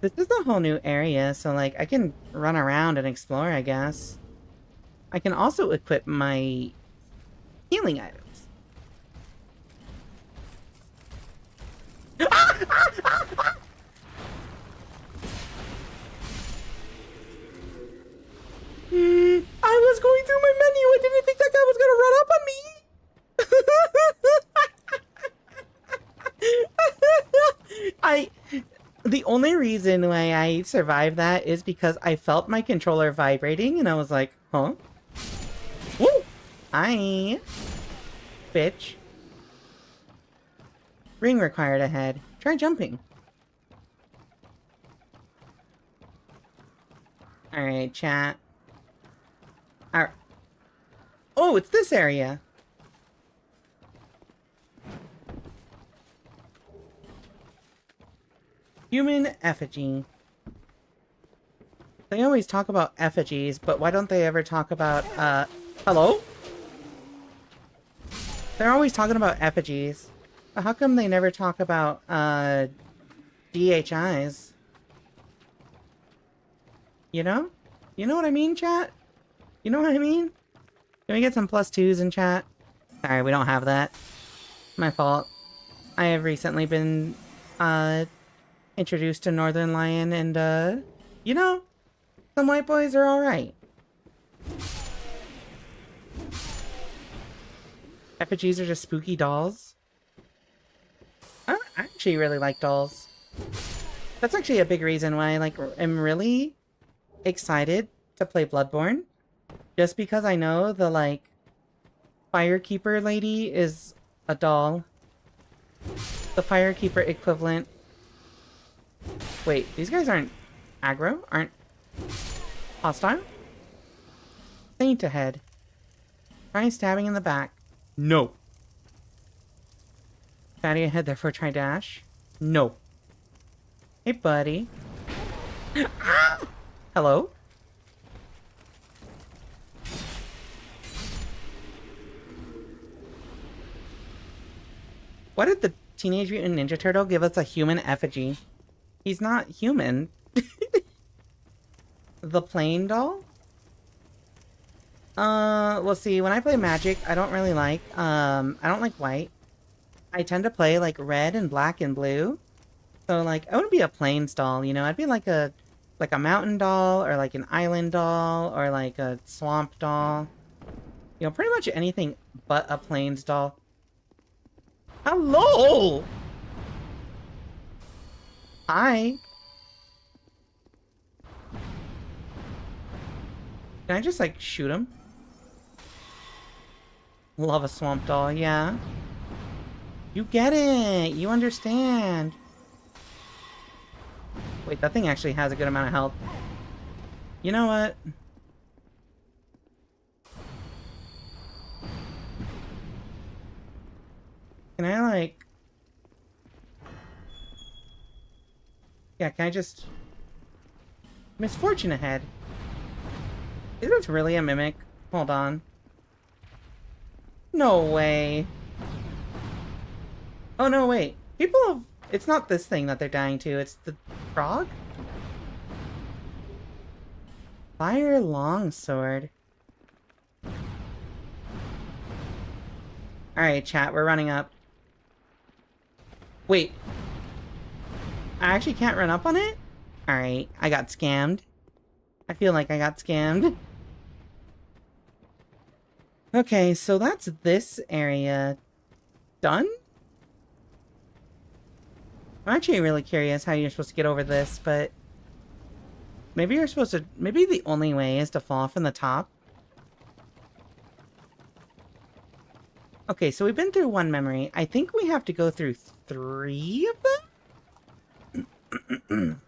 This is a whole new area, so, like, I can run around and explore, I guess. I can also equip my healing items. I was going through my menu. I didn't think that guy was gonna run up on me. The only reason why I survived that is because I felt my controller vibrating and I was like, huh? Woo! Hi. Bitch. Ring required ahead. Try jumping. Alright, chat. Alright. Oh, it's this area. Human effigy. They always talk about effigies, but why don't they ever talk about, hello? They're always talking about effigies. But how come they never talk about, DHIs? You know? You know what I mean, chat? You know what I mean? Can we get some +2s in chat? Sorry, we don't have that. My fault. I have recently been, introduced to Northern Lion and, you know, some white boys are alright. Effigies are just spooky dolls. I actually really like dolls. That's actually a big reason why I, like, am really excited to play Bloodborne. Just because I know the, like, Firekeeper lady is a doll. The Firekeeper equivalent. Wait, these guys aren't aggro? Aren't hostile? Saint ahead. Try stabbing in the back. No. Fatty ahead, therefore try dash. No. Hey, buddy. Ah! Hello? Why did the Teenage Mutant Ninja Turtle give us a human effigy? He's not human. The plain doll? Well, see, when I play Magic, I don't really like, I don't like white. I tend to play, like, red and black and blue. So, like, I wouldn't be a plains doll, you know? I'd be like a mountain doll, or like an island doll, or like a swamp doll. You know, pretty much anything but a plains doll. Hello! Hi. Can I just, like, shoot him? Love a swamp doll, yeah. You get it! You understand! Wait, that thing actually has a good amount of health. You know what? Can I, like... Yeah, can I just... Misfortune ahead. Is this really a mimic? Hold on. No way. Oh, no, wait. People have... It's not this thing that they're dying to, it's the frog? Fire longsword. Alright, chat, we're running up. Wait. I actually can't run up on it? Alright, I got scammed. I feel like I got scammed. Okay, so that's this area done? I'm actually really curious how you're supposed to get over this, but... Maybe you're supposed to... Maybe the only way is to fall from the top? Okay, so we've been through one memory. I think we have to go through 3 of them?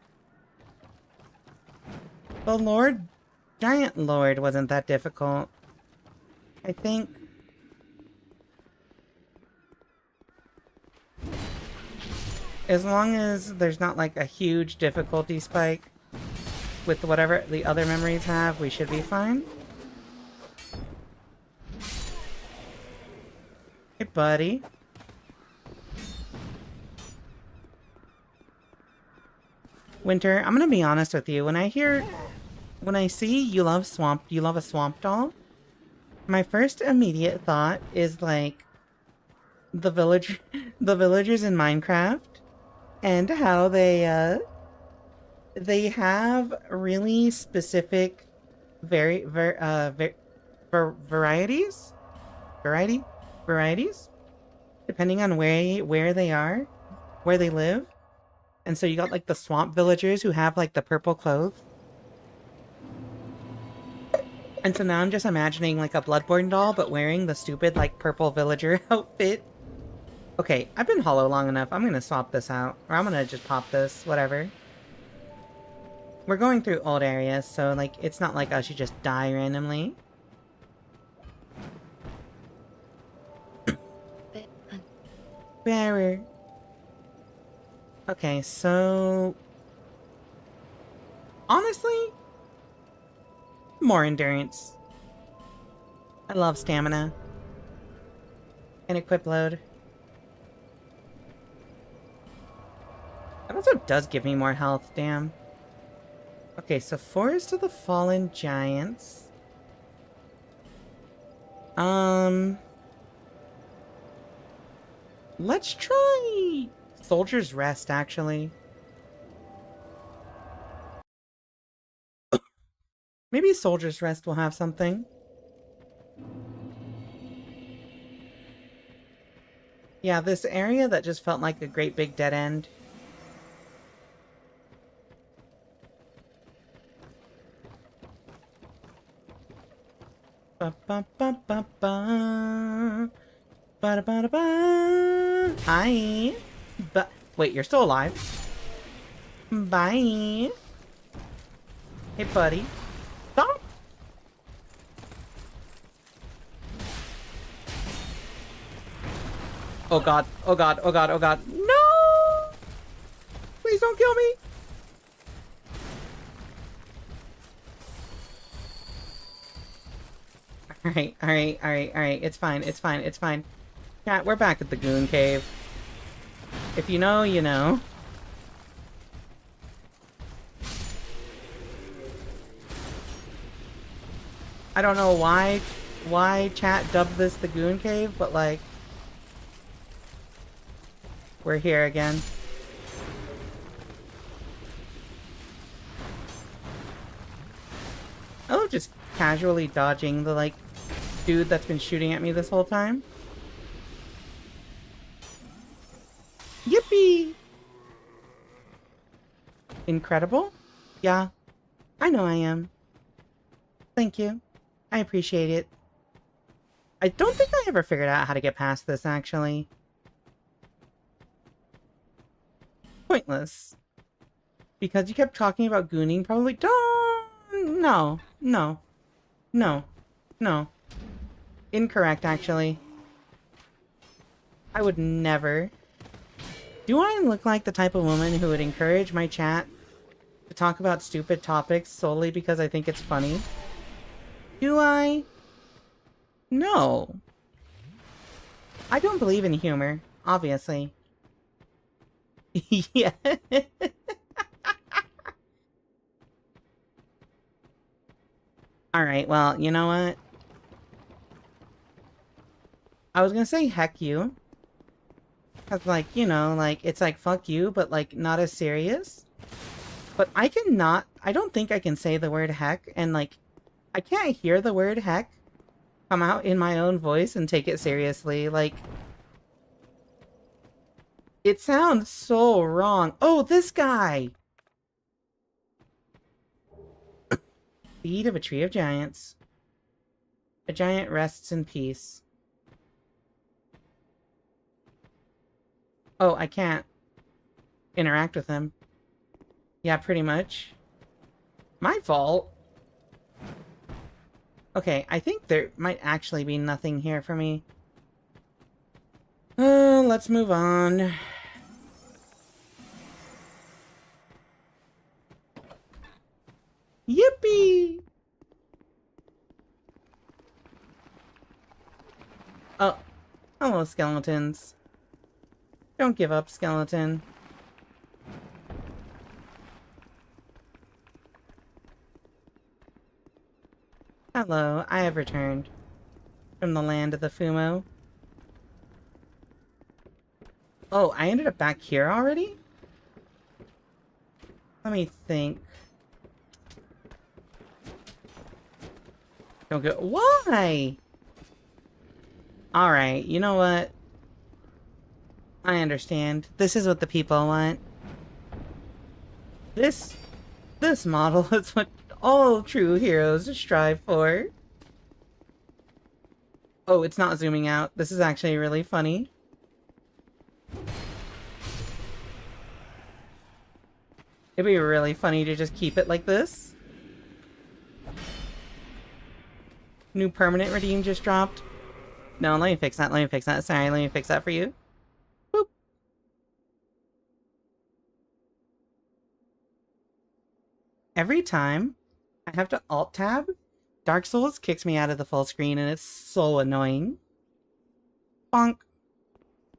The Giant Lord wasn't that difficult. I think... As long as there's not like a huge difficulty spike with whatever the other memories have, we should be fine. Hey, buddy. Winter, I'm gonna be honest with you. When I see you love a swamp doll, my first immediate thought is like the villagers in Minecraft and how they have really specific varieties depending on where they are, where they live. And so you got like the swamp villagers who have like the purple clothes. And so now I'm just imagining like a Bloodborne doll, but wearing the stupid like purple villager outfit. Okay, I've been hollow long enough. I'm gonna swap this out. Or I'm gonna just pop this, whatever. We're going through old areas, so like it's not like I should just die randomly. Bearer. Okay, so... Honestly... More endurance. I love stamina. And equip load. That also does give me more health, damn. Okay, so Forest of the Fallen Giants. Let's try Soldier's Rest, actually. Maybe Soldier's Rest will have something. Yeah, this area that just felt like a great big dead end. Ba ba ba ba ba. Ba da ba da ba. Hi. But wait, you're still alive. Bye. Hey, buddy. Stop. Oh god. Oh god. Oh god. Oh god. No! Please don't kill me. Alright, alright, alright, alright. It's fine, it's fine, it's fine. Cat, we're back at the Goon Cave. If you know, you know. I don't know why chat dubbed this the Goon Cave, but like, we're here again. Oh, just casually dodging the like dude that's been shooting at me this whole time. Yippee! Incredible? Yeah, I know I am. Thank you. I appreciate it. I don't think I ever figured out how to get past this, actually. Pointless. Because you kept talking about gooning, probably don't... No. No. No. No. Incorrect, actually. I would never... Do I look like the type of woman who would encourage my chat to talk about stupid topics solely because I think it's funny? Do I? No. I don't believe in humor, obviously. Yeah. Alright, well, you know what? I was gonna say heck you. Cause like, you know, like, it's like fuck you, but like, not as serious. But I don't think I can say the word heck, and like, I can't hear the word heck come out in my own voice and take it seriously. Like, it sounds so wrong. Oh, this guy! Seed of a tree of giants. A giant rests in peace. Oh, I can't interact with him. Yeah, pretty much. My fault. Okay, I think there might actually be nothing here for me. Let's move on. Yippee! Oh, hello, skeletons. Don't give up, skeleton. Hello, I have returned from the land of the Fumo. Oh, I ended up back here already? Let me think. Don't go. Why? Alright, you know what? I understand. This is what the people want. This model is what all true heroes strive for. Oh, it's not zooming out. This is actually really funny. It'd be really funny to just keep it like this. New permanent redeem just dropped. No, let me fix that. Let me fix that. Sorry, let me fix that for you. Boop. Every time I have to alt-tab, Dark Souls kicks me out of the full screen and it's so annoying. Bonk.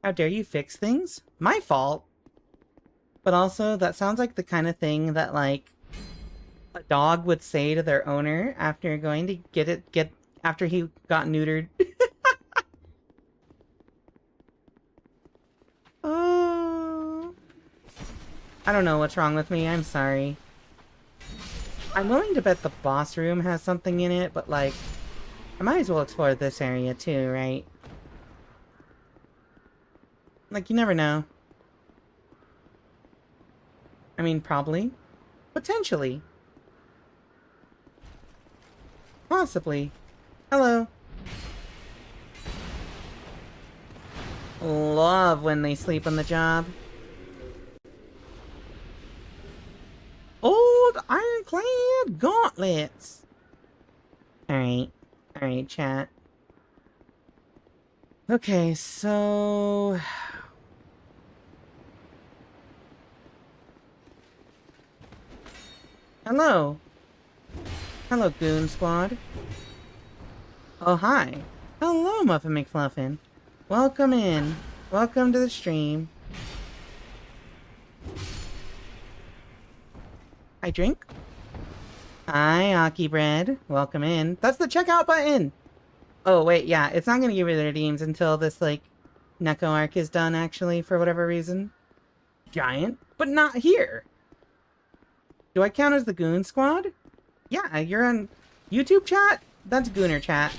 How dare you fix things? My fault. But also, that sounds like the kind of thing that, like, a dog would say to their owner after going to after he got neutered. Oh. I don't know what's wrong with me, I'm sorry. I'm willing to bet the boss room has something in it, but like, I might as well explore this area too, right? Like, you never know. I mean, probably. Potentially. Possibly. Hello. Love when they sleep on the job. Old ironclad gauntlets. Alright. Alright, chat. Okay, so... Hello. Hello, Goon Squad. Oh, hi. Hello, Muffin McFluffin. Welcome in. Welcome to the stream. I drink. Hi, Aki Bread. Welcome in. That's the checkout button! Oh, wait, yeah. It's not gonna give you the redeems until this, like, Neko arc is done, actually, for whatever reason. Giant, but not here! Do I count as the Goon Squad? Yeah, you're on YouTube chat? That's Gooner chat.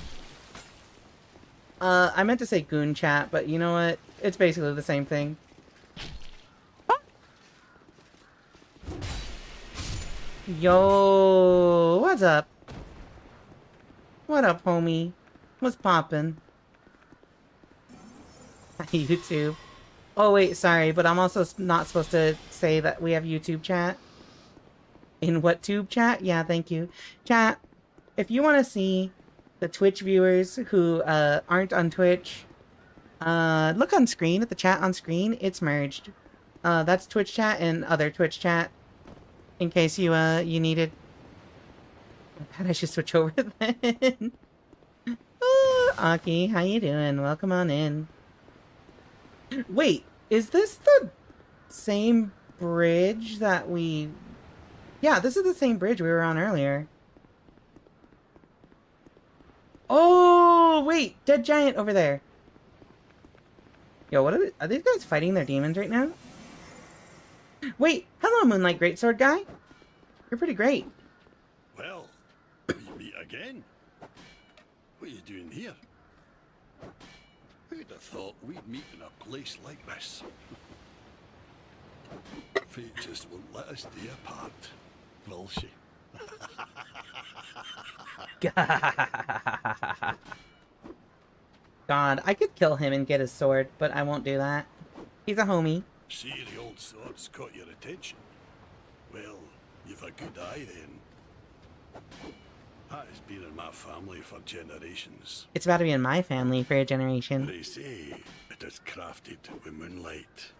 I meant to say Goon chat, but you know what? It's basically the same thing. Yo, what's up? What up, homie? What's poppin'? YouTube. Oh wait, sorry, but I'm also not supposed to say that we have YouTube chat. In what tube chat? Yeah, thank you. Chat, if you want to see the Twitch viewers who aren't on Twitch, look on screen at the chat on screen. It's merged. That's Twitch chat and other Twitch chat. In case you you needed. I should switch over then. Oh, Aki, how you doing? Welcome on in. Wait, is this the same bridge that we... Yeah, this is the same bridge we were on earlier. Oh, wait, dead giant over there. Yo, what are these guys fighting their demons right now? Wait, hello, Moonlight Greatsword guy. You're pretty great. Well, we meet again. What are you doing here? Who'd have thought we'd meet in a place like this? Fate just won't let us stay apart, will she? God, I could kill him and get his sword, but I won't do that. He's a homie. See, the old sword's caught your attention. Well, you've a good eye then. That has been in my family for generations. It's about to be in my family for a generation. They say it is crafted with moonlight.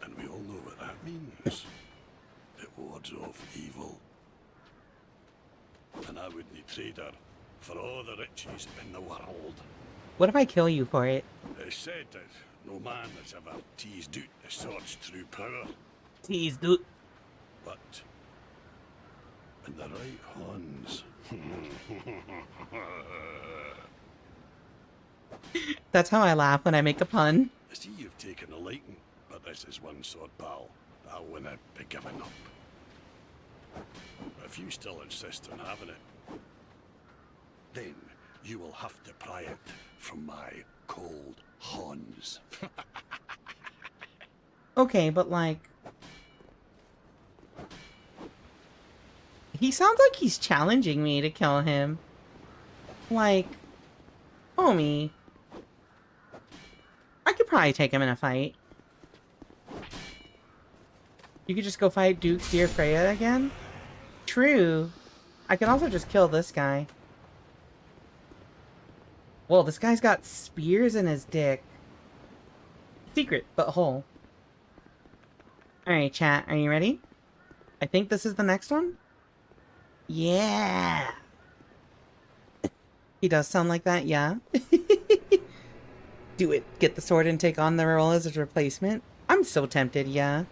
And we all know what that means. It wards off evil. And I wouldn't trade her for all the riches in the world. What if I kill you for it? It's said that no man has ever teased out the sword's true power. Teased out. But in the right hands. That's how I laugh when I make a pun. I see you've taken a liking, but this is one sword, pal. I wouldn't be giving up. If you still insist on having it, then you will have to pry it from my cold hands. Okay, but like... He sounds like he's challenging me to kill him. Like... Homie. I could probably take him in a fight. You could just go fight Duke Dear Freya again? True. I could also just kill this guy. Whoa, this guy's got spears in his dick. Secret, but whole. Alright, chat, are you ready? I think this is the next one? Yeah! He does sound like that, yeah? Do it. Get the sword and take on the role as a replacement? I'm so tempted, yeah.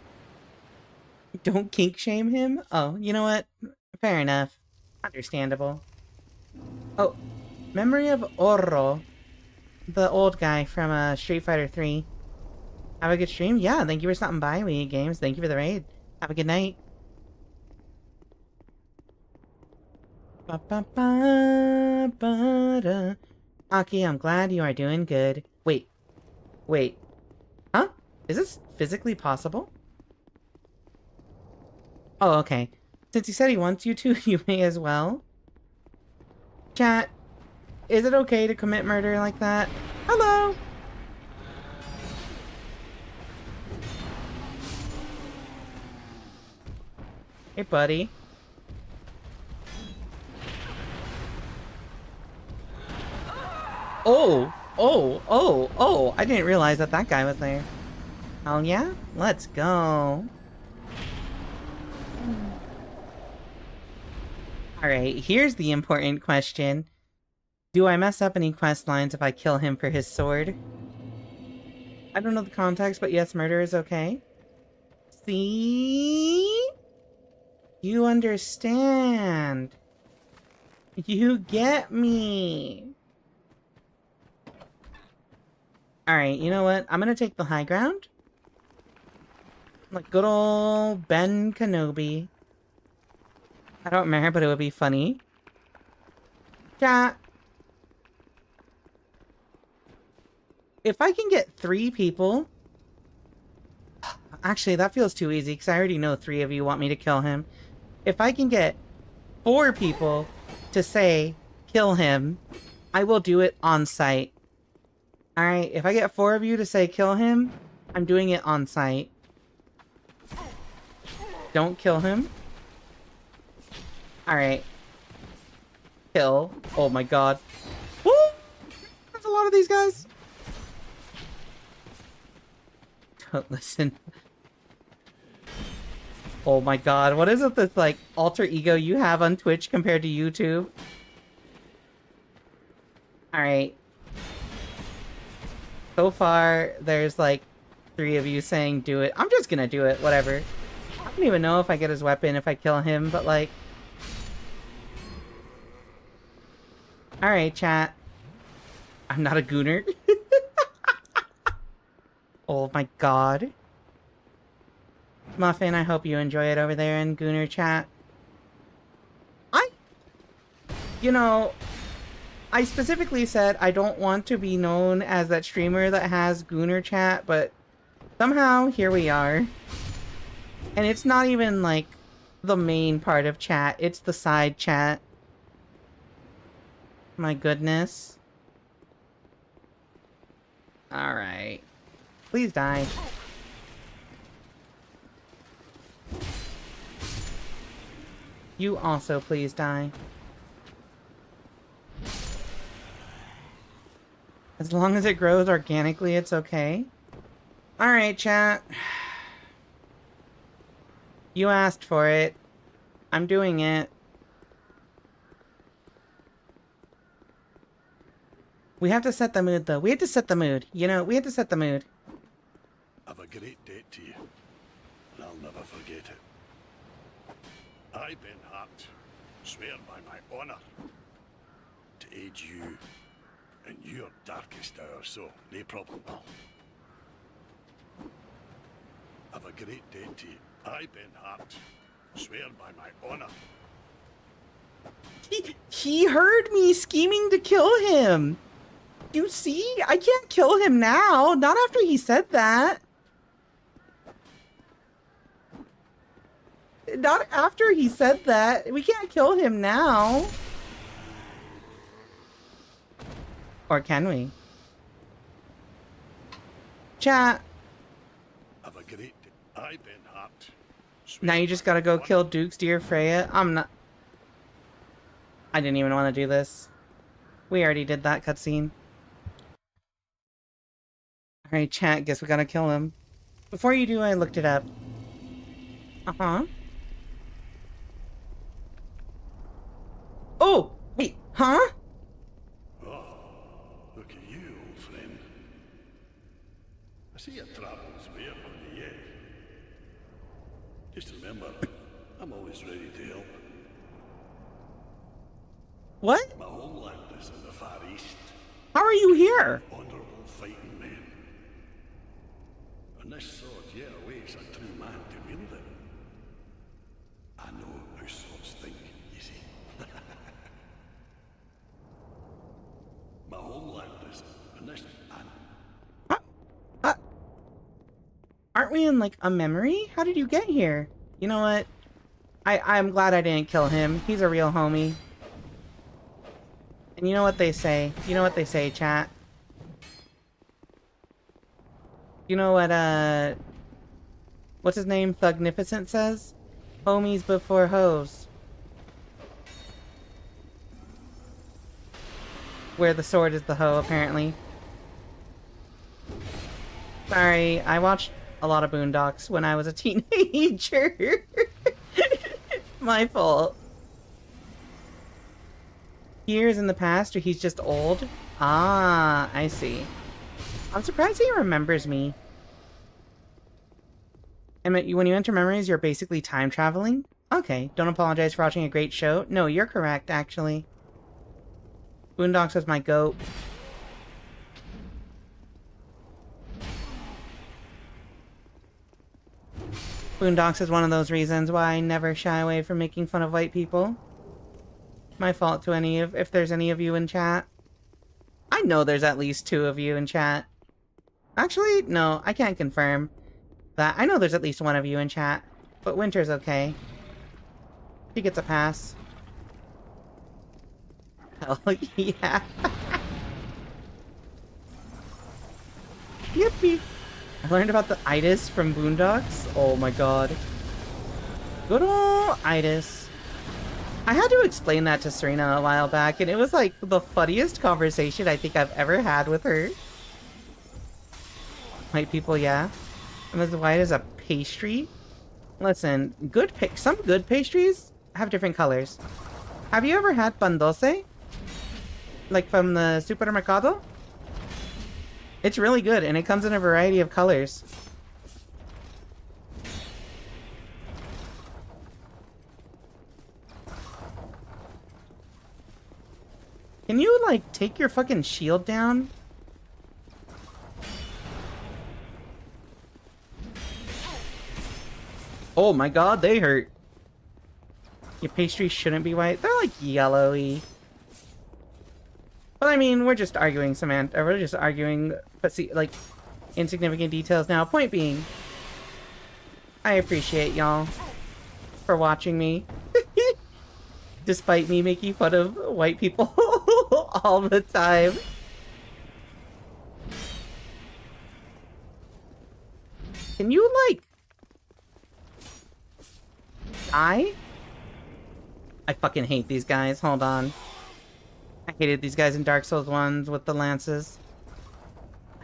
Don't kink shame him? Oh, you know what? Fair enough. Understandable. Oh, Memory of Oro. The old guy from Street Fighter 3. Have a good stream? Yeah, thank you for stopping by, We Eat Games. Thank you for the raid. Have a good night. Ba-ba-ba-ba-da. Aki, I'm glad you are doing good. Wait. Wait. Huh? Is this physically possible? Oh, okay. Since he said he wants you to, you may as well. Chat, is it okay to commit murder like that? Hello! Hey, buddy. Oh! Oh! Oh! Oh! I didn't realize that that guy was there. Oh yeah? Let's go. Alright, here's the important question. Do I mess up any quest lines if I kill him for his sword? I don't know the context, but yes, murder is okay. See? You understand. You get me. Alright, you know what? I'm gonna take the high ground. Like good old Ben Kenobi. I don't remember, but it would be funny. Chat. If I can get 3 people... Actually, that feels too easy, because I already know 3 of you want me to kill him. If I can get 4 people to say, kill him, I will do it on site. Alright, if I get 4 of you to say, kill him, I'm doing it on site. Don't kill him. Alright. Kill. Oh my god. Woo! There's a lot of these guys. Don't listen. Oh my god. What is it this, like, alter ego you have on Twitch compared to YouTube? Alright. So far, there's like 3 of you saying do it. I'm just gonna do it. Whatever. I don't even know if I get his weapon if I kill him, but like... Alright, chat. I'm not a gooner. Oh my god. Muffin, I hope you enjoy it over there in Gooner chat. You know, I specifically said I don't want to be known as that streamer that has Gooner chat, but somehow here we are. And it's not even like the main part of chat, it's the side chat. My goodness. Alright. Please die. You also please die. As long as it grows organically, it's okay. Alright, chat. You asked for it. I'm doing it. We have to set the mood, though. We have to set the mood. You know, we have to set the mood. I've a great debt to you, and I'll never forget it. I, Ben Hart, swear by my honor to aid you in your darkest hour, so no problem, pal. I've a great debt to you. I, Ben Hart, swear by my honor. He heard me scheming to kill him. You see? I can't kill him now. Not after he said that. Not after he said that. We can't kill him now. Or can we? Chat. I've a great I, Ben Hart. Now you just gotta go kill Duke's dear Freya. I'm not... I didn't even want to do this. We already did that cutscene. Alright, chat, guess we gotta kill him. Before you do, I looked it up. Uh-huh. Oh! Wait, huh? Oh, look at you, old friend. I see you travel this way up on the yet. Just remember, I'm always ready to help. What? My homeland is in the Far East. How are you here? Honorable fighting men. And this sword here awaits a true man to wield it. I know how swords think, you see. My homeland is in this... Aren't we in, like, a memory? How did you get here? You know what? I'm glad I didn't kill him. He's a real homie. And you know what they say? You know what they say, chat? You know what, what's his name? Thugnificent says? Homies before hoes. Where the sword is the hoe, apparently. Sorry, I watched a lot of Boondocks when I was a teenager. My fault. Years in the past, or he's just old? Ah, I see. I'm surprised he remembers me. And when you enter memories, you're basically time traveling? Oh, Okay, don't apologize for watching a great show. No, you're correct, actually. Boondocks was my goat. Boondocks is one of those reasons why I never shy away from making fun of white people. My fault to if there's any of you in chat. I know there's at least 2 of you in chat. Actually, no, I can't confirm that. I know there's at least 1 of you in chat, but Winter's okay. He gets a pass. Hell yeah. Yippee. I learned about the itis from Boondocks. Oh my god. Good ol' itis. I had to explain that to Serena a while back, and it was like the funniest conversation I think I've ever had with her. White people, yeah. I'm as white as a pastry. Listen, some good pastries have different colors. Have you ever had pan dulce? Like from the supermercado? It's really good, and it comes in a variety of colors. Can you, like, take your fucking shield down? Oh my god, they hurt. Your pastries shouldn't be white. They're, like, yellowy. But I mean, we're just arguing we're just arguing, but see, like, insignificant details now. Point being, I appreciate y'all for watching me. Despite me making fun of white people all the time. Can you, like, die? I fucking hate these guys. Hold on. I hated these guys in Dark Souls 1 with the lances.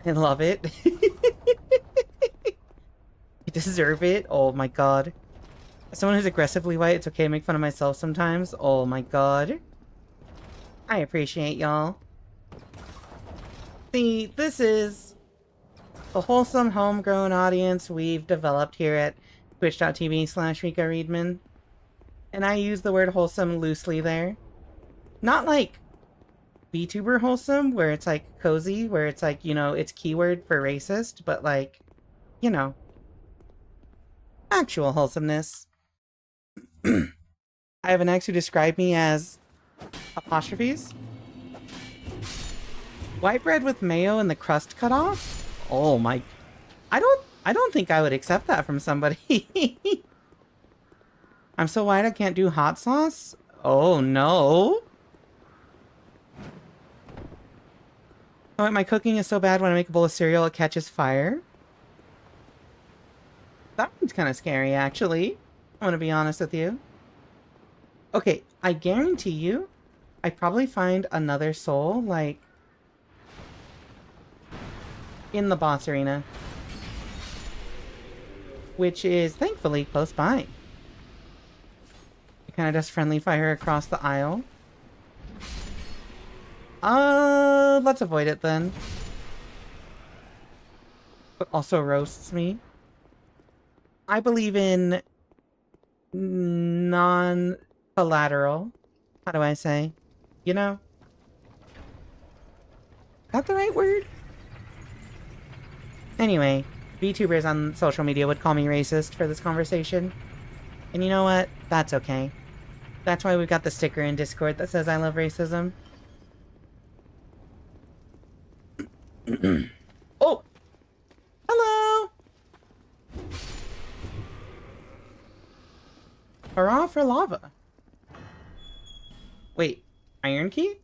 I love it. I deserve it. Oh my god. As someone who's aggressively white, it's okay to make fun of myself sometimes. Oh my god. I appreciate y'all. See, this is the wholesome homegrown audience we've developed here at twitch.tv/Rika Readman. And I use the word wholesome loosely there. Not like VTuber wholesome, where it's like cozy, where it's like, you know, it's keyword for racist, but like, you know, actual wholesomeness. I have an ex who described me as apostrophes. White bread with mayo and the crust cut off? Oh my... I don't think I would accept that from somebody. I'm so white I can't do hot sauce? Oh no. Oh, my cooking is so bad when I make a bowl of cereal it catches fire. That one's kind of scary, actually. I want to be honest with you. Okay, I guarantee you, I'd probably find another soul, like, in the boss arena. Which is, thankfully, close by. It kind of does friendly fire across the aisle. Let's avoid it then. But also roasts me. I believe in non-collateral. How do I say? You know? Is that the right word? Anyway, VTubers on social media would call me racist for this conversation. And you know what? That's okay. That's why we've got the sticker in Discord that says I love racism. Oh! Hello! Hurrah for lava. Wait, iron key?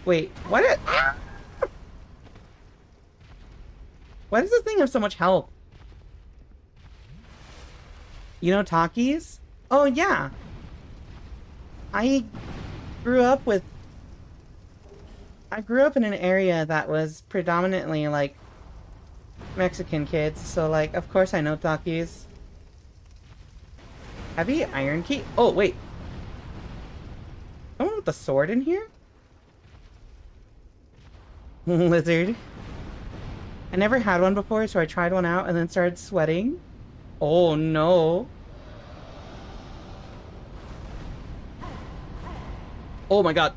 Wait, what? Why does this thing have so much health? You know Takis? Oh yeah. I grew up in an area that was predominantly like Mexican kids, so like of course I know Takis. Heavy iron key? Oh wait. Someone with the sword in here? Lizard. I never had one before, so I tried one out and then started sweating. Oh no. Oh my god.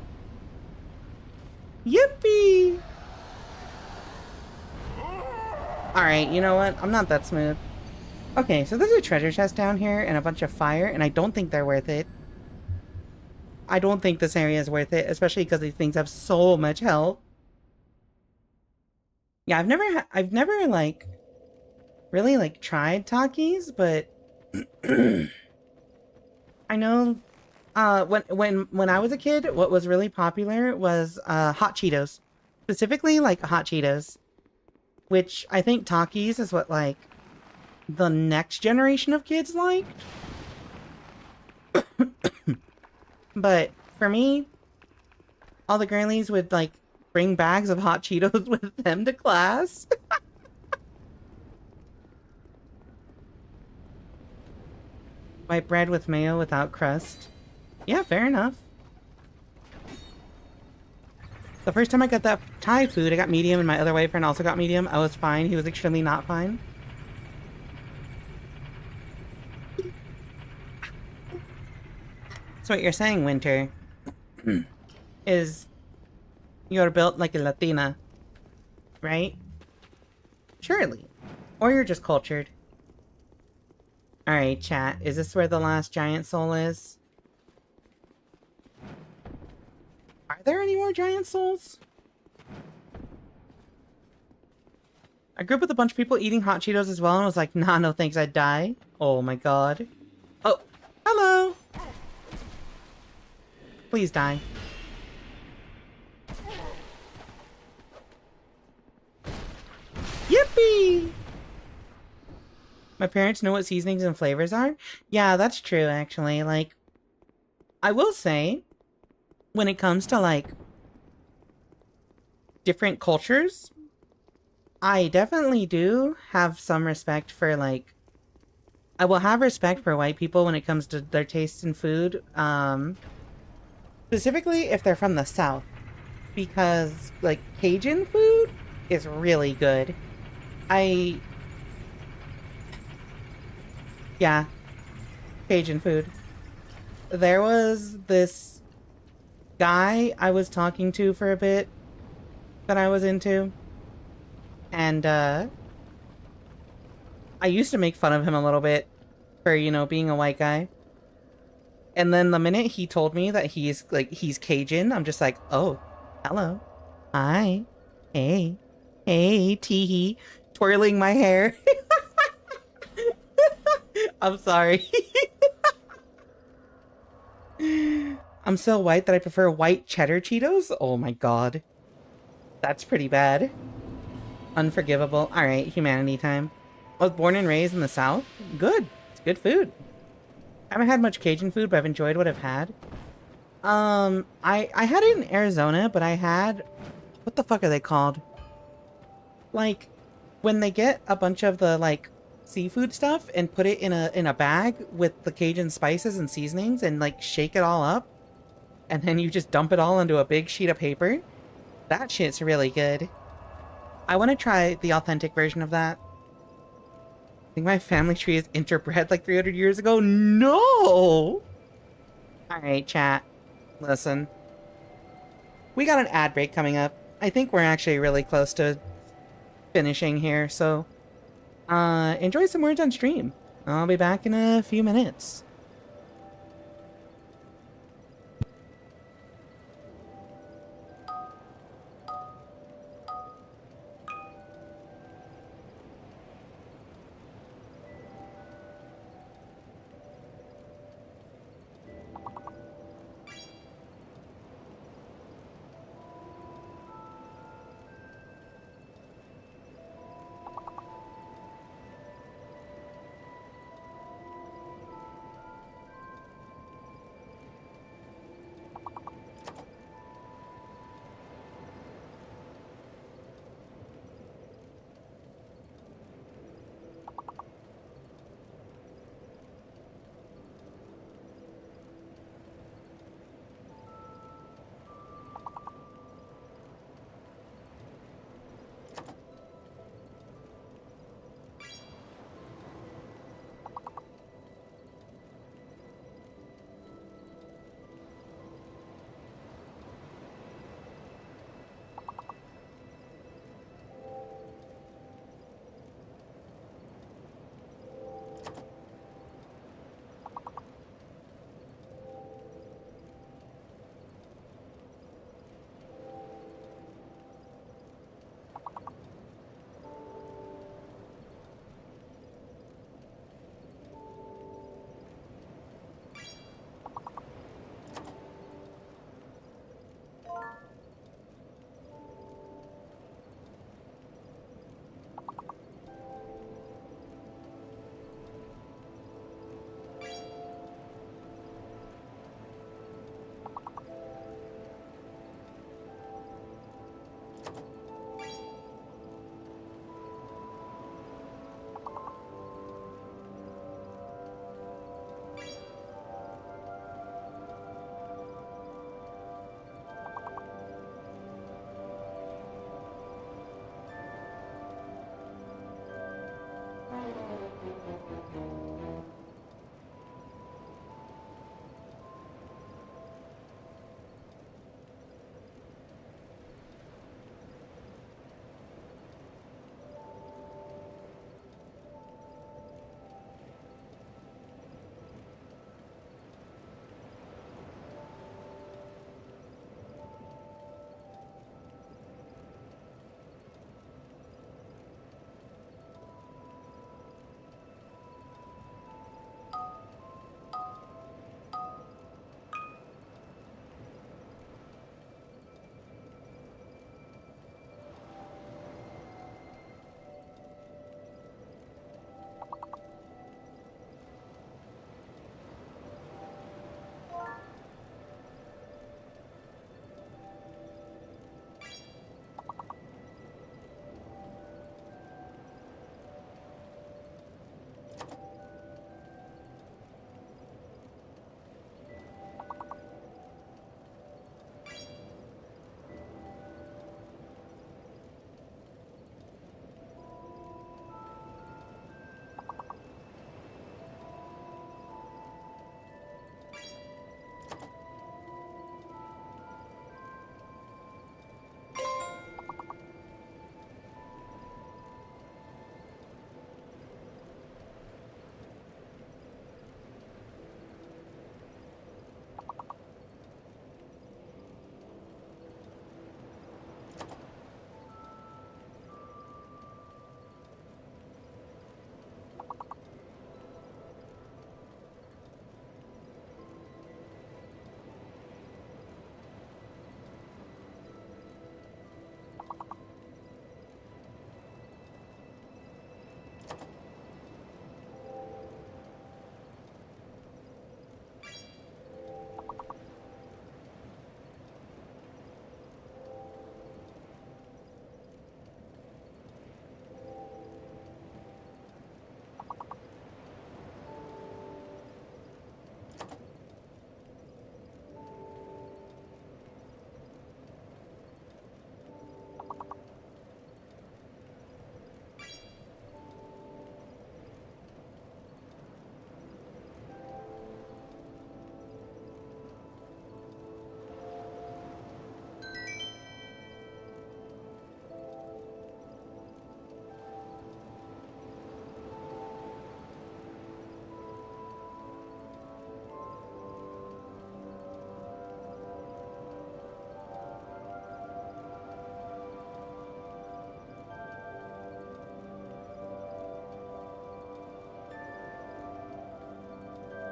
Yippee! Alright, you know what? I'm not that smooth. Okay, so there's a treasure chest down here and a bunch of fire, and I don't think they're worth it. I don't think this area is worth it, especially because these things have so much health. Yeah, I've never, like, really, like, tried Takis, but I know, when I was a kid, what was really popular was, hot Cheetos. Specifically, like, hot Cheetos. Which I think Takis is what, like, the next generation of kids liked. But for me, all the girlies would, like, bring bags of hot Cheetos with them to class. White bread with mayo without crust. Yeah, fair enough. The first time I got that Thai food, I got medium, and my other white friend also got medium. I was fine. He was extremely not fine. So what you're saying, Winter, is you're built like a Latina, right? Surely. Or you're just cultured. Alright, chat. Is this where the last giant soul is? Are there any more giant souls? I grew up with a bunch of people eating hot Cheetos as well, and I was like, nah, no thanks, I'd die. Oh my god. Oh, hello! Please die. Yippee! My parents know what seasonings and flavors are? Yeah, that's true, actually. Like, I will say, when it comes to, like, different cultures, I definitely do have some respect for, like, I will have respect for white people when it comes to their tastes in food, specifically if they're from the South, because, like, Cajun food is really good. Yeah, Cajun food. There was this guy I was talking to for a bit that I was into, and, I used to make fun of him a little bit for, you know, being a white guy. And then the minute he told me that he's Cajun, I'm just like, oh, hello. Hi. Hey. Hey, teehee. Twirling my hair. I'm sorry. I'm so white that I prefer white cheddar Cheetos? Oh my god. That's pretty bad. Unforgivable. Alright, humanity time. I was born and raised in the South. Good. It's good food. I haven't had much Cajun food, but I've enjoyed what I've had. I had it in Arizona, but I had... What the fuck are they called? Like, when they get a bunch of the, like, seafood stuff and put it in a bag with the Cajun spices and seasonings and, like, shake it all up, and then you just dump it all into a big sheet of paper. That shit's really good. I want to try the authentic version of that. I think my family tree is interbred like 300 years ago. No! Alright, chat. Listen. We got an ad break coming up. I think we're actually really close to finishing here, so... enjoy some words on stream. I'll be back in a few minutes.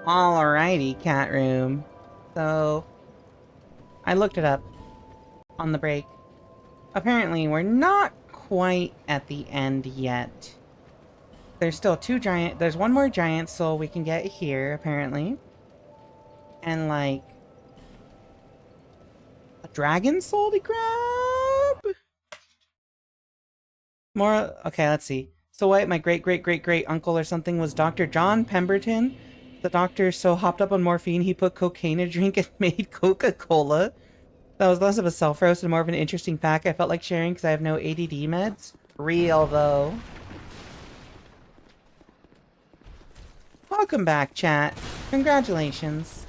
Alrighty, cat room. So, I looked it up on the break. Apparently, we're not quite at the end yet. There's still there's one more giant soul we can get here, apparently. And, like, a dragon soul to grab? More, okay, let's see. So what, my great-great-great-great uncle or something was Dr. John Pemberton. The doctor so hopped up on morphine, he put cocaine in a drink and made Coca-Cola. That was less of a self-roast and more of an interesting fact I felt like sharing because I have no ADD meds. Real, though. Welcome back, chat. Congratulations.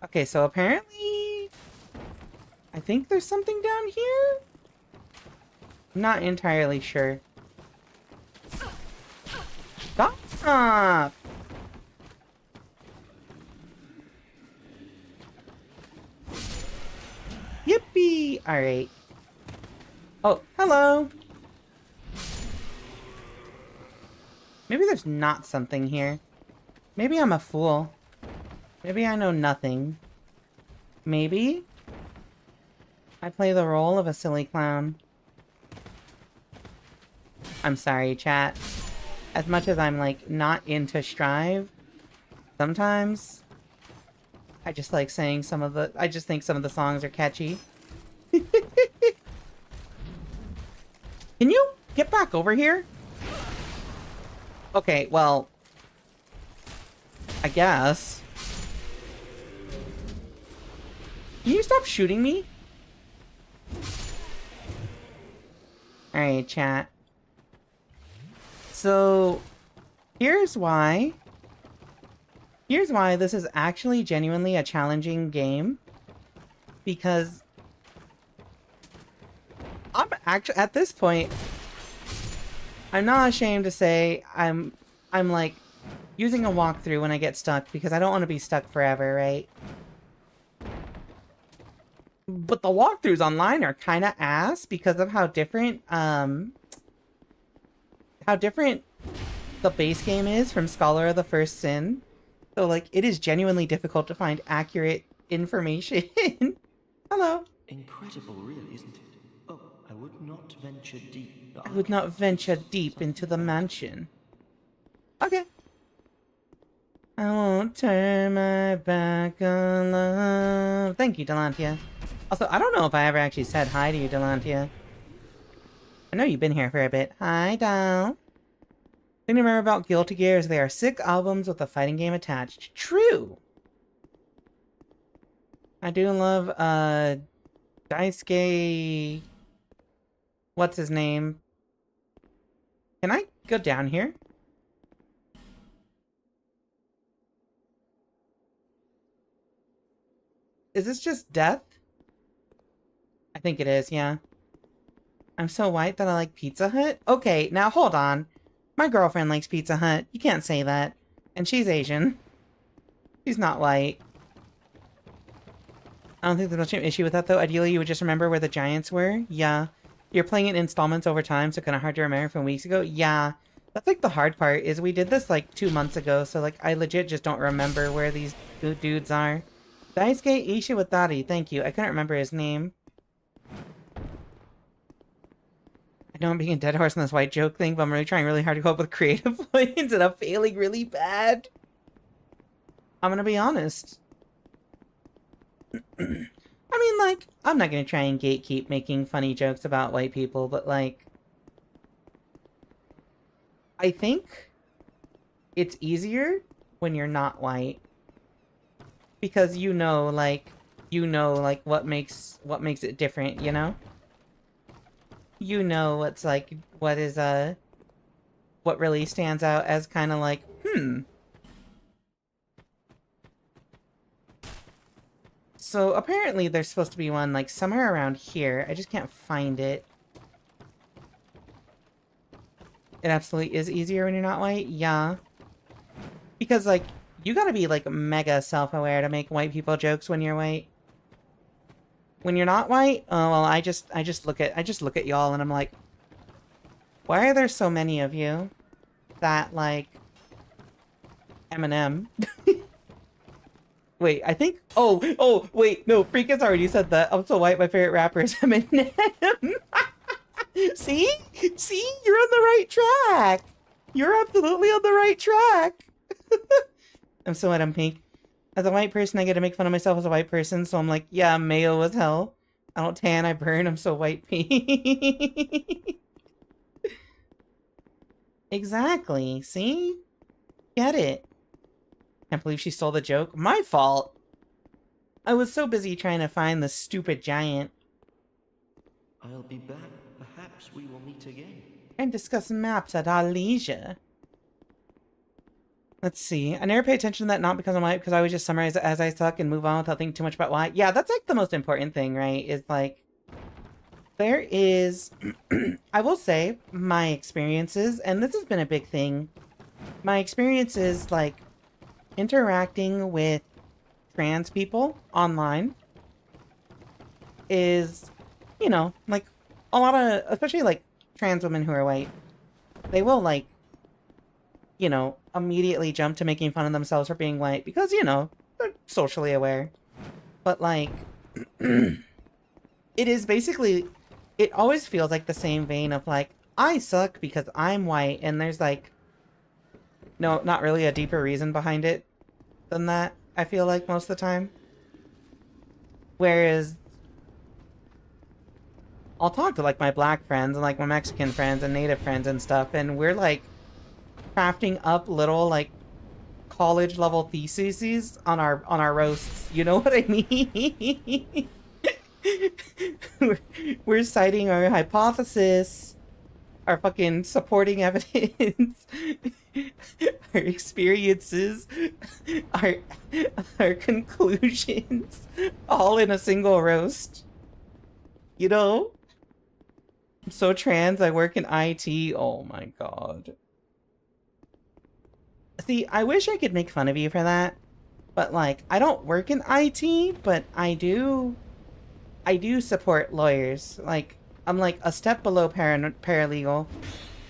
Okay, so apparently... I think there's something down here? I'm not entirely sure. Stop! Yippee! Alright. Oh, hello! Maybe there's not something here. Maybe I'm a fool. Maybe I know nothing. Maybe I play the role of a silly clown. I'm sorry, chat. As much as I'm, like, not into Strive, sometimes I just like saying I just think some of the songs are catchy. Can you get back over here? Okay, well, I guess. Can you stop shooting me? Alright, chat. So, here's why this is actually genuinely a challenging game. Because I'm actually, at this point, I'm not ashamed to say I'm like using a walkthrough when I get stuck because I don't want to be stuck forever, right? But the walkthroughs online are kind of ass because of how different the base game is from Scholar of the First Sin. So, like, it is genuinely difficult to find accurate information. Hello. Incredible, really, isn't it? Oh, I would not venture deep. I would not venture deep into the mansion. Okay. I won't turn my back on love. Thank you, Delantia. Also, I don't know if I ever actually said hi to you, Delantia. I know you've been here for a bit. Hi, Dal. Thing to remember about Guilty Gear is they are sick albums with a fighting game attached. True! I do love, Daisuke... What's his name? Can I go down here? Is this just death? I think it is, yeah. I'm so white that I like Pizza Hut? Okay, now hold on. My girlfriend likes Pizza Hut. You can't say that. And she's Asian. She's not white. I don't think there's much of an issue with that, though. Ideally, you would just remember where the giants were. Yeah. You're playing it in installments over time, so kind of hard to remember from weeks ago. Yeah. That's, like, the hard part, is we did this, like, 2 months ago, so, like, I legit just don't remember where these dudes are. Daisuke Ishiwatari, thank you. I couldn't remember his name. I know I'm being a dead horse on this white joke thing, but I'm really trying really hard to come up with creative lines, and I'm failing really bad. I'm gonna be honest. I mean, like, I'm not gonna try and gatekeep making funny jokes about white people, but, like, I think it's easier when you're not white. Because you know, like, what makes it different, you know? You know what's, like, what really stands out as kind of like, So, apparently there's supposed to be one, like, somewhere around here. I just can't find it. It absolutely is easier when you're not white? Yeah. Because, like, you gotta be, like, mega self-aware to make white people jokes when you're white. When you're not white, oh, well, I just look at y'all and I'm like, why are there so many of you that, like, Eminem. Wait, I think... Oh, wait, no, Freak has already said that. I'm so white, my favorite rapper is Eminem. See? See? You're on the right track. You're absolutely on the right track. I'm so white, I'm pink. As a white person, I get to make fun of myself as a white person, so I'm like, yeah, I'm male as hell. I don't tan, I burn, I'm so white, pink. Exactly, see? Get it. Can't believe she stole the joke. My fault! I was so busy trying to find the stupid giant. I'll be back. Perhaps we will meet again. And discuss maps at our leisure. Let's see. I never pay attention to that, not because I'm white, because I always just summarize it as I suck and move on without thinking too much about why. Yeah, that's like the most important thing, right? Is like, there is, I will say, my experiences, and this has been a big thing. My experiences, like, interacting with trans people online is, you know, like, a lot of, especially, like, trans women who are white, they will, like, you know, immediately jump to making fun of themselves for being white because, you know, they're socially aware. But, like, it is basically, it always feels like the same vein of, like, I suck because I'm white, and there's, like, no, not really a deeper reason behind it than that, I feel like, most of the time. Whereas, I'll talk to, like, my black friends and, like, my Mexican friends and native friends and stuff, and we're, like, crafting up little, like, college-level theses on our roasts. You know what I mean? we're citing our hypothesis, our fucking supporting evidence, our experiences, our conclusions, all in a single roast. You know? I'm so trans, I work in IT. Oh my god. See, I wish I could make fun of you for that, but, like, I don't work in IT, but I do support lawyers. Like, I'm, like, a step below paralegal.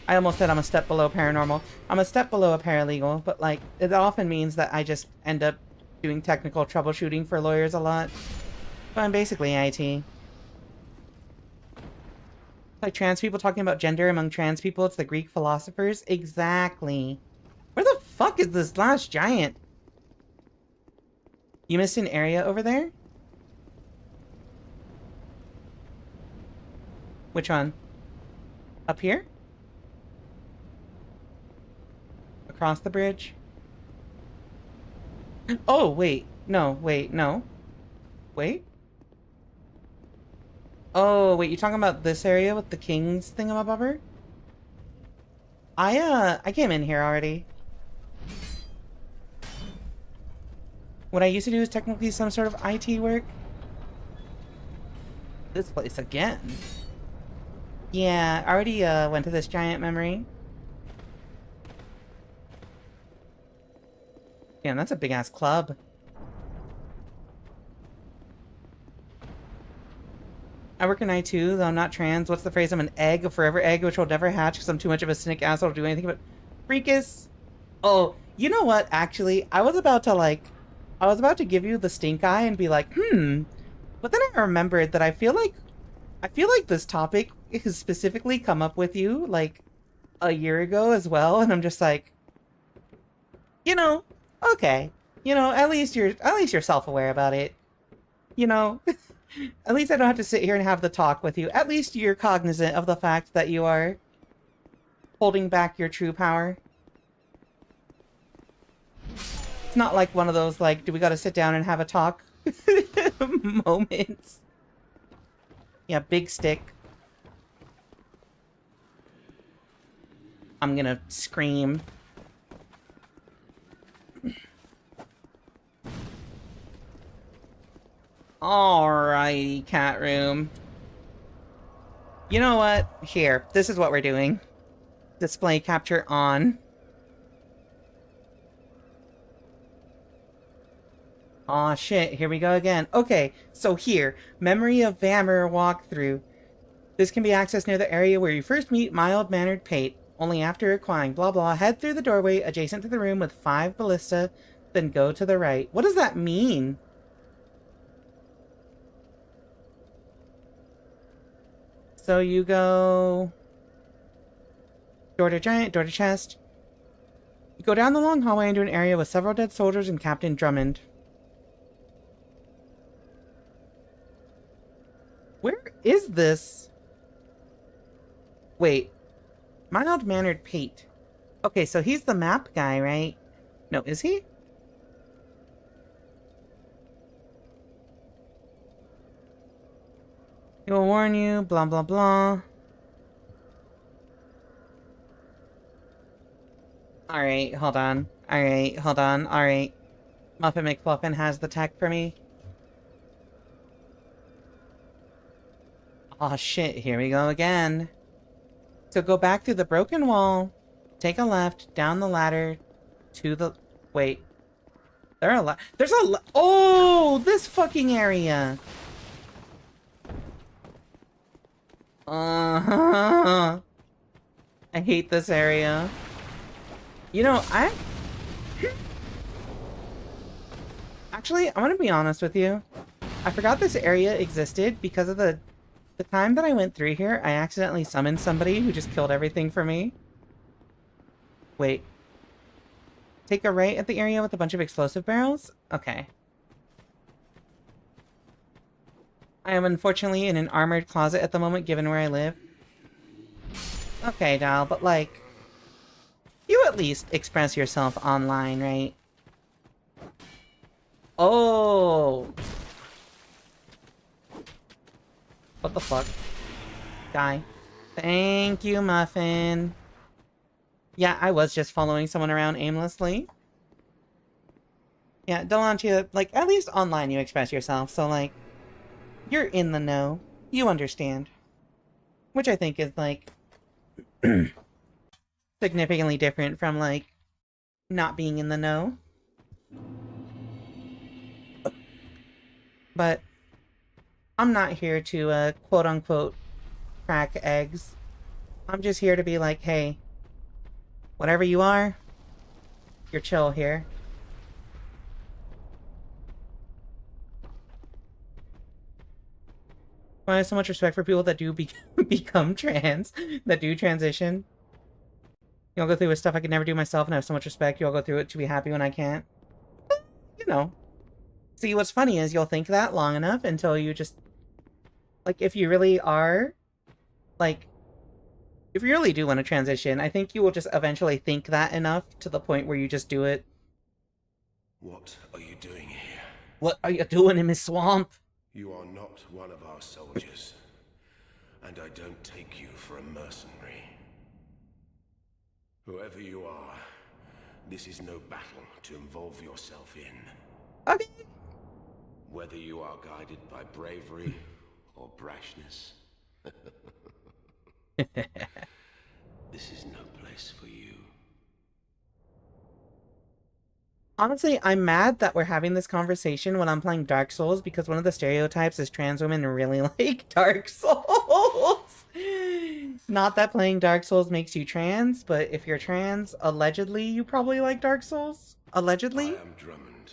I almost said I'm a step below paranormal. I'm a step below a paralegal, but, like, it often means that I just end up doing technical troubleshooting for lawyers a lot. But I'm basically IT. Like, trans people talking about gender among trans people, it's the Greek philosophers. Exactly. Where the fuck is this last giant? You missed an area over there? Which one? Up here? Across the bridge? Oh, wait. No, wait, no. Wait. Oh, wait, you talking about this area with the king's thingamabobber? I came in here already. What I used to do is technically some sort of IT work. This place again. Yeah, I already went to this giant memory. Damn, that's a big-ass club. I work in IT too, though I'm not trans. What's the phrase? I'm an egg, a forever egg, which will never hatch because I'm too much of a cynic asshole to do anything but... Freakus! Oh, you know what, actually? I was about to give you the stink eye and be like, but then I remembered that I feel like this topic has specifically come up with you, like, a year ago as well, and I'm just like, you know, okay. You know, at least you're self-aware about it. You know? At least I don't have to sit here and have the talk with you. At least you're cognizant of the fact that you are holding back your true power. It's not like one of those, like, do we gotta sit down and have a talk moments. Yeah, big stick. I'm gonna scream. Alrighty, cat room. You know what? Here, this is what we're doing. Display capture on. Aw, shit, here we go again. Okay, so here, Memory of Vammer walkthrough. This can be accessed near the area where you first meet mild-mannered Pate. Only after acquiring blah blah, head through the doorway adjacent to the room with 5 ballista, then go to the right. What does that mean? So you go... door to giant, door to chest. You go down the long hallway into an area with several dead soldiers and Captain Drummond. Where is this? Wait. Mild-mannered Pete. Okay, so he's the map guy, right? No, is he? He will warn you, blah, blah, blah. Alright, hold on. Alright, hold on. Alright. Muffin McFluffin has the tech for me. Aw, shit. Here we go again. So go back through the broken wall, take a left, down the ladder, to the... Wait. There's a oh! This fucking area! I hate this area. You know, Actually, I'm gonna be honest with you. I forgot this area existed because of the time that I went through here. I accidentally summoned somebody who just killed everything for me. Wait. Take a right at the area with a bunch of explosive barrels? Okay. I am unfortunately in an armored closet at the moment, given where I live. Okay, doll, but like... you at least express yourself online, right? Oh! What the fuck? Die. Thank you, Muffin. Yeah, I was just following someone around aimlessly. Yeah, Delantia, like, at least online you express yourself, so, like, you're in the know. You understand. Which I think is, like, significantly different from, like, not being in the know. But I'm not here to, quote-unquote, crack eggs. I'm just here to be like, hey, whatever you are, you're chill here. I have so much respect for people that do become trans, that do transition. You'll go through with stuff I could never do myself, and I have so much respect. You'll go through it to be happy when I can't. But, you know. See, what's funny is you'll think that long enough until you just... like, if you really are... like... if you really do want to transition, I think you will just eventually think that enough to the point where you just do it. What are you doing here? What are you doing in this swamp? You are not one of our soldiers, and I don't take you for a mercenary. Whoever you are, this is no battle to involve yourself in. Okay. Whether you are guided by bravery or brashness, this is no place for you. Honestly, I'm mad that we're having this conversation when I'm playing Dark Souls because one of the stereotypes is trans women really like Dark Souls. Not that playing Dark Souls makes you trans, but if you're trans, allegedly you probably like Dark Souls. Allegedly? I am Drummond,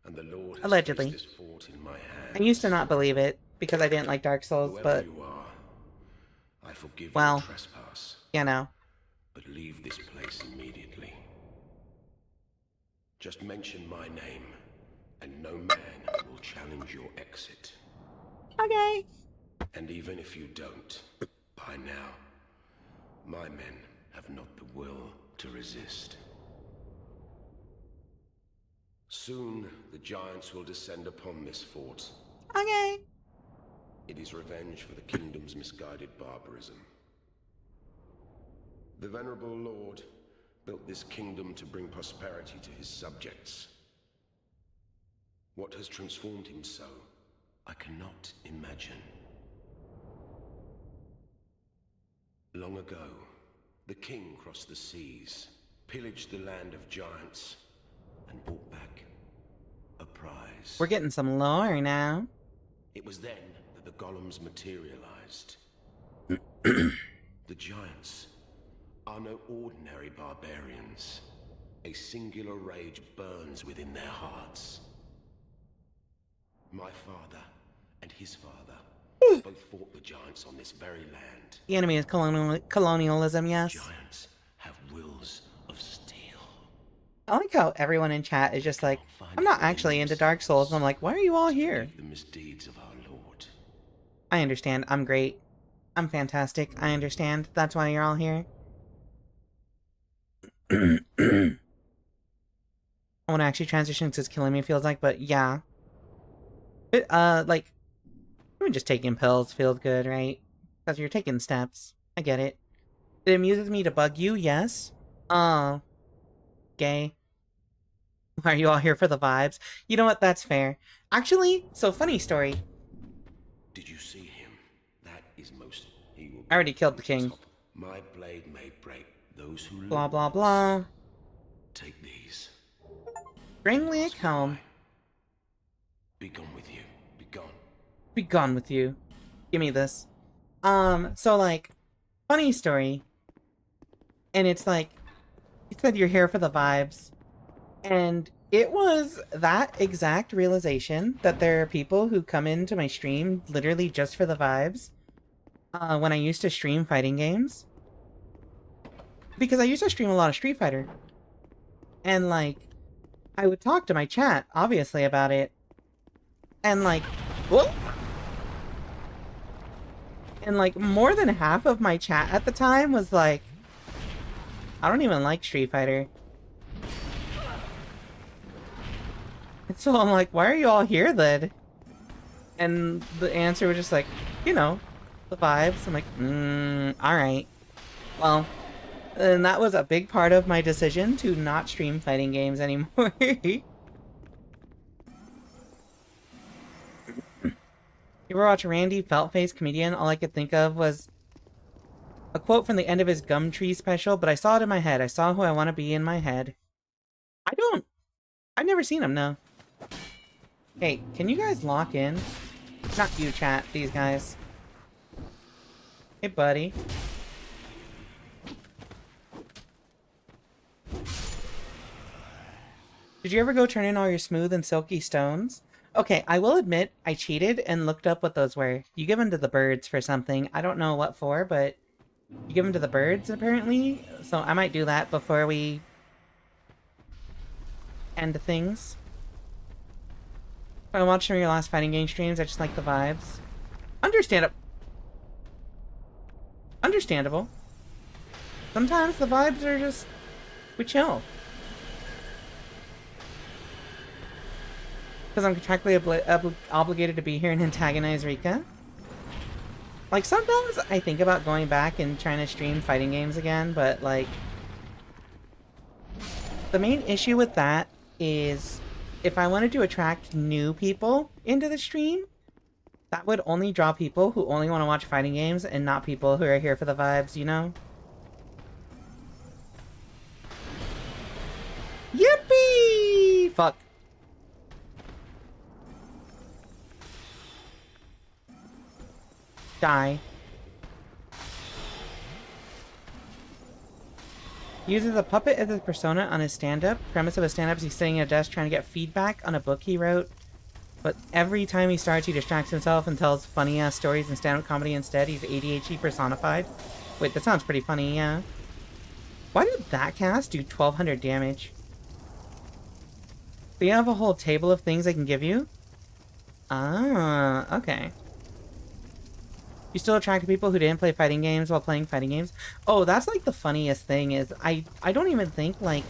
and the Lord has allegedly. placed this fort in my hands. I used to not believe it because I didn't like Dark Souls, Whoever but you are, I forgive well, your trespass. You know. But leave this place immediately. Just mention my name, and no man will challenge your exit. Okay. And even if you don't, by now, my men have not the will to resist. Soon, the giants will descend upon this fort. Okay. It is revenge for the kingdom's misguided barbarism. The venerable lord built this kingdom to bring prosperity to his subjects. What has transformed him so, I cannot imagine. Long ago, the king crossed the seas, pillaged the land of giants, and brought back a prize. We're getting some lore now. It was then that the golems materialized. The giants are no ordinary barbarians. A singular rage burns within their hearts. My father and his father both fought the giants on this very land. The enemy is colonialism, yes. Giants have wills of steel. I like how everyone in chat is just like, I'm not actually into Dark Souls. And I'm like, why are you all here? The misdeeds of our Lord. I understand. I'm great. I'm fantastic. I understand. That's why you're all here. I want to actually transition because it's killing me, feels like, but yeah. But, like, I mean, just taking pills feels good, right? Because you're taking steps. I get it. It amuses me to bug you, yes. Gay. Are you all here for the vibes? You know what? That's fair. Actually, so funny story. Did you see him? That is most. He will I already killed the king. My blade may break those who Blah, blah, blah. Take these. Bring Leak home. Be gone with you. Be gone. Be gone with you. Give me this. So like, funny story. And it's like, you said you're here for the vibes. And it was that exact realization that there are people who come into my stream literally just for the vibes. When I used to stream fighting games. Because I used to stream a lot of Street Fighter. And like, I would talk to my chat, obviously, about it. And like, whoop! And like, more than half of my chat at the time was like, I don't even like Street Fighter. And so I'm like, why are you all here then? And the answer was just like, you know, the vibes. I'm like, alright. Well, and that was a big part of my decision to not stream fighting games anymore. You ever watch Randy Feltface Comedian? All I could think of was a quote from the end of his Gumtree special, but I saw it in my head. I saw who I want to be in my head. I've never seen him, no. Hey, can you guys lock in? Not you, chat. These guys. Hey, buddy. Did you ever go turn in all your smooth and silky stones? Okay, I will admit, I cheated and looked up what those were. You give them to the birds for something. I don't know what for, but you give them to the birds, apparently. So I might do that before we end things. I watched some of your last fighting game streams. I just like the vibes. Understandable. Sometimes the vibes are just... we chill. Because I'm contractually obligated to be here and antagonize Rika. Like, sometimes I think about going back and trying to stream fighting games again, but, like... the main issue with that is... if I wanted to attract new people into the stream, that would only draw people who only want to watch fighting games and not people who are here for the vibes, you know? Yippee! Fuck. Die. He uses a puppet as his persona on his stand-up. Premise of his stand-up is he's sitting at a desk trying to get feedback on a book he wrote. But every time he starts, he distracts himself and tells funny-ass stories and stand-up comedy instead. He's ADHD personified. Wait, that sounds pretty funny, yeah. Why did that cast do 1200 damage? Do you have a whole table of things I can give you? Ah, okay. You still attract people who didn't play fighting games while playing fighting games? Oh, that's like the funniest thing is I don't even think like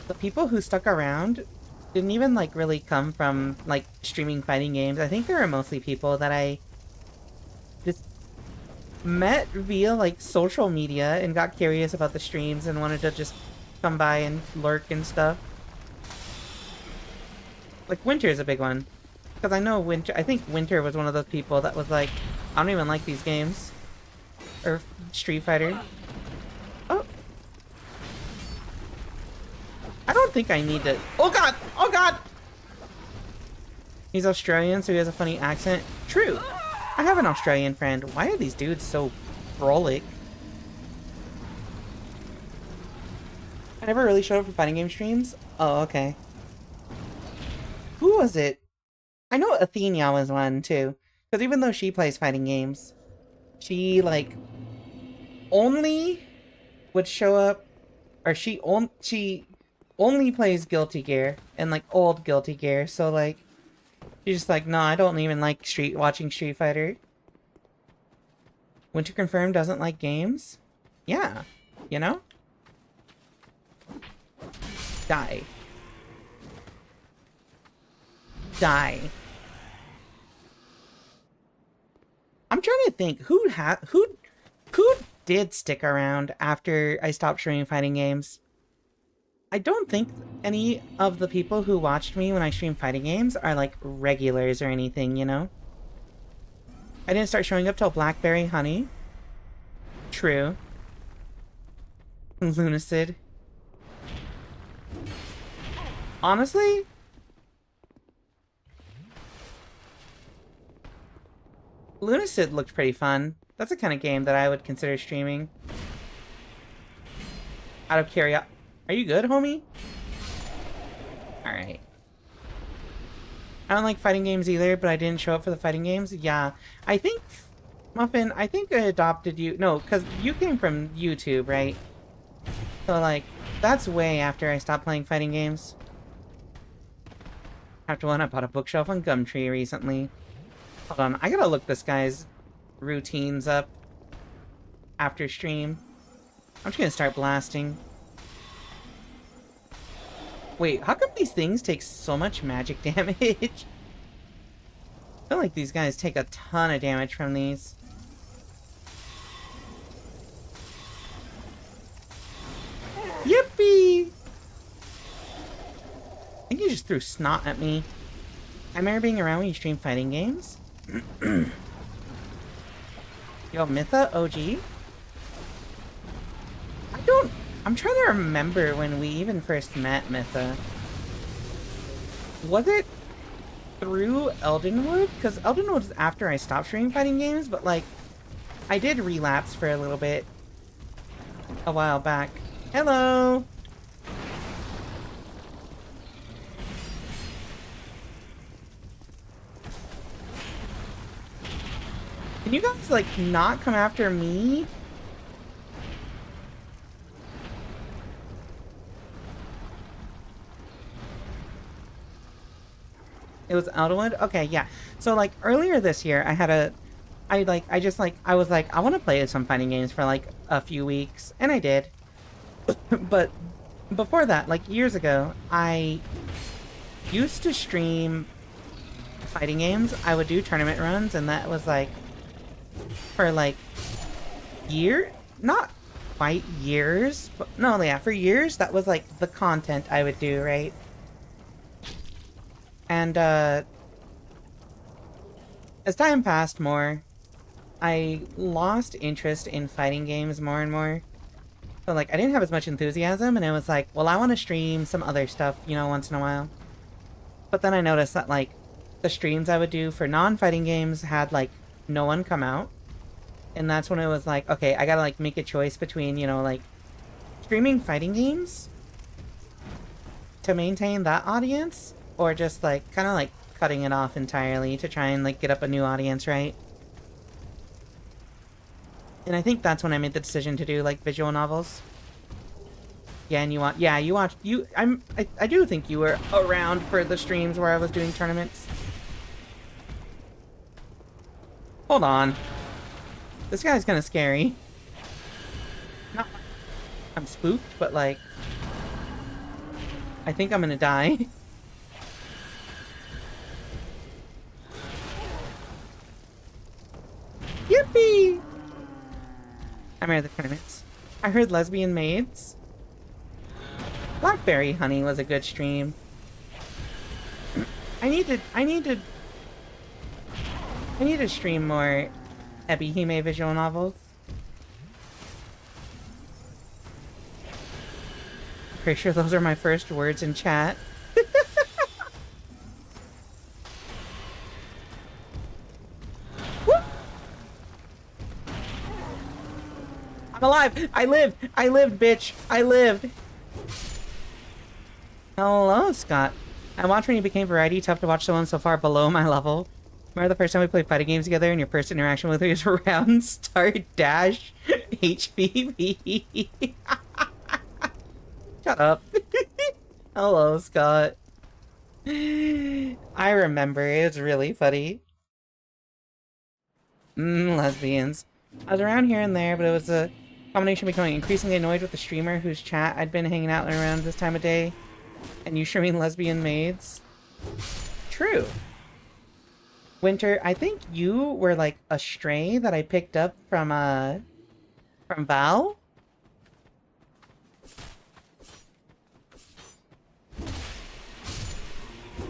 the people who stuck around didn't even like really come from like streaming fighting games. I think there were mostly people that I just met via like social media and got curious about the streams and wanted to just come by and lurk and stuff. Like Winter is a big one. Because I know Winter, I think Winter was one of those people that was like, I don't even like these games. Or Street Fighter. Oh. I don't think I need to... oh god! Oh god! He's Australian, so he has a funny accent. True! I have an Australian friend. Why are these dudes so brolic? I never really showed up for fighting game streams. Oh, okay. Who was it? I know Athenia was one, too. Because even though she plays fighting games, she, like, only would show up, or she only plays Guilty Gear, and, like, old Guilty Gear, so, like, she's just like, no, I don't even like watching Street Fighter. Winter Confirmed doesn't like games? Yeah, you know? Die. Die. I'm trying to think who did stick around after I stopped streaming fighting games. I don't think any of the people who watched me when I streamed fighting games are like regulars or anything, you know? I didn't start showing up till Blackberry Honey. True. Lunacid. Honestly, Lunacid looked pretty fun. That's the kind of game that I would consider streaming. Out of curiosity. Are you good, homie? Alright. I don't like fighting games either, but I didn't show up for the fighting games. Yeah. I think, Muffin, I think I adopted you. No, because you came from YouTube, right? So, like, that's way after I stopped playing fighting games. After one, I bought a bookshelf on Gumtree recently. Hold on, I gotta look this guy's routines up after stream. I'm just gonna start blasting. Wait, how come these things take so much magic damage? I feel like these guys take a ton of damage from these. Yippee! I think you just threw snot at me. I remember being around when you stream fighting games. Yo, Mytha OG? I'm trying to remember when we even first met Mytha. Was it through Eldenwood? Because Eldenwood was after I stopped streaming fighting games, but like, I did relapse for a little bit a while back. Hello! Can you guys, like, not come after me? It was Eldenwood? Okay, yeah. So, like, earlier this year, I was like, I want to play some fighting games for, like, a few weeks. And I did. But before that, like, years ago, I used to stream fighting games. I would do tournament runs, and that was, like, for, like, not quite years, but, no, yeah, for years, that was, like, the content I would do, right? And, as time passed more, I lost interest in fighting games more and more. So, like, I didn't have as much enthusiasm, and it was like, well, I want to stream some other stuff, you know, once in a while. But then I noticed that, like, the streams I would do for non-fighting games had, like, no one come out. And that's when it was like, okay, I gotta, like, make a choice between, you know, like, streaming fighting games to maintain that audience, or just, like, kind of, like, cutting it off entirely to try and, like, get up a new audience, right? And I think that's when I made the decision to do, like, visual novels. Yeah, and I do think you were around for the streams where I was doing tournaments. Hold on. This guy's kind of scary. Not like I'm spooked, but, like, I think I'm gonna die. Yippee! I remember the tournaments. I heard Lesbian Maids. Blackberry Honey was a good stream. I need to stream more Ebihime visual novels. Pretty sure those are my first words in chat. I'm alive! I lived! I lived, bitch! I lived! Hello, Scott. I watched when you became Variety. Tough to watch someone so far below my level. Remember the first time we played fighting games together and your first interaction with me was around start dash HVV? Shut up. Hello, Scott. I remember. It was really funny. Lesbians. I was around here and there, but it was a combination of becoming increasingly annoyed with the streamer whose chat I'd been hanging out around this time of day, and you streaming lesbian maids. True. Winter, I think you were like a stray that I picked up from Val.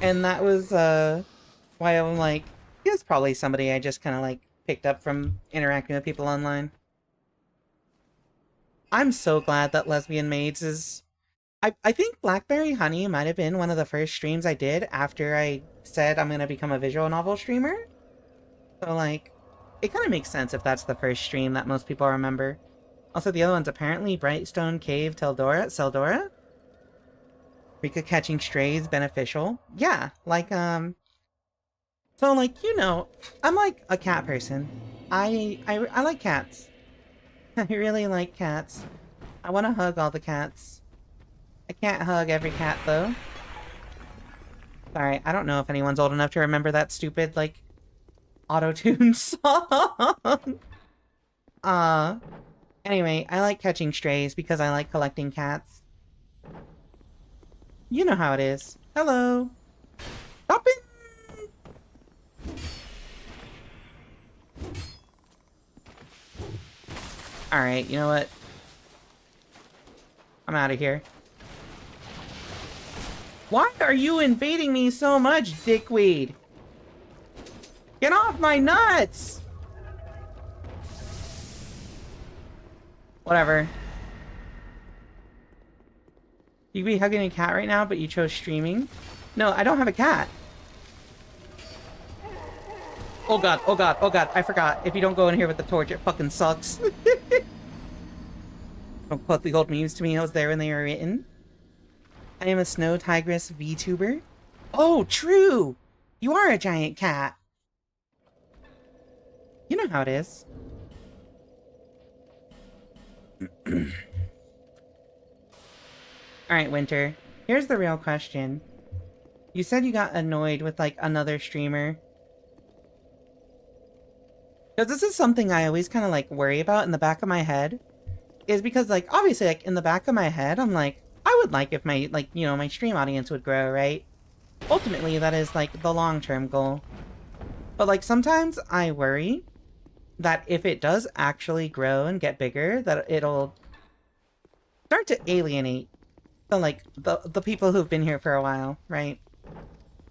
And that was why I'm like, it's probably somebody I just kind of like picked up from interacting with people online. I'm so glad that Lesbian Maids is... I think Blackberry Honey might have been one of the first streams I did after I said I'm gonna become a visual novel streamer. So like, it kind of makes sense if that's the first stream that most people remember. Also, the other one's apparently Brightstone Cave Seldora. Rika catching strays beneficial. Yeah, like, so like, you know, I'm like a cat person. I like cats. I really like cats. I want to hug all the cats. I can't hug every cat, though. Sorry, I don't know if anyone's old enough to remember that stupid, like, auto-tune song. Anyway, I like catching strays because I like collecting cats. You know how it is. Hello. Stop it! Alright, you know what? I'm out of here. Why are you invading me so much, dickweed? Get off my nuts! Whatever. You could be hugging a cat right now, but you chose streaming? No, I don't have a cat. Oh god, oh god, oh god, I forgot. If you don't go in here with the torch, it fucking sucks. Don't quote the old memes to me, I was there when they were written. I am a snow tigress VTuber. Oh, true! You are a giant cat. You know how it is. Alright, Winter. Here's the real question. You said you got annoyed with, like, another streamer. Because this is something I always kind of, like, worry about in the back of my head. Is because, like, obviously, like, in the back of my head, I'm like, I would like if my, like, you know, my stream audience would grow, right? Ultimately, that is, like, the long-term goal. But, like, sometimes I worry that if it does actually grow and get bigger, that it'll start to alienate the, like, the people who've been here for a while, right?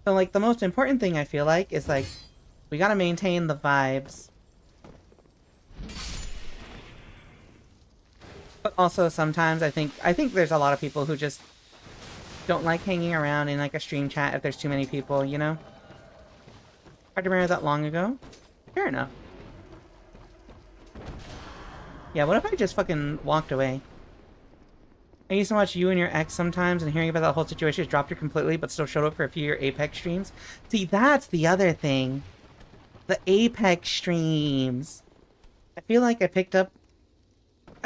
So, like, the most important thing I feel like is, like, we gotta maintain the vibes. But also sometimes I think there's a lot of people who just don't like hanging around in like a stream chat if there's too many people, you know? Hard to remember that long ago. Fair enough. Yeah, what if I just fucking walked away? I used to watch you and your ex sometimes, and hearing about that whole situation just dropped her completely, but still showed up for a few of your Apex streams. See, that's the other thing. The Apex streams. I feel like I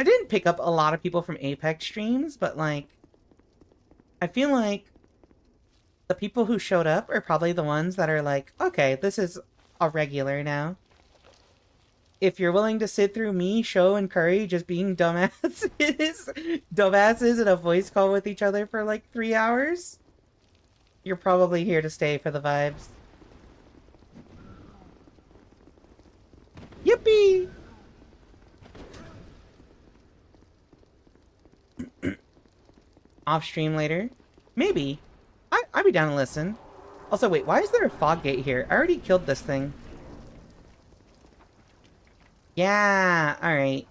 didn't pick up a lot of people from Apex streams, but, like, I feel like the people who showed up are probably the ones that are like, okay, this is a regular now. If you're willing to sit through me, Show, and Curry just being dumbasses in a voice call with each other for, like, 3 hours, you're probably here to stay for the vibes. Yippee! Off stream later? Maybe. I'd be down to listen. Also, wait, why is there a fog gate here? I already killed this thing. Yeah, alright.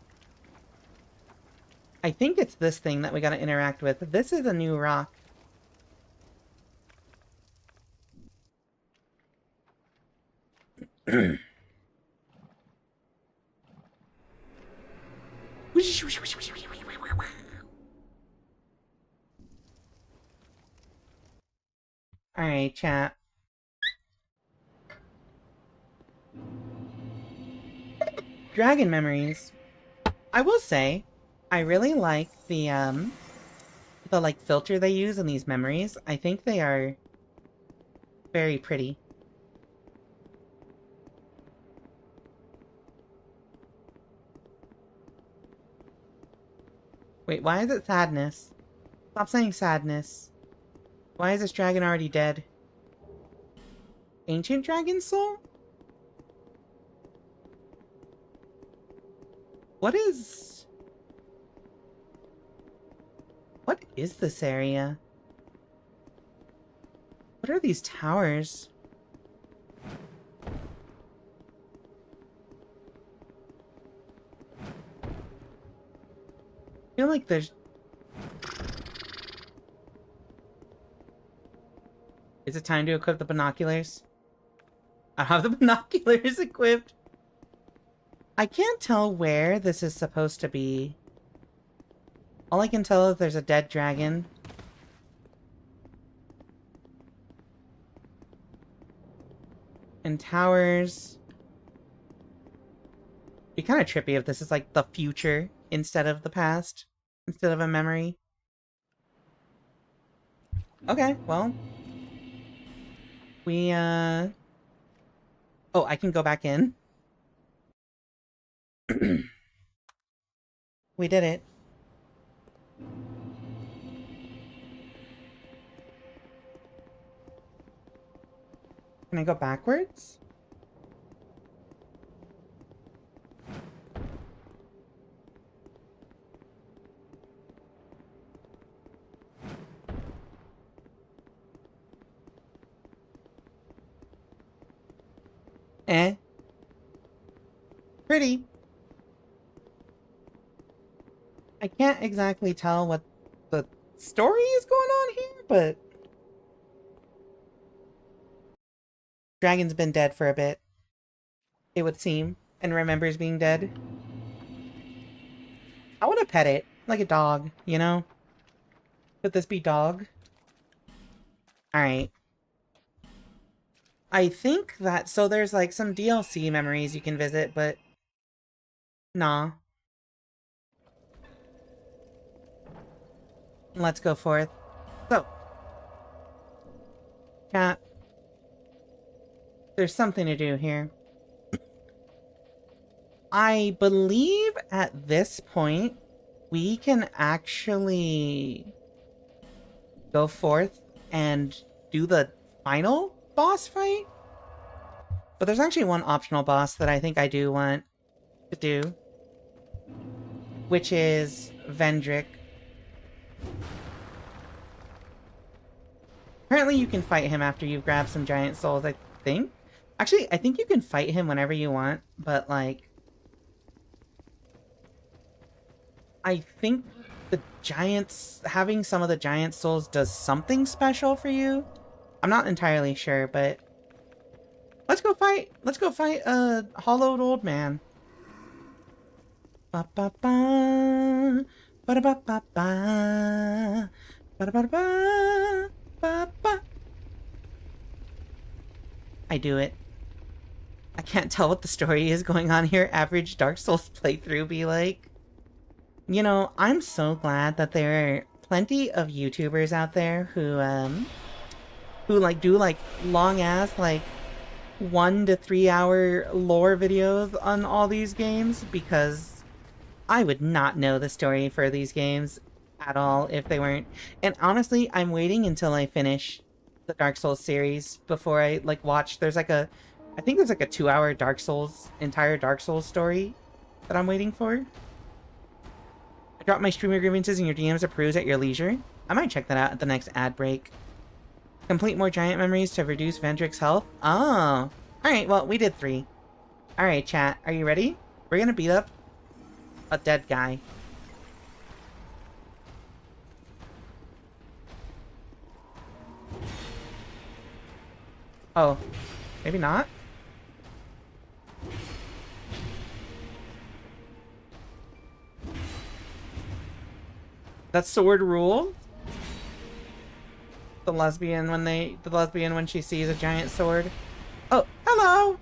I think it's this thing that we gotta interact with. This is a new rock. Alright, chat. Dragon memories. I will say, I really like the like filter they use in these memories. I think they are very pretty. Wait, why is it sadness? Stop saying sadness. Why is this dragon already dead? Ancient dragon soul? What is this area? What are these towers? I feel like there's... Is it time to equip the binoculars? I have the binoculars equipped. I can't tell where this is supposed to be. All I can tell is there's a dead dragon. And towers. It'd be kind of trippy if this is like the future instead of the past. Instead of a memory. Okay, well. We, Oh, I can go back in. We did it. Can I go backwards? Eh. Pretty. I can't exactly tell what the story is going on here, but... Dragon's been dead for a bit, it would seem, and remembers being dead. I want to pet it, like a dog, you know? Could this be dog? Alright. I think that... So there's like some DLC memories you can visit, but... Nah. Let's go forth. So. Cat. There's something to do here. I believe at this point, we can actually go forth and do the final boss fight. But there's actually one optional boss that I think I do want to do, which is Vendrick. Apparently you can fight him after you've grabbed some giant souls, I think. Actually, I think you can fight him whenever you want, but like... I think the giants... Having some of the giant souls does something special for you. I'm not entirely sure, but... Let's go fight a hollowed old man. Ba ba ba ba ba ba ba ba ba ba ba ba. I do it. I can't tell what the story is going on here. Average Dark Souls playthrough be like. You know, I'm so glad that there are plenty of YouTubers out there who like do like long ass like 1 to 3 hour lore videos on all these games, because I would not know the story for these games at all if they weren't. And honestly, I'm waiting until I finish the Dark Souls series before I like watch. There's like a, I think there's like a 2-hour entire Dark Souls story that I'm waiting for. I dropped my streamer grievances and your DMs approves at your leisure. I might check that out at the next ad break. Complete more giant memories to reduce Vendrick's health. Oh, alright, well, we did 3. Alright, chat, are you ready? We're gonna beat up a dead guy. Oh, maybe not? That sword rule? The lesbian when she sees a giant sword. Oh, hello!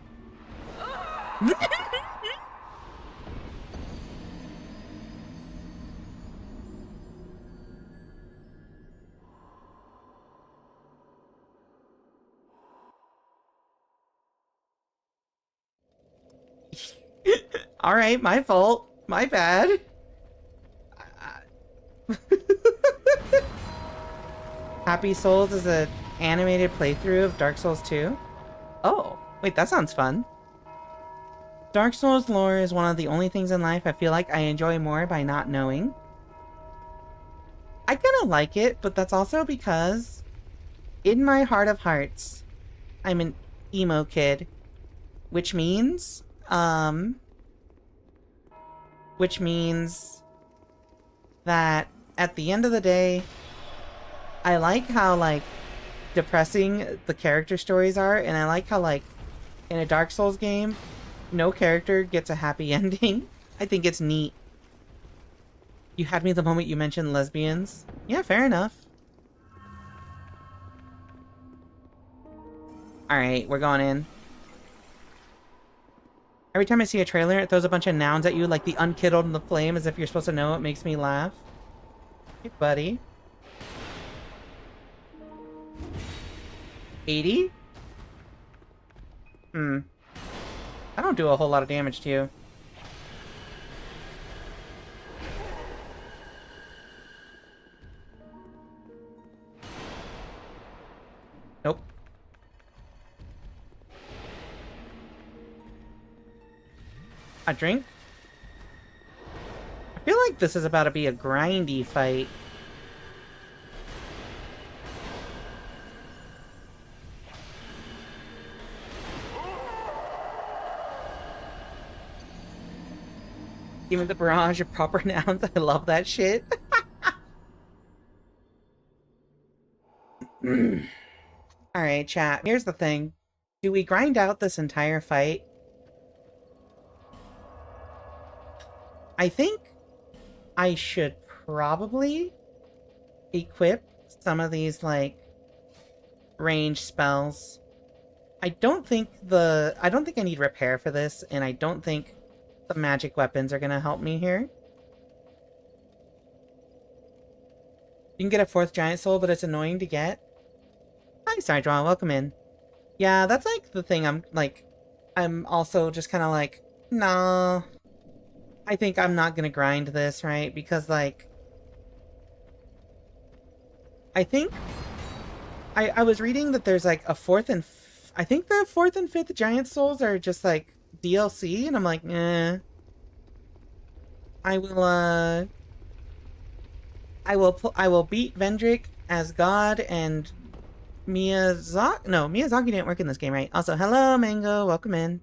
Alright, my fault. My bad. Happy Souls is an animated playthrough of Dark Souls 2. Oh, wait, that sounds fun. Dark Souls lore is one of the only things in life I feel like I enjoy more by not knowing. I kind of like it, but that's also because in my heart of hearts, I'm an emo kid, which means that at the end of the day, I like how, like, depressing the character stories are, and I like how, like, in a Dark Souls game, no character gets a happy ending. I think it's neat. You had me the moment you mentioned lesbians. Yeah, fair enough. Alright, we're going in. Every time I see a trailer, it throws a bunch of nouns at you, like the unkindled and the flame, as if you're supposed to know. It makes me laugh. Hey, buddy. 80? I don't do a whole lot of damage to you. Nope. A drink? I feel like this is about to be a grindy fight. Even the barrage of proper nouns, I love that shit. Alright, chat. Here's the thing. Do we grind out this entire fight? I think I should probably equip some of these, like, range spells. I don't think I need repair for this, and I don't think the magic weapons are gonna help me here. You can get a 4th giant soul, but it's annoying to get. Hi, Sardraw, welcome in. Yeah, that's like the thing. I'm also just kind of like, nah. I think I'm not gonna grind this, right? Because, like, I think I was reading that there's like a 4th and I think the 4th and 5th giant souls are just like DLC, and I'm like, eh. I will beat Vendrick as God, and Miyazaki didn't work in this game, right? Also, hello, Mango, welcome in.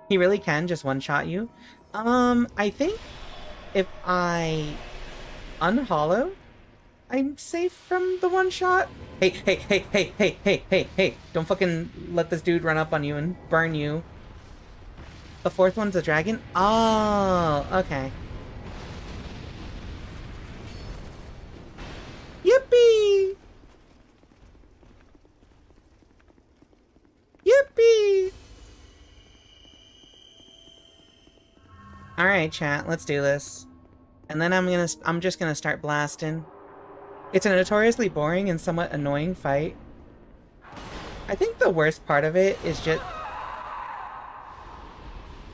He really can just one-shot you. I think if I unhollow, I'm safe from the one-shot. Hey. Don't fucking let this dude run up on you and burn you. The 4th one's a dragon? Oh, okay. Yippee! Yippee! Alright, chat, let's do this. And then I'm just gonna start blasting. It's a notoriously boring and somewhat annoying fight. I think the worst part of it is just...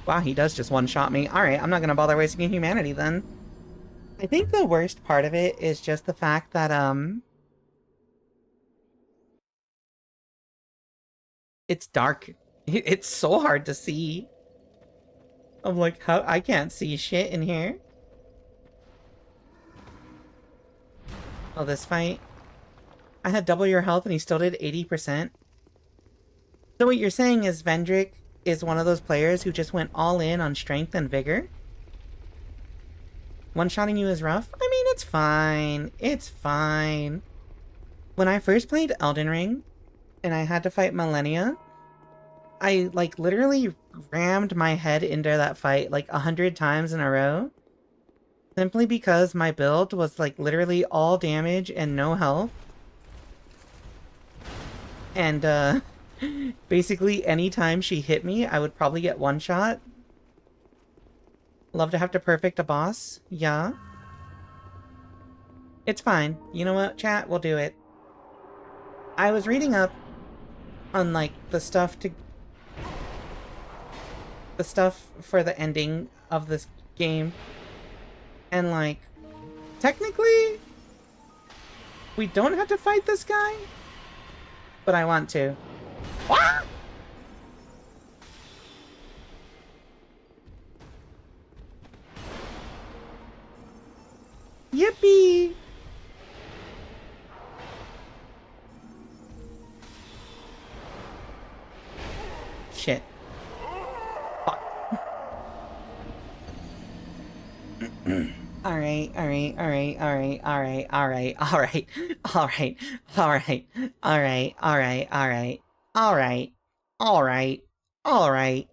Wow, he does just one-shot me. Alright, I'm not gonna bother wasting humanity then. I think the worst part of it is just the fact that, it's dark. It's so hard to see. I'm like, how? I can't see shit in here. Oh, this fight? I had double your health and he still did 80%. So what you're saying is Vendrick is one of those players who just went all in on strength and vigor? One-shotting you is rough? I mean, it's fine. It's fine. When I first played Elden Ring, and I had to fight Millennia, I, like, literally rammed my head into that fight, like, 100 times in a row. Simply because my build was, like, literally all damage and no health. And, basically anytime she hit me, I would probably get one shot. Love to have to perfect a boss. Yeah. It's fine. You know what, chat? We'll do it. I was reading up on, like, the stuff for the ending of this game. And, like, technically, we don't have to fight this guy, but I want to. Ah! Yippee! Shit. Fuck. Alright, alright, alright, alright, alright, alright, alright, alright, alright, alright, alright, alright, alright, alright, alright.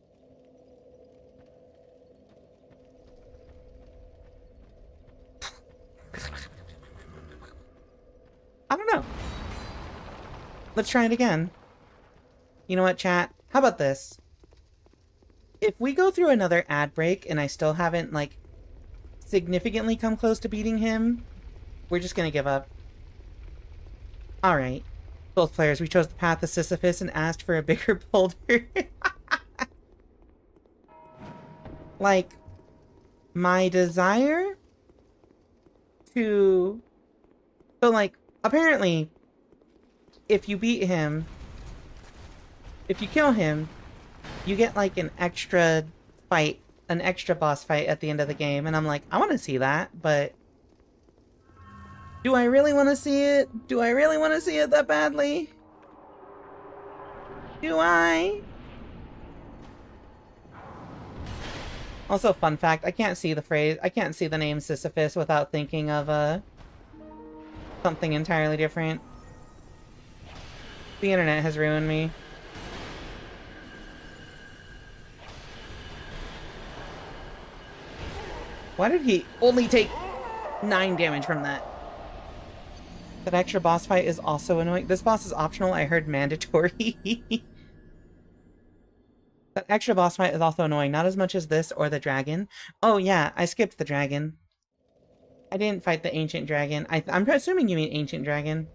I don't know. Let's try it again. You know what, chat? How about this? If we go through another ad break and I still haven't, like, significantly come close to beating him, we're just gonna give up. Alright. Both players, we chose the path of Sisyphus and asked for a bigger boulder. Like, my desire to... So, like, apparently, if you beat him, if you kill him, you get, like, an extra fight, an extra boss fight at the end of the game, and I'm like, I want to see that, but... Do I really want to see it? Do I really want to see it that badly? Do I? Also, fun fact, I can't see the name Sisyphus without thinking of, something entirely different. The internet has ruined me. Why did he only take 9 damage from that? That extra boss fight is also annoying. This boss is optional, I heard mandatory. That extra boss fight is also annoying, not as much as this or the dragon. Oh yeah, I skipped the dragon. I didn't fight the ancient dragon. I'm assuming you mean ancient dragon.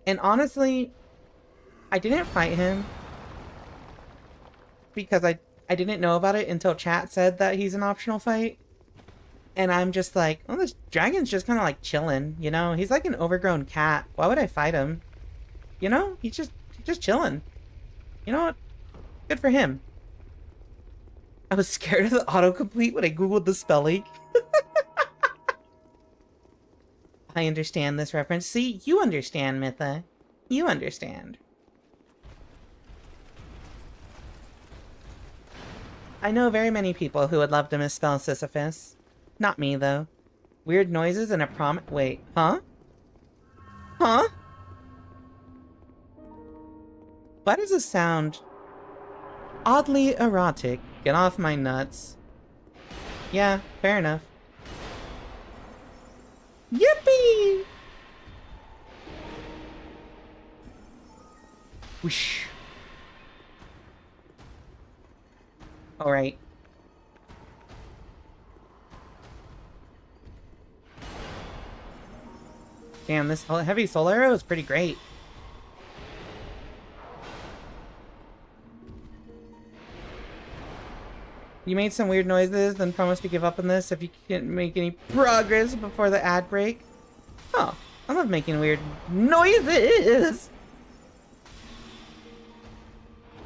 And honestly, I didn't fight him because I didn't know about it until chat said that he's an optional fight. And I'm just like, oh, this dragon's just kind of like chilling, you know? He's like an overgrown cat. Why would I fight him? You know? He's just chilling. You know what? Good for him. I was scared of the autocomplete when I googled the spelling. I understand this reference. See, you understand, Mytha. You understand. I know very many people who would love to misspell Sisyphus. Not me, though. Weird noises and a wait, huh? Huh? Why does this sound oddly erotic? Get off my nuts. Yeah, fair enough. Yippee! Whoosh. Alright. Damn, this heavy soul arrow is pretty great. You made some weird noises, then promised to give up on this if you can't make any progress before the ad break. Oh, I love making weird noises!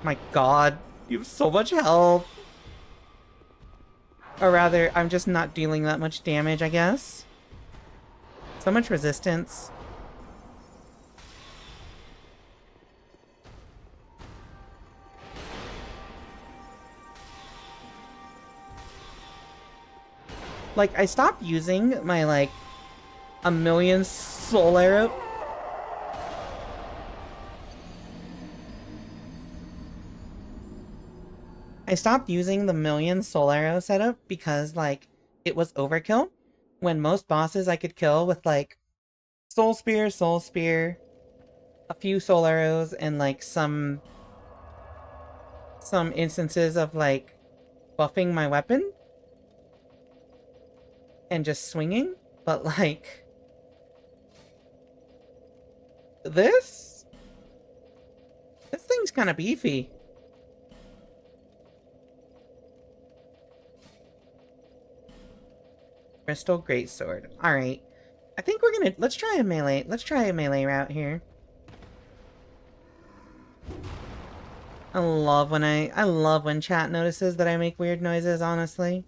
My god, you have so much health. Or rather, I'm just not dealing that much damage, I guess. So much resistance. Like, I stopped using my, like, 1,000,000 soul arrow. I stopped using the 1,000,000 soul arrow setup because, like, it was overkill. When most bosses I could kill with, like, soul spear, a few soul arrows and like some instances of like buffing my weapon and just swinging, but like this thing's kind of beefy. Crystal Greatsword. Alright. I think we're gonna... Let's try a melee route here. I love when chat notices that I make weird noises, honestly.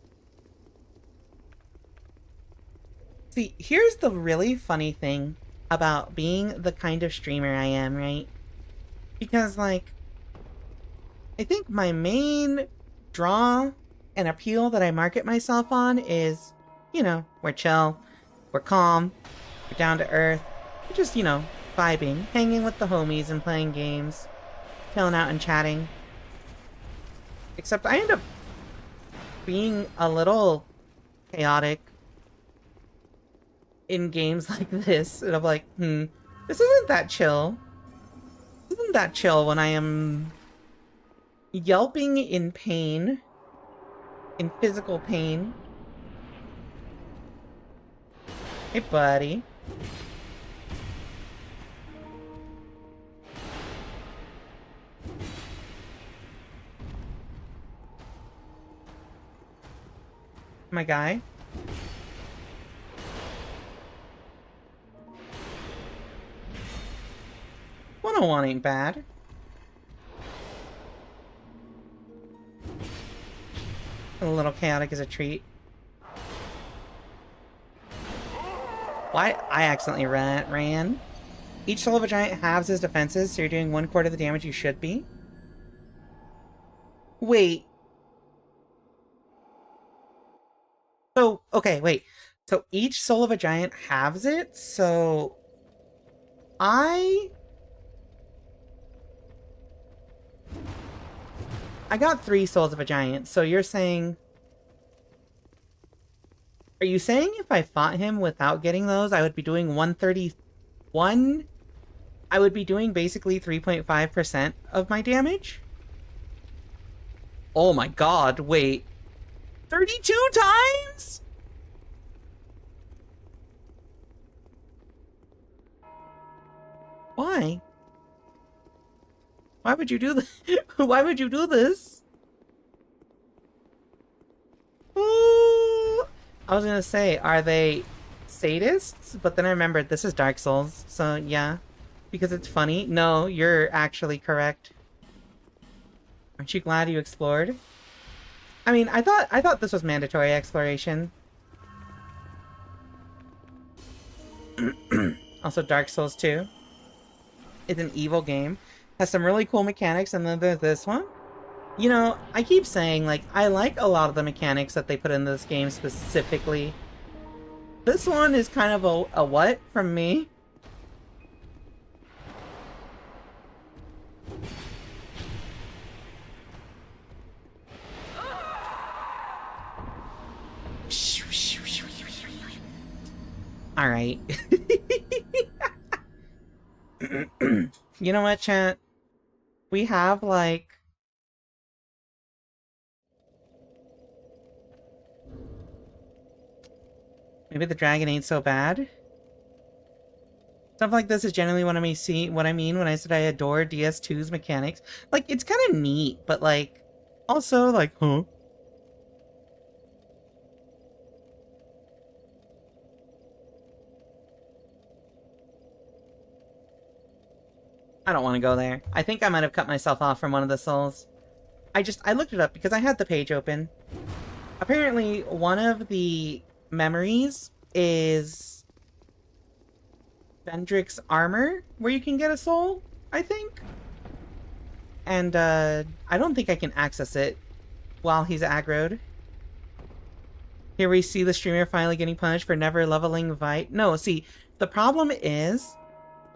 See, here's the really funny thing about being the kind of streamer I am, right? Because, like, I think my main draw and appeal that I market myself on is, you know, we're chill, we're calm, we're down to earth, we're just, you know, vibing, hanging with the homies and playing games, chilling out and chatting. Except I end up being a little chaotic in games like this, and I'm like, this isn't that chill. This isn't that chill when I am yelping in pain, in physical pain. Hey, buddy. My guy. 101 ain't bad. A little chaotic is a treat. Why? I accidentally ran. Each soul of a giant halves his defenses, so you're doing 1/4 of the damage you should be. Wait. So, okay, wait. So each soul of a giant halves it, so... I got 3 souls of a giant, so you're saying... Are you saying if I fought him without getting those, I would be doing 131? I would be doing basically 3.5% of my damage? Oh my god, wait. 32 times?! Why? Why would you do this? Why would you do this? Ooh. I was gonna say, are they sadists? But then I remembered this is Dark Souls, so yeah. Because it's funny. No, you're actually correct. Aren't you glad you explored? I mean, I thought this was mandatory exploration. Also, Dark Souls 2 is an evil game. Has some really cool mechanics, and then there's this one. You know, I keep saying, like, I like a lot of the mechanics that they put in this game specifically. This one is kind of a what from me? Alright. You know what, chat? We have, like... Maybe the dragon ain't so bad? Stuff like this is generally what I mean when I said I adore DS2's mechanics. Like, it's kind of neat, but, like... Also, like, huh? I don't want to go there. I think I might have cut myself off from one of the souls. I looked it up because I had the page open. Apparently, one of the memories is Vendrick's armor, where you can get a soul, I think. And, I don't think I can access it while he's aggroed. Here we see the streamer finally getting punished for never leveling Vite. No, see, the problem is,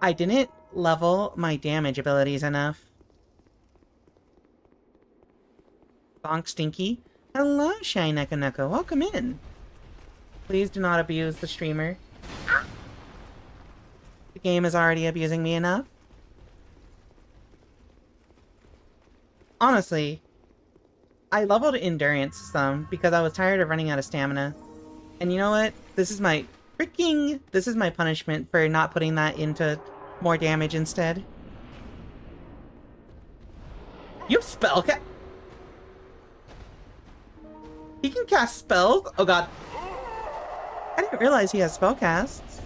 I didn't level my damage abilities enough. Bonk Stinky. Hello, Shy Nuka Nuka. Welcome in. Please do not abuse the streamer. The game is already abusing me enough. honestly, I leveled endurance some because I was tired of running out of stamina. And you know what? This is my punishment for not putting that into more damage instead. You have spellcast? He can cast spells? Oh god. I didn't realize he has spellcasts.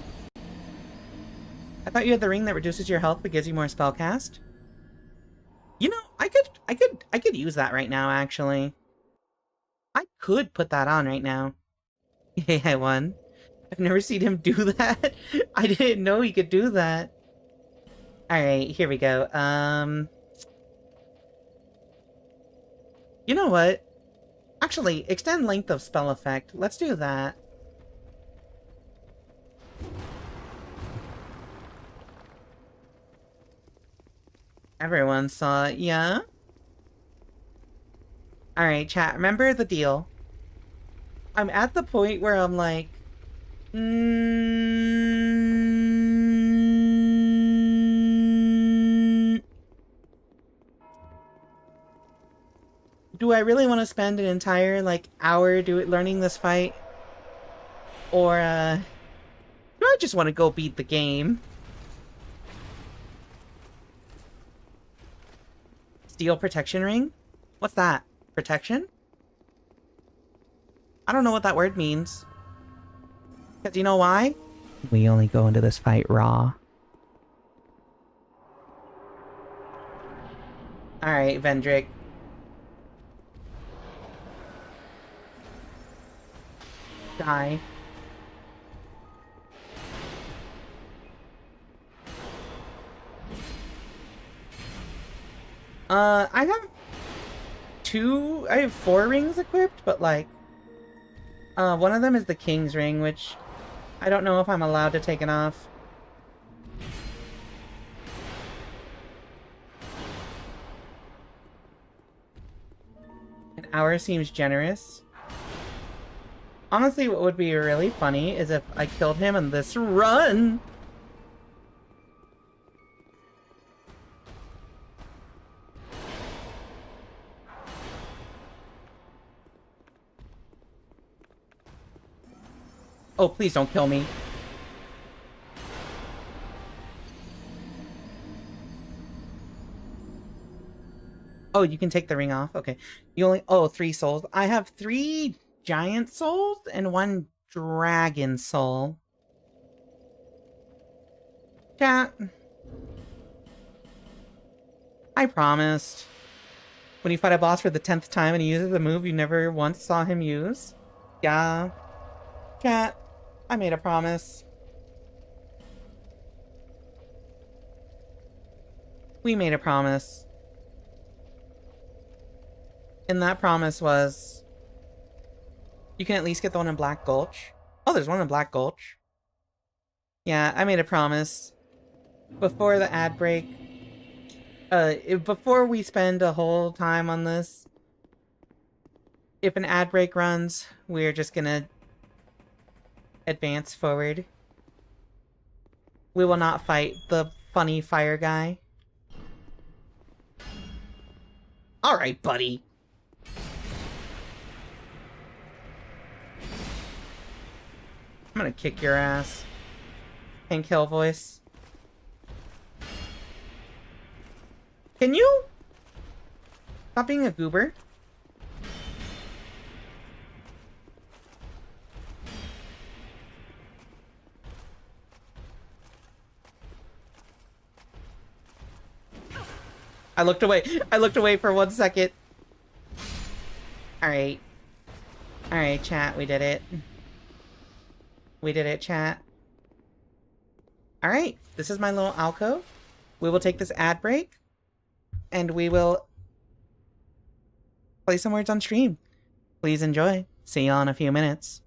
I thought you had the ring that reduces your health but gives you more spellcast. You know, I could use that right now, actually. I could put that on right now. Yay, I won. I've never seen him do that. I didn't know he could do that. Alright, here we go. You know what? Actually, extend length of spell effect. Let's do that. Everyone saw it, yeah? Alright, chat, remember the deal. I'm at the point where I'm like... do I really want to spend an entire, like, hour learning this fight? Or, do I just want to go beat the game? Steel protection ring? What's that? Protection? I don't know what that word means. Because you know why? We only go into this fight raw. Alright, Vendrick. Die. I have 4 rings equipped, but like, one of them is the King's Ring, which I don't know if I'm allowed to take it off. An hour seems generous. Honestly, what would be really funny is if I killed him in this run! Oh, please don't kill me. Oh, you can take the ring off? Okay. You only... oh, 3 souls. I have 3 giant souls and 1 dragon soul. Chat. I promised. When you fight a boss for the 10th time and he uses a move you never once saw him use. Yeah. Chat. I made a promise. We made a promise. And that promise was... you can at least get the one in Black Gulch. Oh, there's one in Black Gulch. Yeah, I made a promise. Before the ad break... before we spend a whole time on this... if an ad break runs, we're just gonna... advance forward. We will not fight the funny fire guy. Alright, buddy. I'm gonna kick your ass. Hank Hill voice. Can you stop being a goober? I looked away. I looked away for 1 second. Alright. Alright, chat. We did it. We did it, chat. Alright. This is my little alcove. We will take this ad break. And we will play some words on stream. Please enjoy. See you in a few minutes.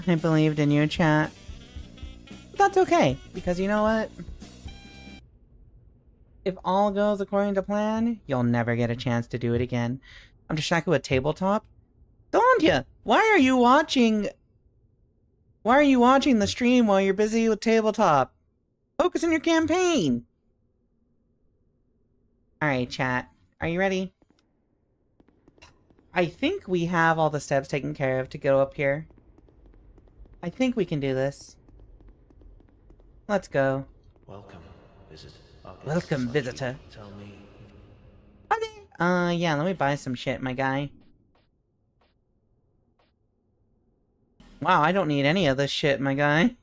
I believed in you, chat. But that's okay, because you know what? If all goes according to plan, you'll never get a chance to do it again. I'm distracted with tabletop. Delantia, why are you watching the stream while you're busy with tabletop? Focus on your campaign! Alright, chat. Are you ready? I think we have all the steps taken care of to go up here. I think we can do this. Let's go. Welcome, visitor. Welcome, visitor. Tell me. Yeah, let me buy some shit, my guy. Wow, I don't need any of this shit, my guy.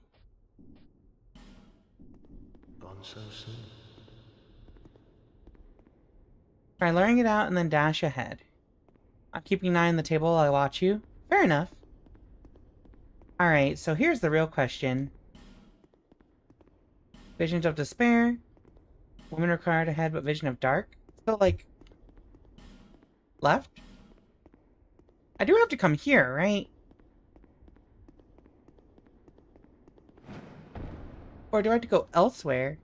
Gone so soon. Try luring it out and then dash ahead. I'm keeping an eye on the table while I watch you. Fair enough. Alright, so here's the real question. Visions of despair. Woman required ahead, but vision of dark. So, like... left? I do have to come here, right? Or do I have to go elsewhere?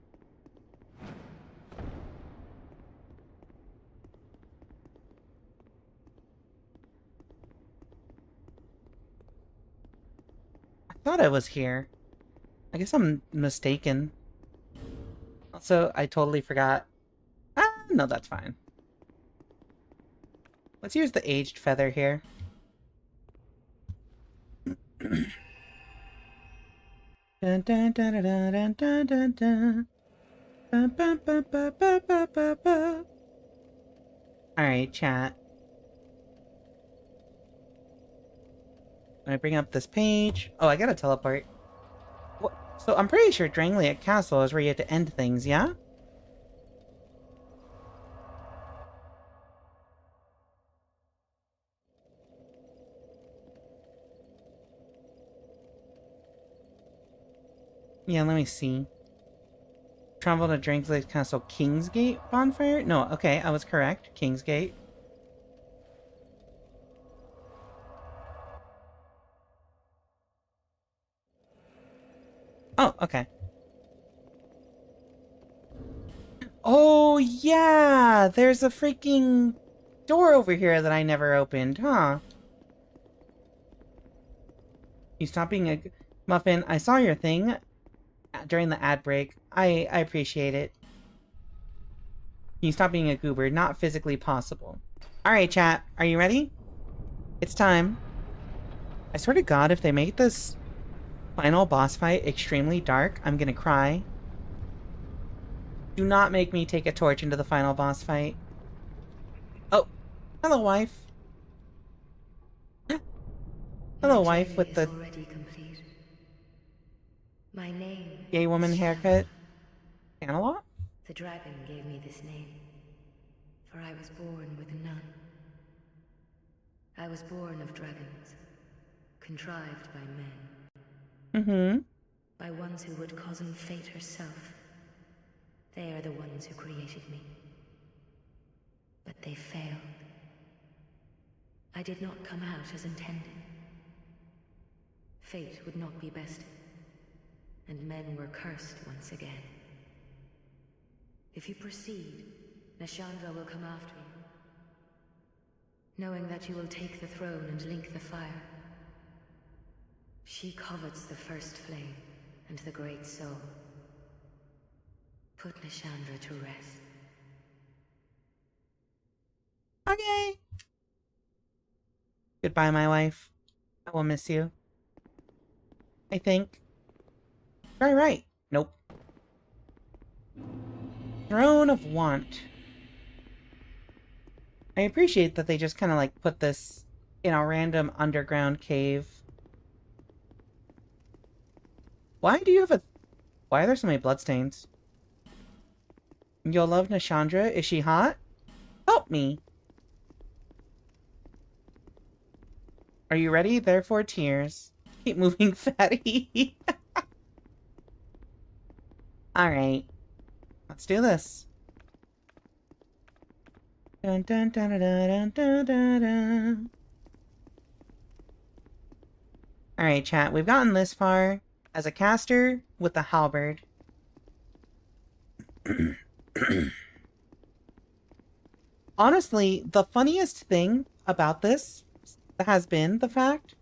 I thought I was here. I guess I'm mistaken. Also, I totally forgot. Ah, no, that's fine. Let's use the aged feather here. Dun, dun, dun, dun, dun, dun, dun, dun. Ba, ba, ba, ba, ba, ba, ba, ba. Alright, chat. When I bring up this page... Oh, I gotta teleport. What? So I'm pretty sure Drangleic Castle is where you have to end things, yeah? Yeah, let me see. Travel to Drangleic Castle Kingsgate bonfire? No, okay, I was correct. Kingsgate. Oh, okay. Oh, yeah! There's a freaking door over here that I never opened, huh? You stop being a... Muffin, I saw your thing during the ad break. I appreciate it. You stop being a goober. Not physically possible. Alright, chat. Are you ready? It's time. I swear to God, if they make this final boss fight extremely dark, I'm gonna cry. Do not make me take a torch into the final boss fight. Oh. Hello, wife. Hello, wife with the My name gay woman haircut. Cantaloupe? The dragon gave me this name, for I was born with none. I was born of dragons, contrived by men. Mm-hmm. By ones who would cozen fate herself. They are the ones who created me. But they failed. I did not come out as intended. Fate would not be bested, and men were cursed once again. If you proceed, Nashandra will come after you, knowing that you will take the throne and link the fire. She covets the first flame and the great soul. Put Nashandra to rest. Okay. Goodbye, my wife. I will miss you. I think. Very right. Nope. Throne of Want. I appreciate that they just kind of like put this in a random underground cave. Why do you have a... Why are there so many bloodstains? You'll love Nashandra. Is she hot? Help me. Are you ready? Therefore, tears. Keep moving, fatty. Alright. Let's do this. Dun, dun, dun, dun, dun, dun, dun, dun. Alright, chat, we've gotten this far as a caster with the halberd. Honestly, the funniest thing about this has been the fact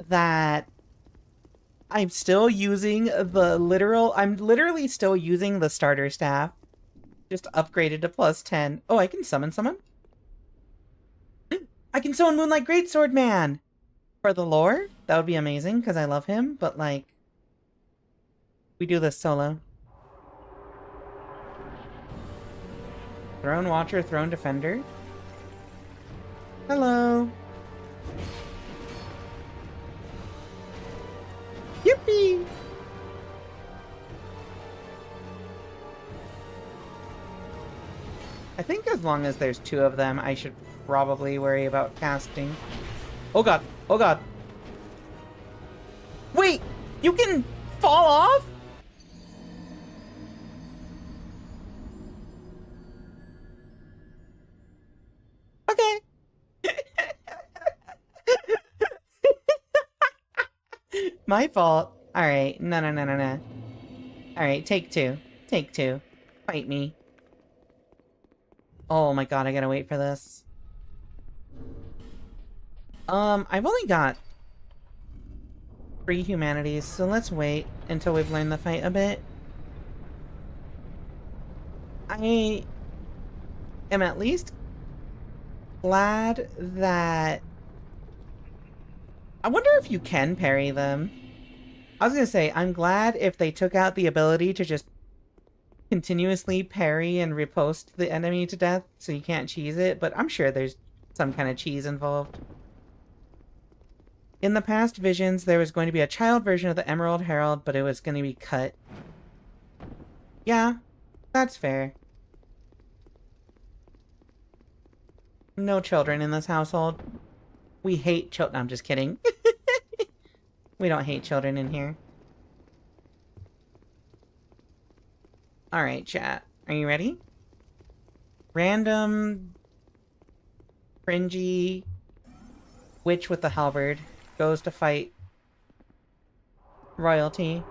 that I'm still using I'm literally still using the starter staff. Just upgraded to +10. Oh, I can summon someone? I can summon Moonlight Greatsword Man! For the lore? That would be amazing, because I love him, but like... we do this solo. Throne Watcher, Throne Defender. Hello! Yippee! I think as long as there's 2 of them, I should probably worry about casting. Oh god! Oh god! Wait! You can fall off?! Okay. My fault. Alright. No. Alright, take 2. Take 2. Fight me. Oh my god, I gotta wait for this. I've only got 3 humanities, so let's wait until we've learned the fight a bit. I am at least glad that... I wonder if you can parry them. I was gonna say, I'm glad if they took out the ability to just continuously parry and riposte the enemy to death, so you can't cheese it, but I'm sure there's some kind of cheese involved. In the past visions, there was going to be a child version of the Emerald Herald, but it was going to be cut. Yeah, that's fair. No children in this household. We hate children. I'm just kidding. We don't hate children in here. Alright, chat. Are you ready? Random... cringy... witch with the halberd goes to fight royalty.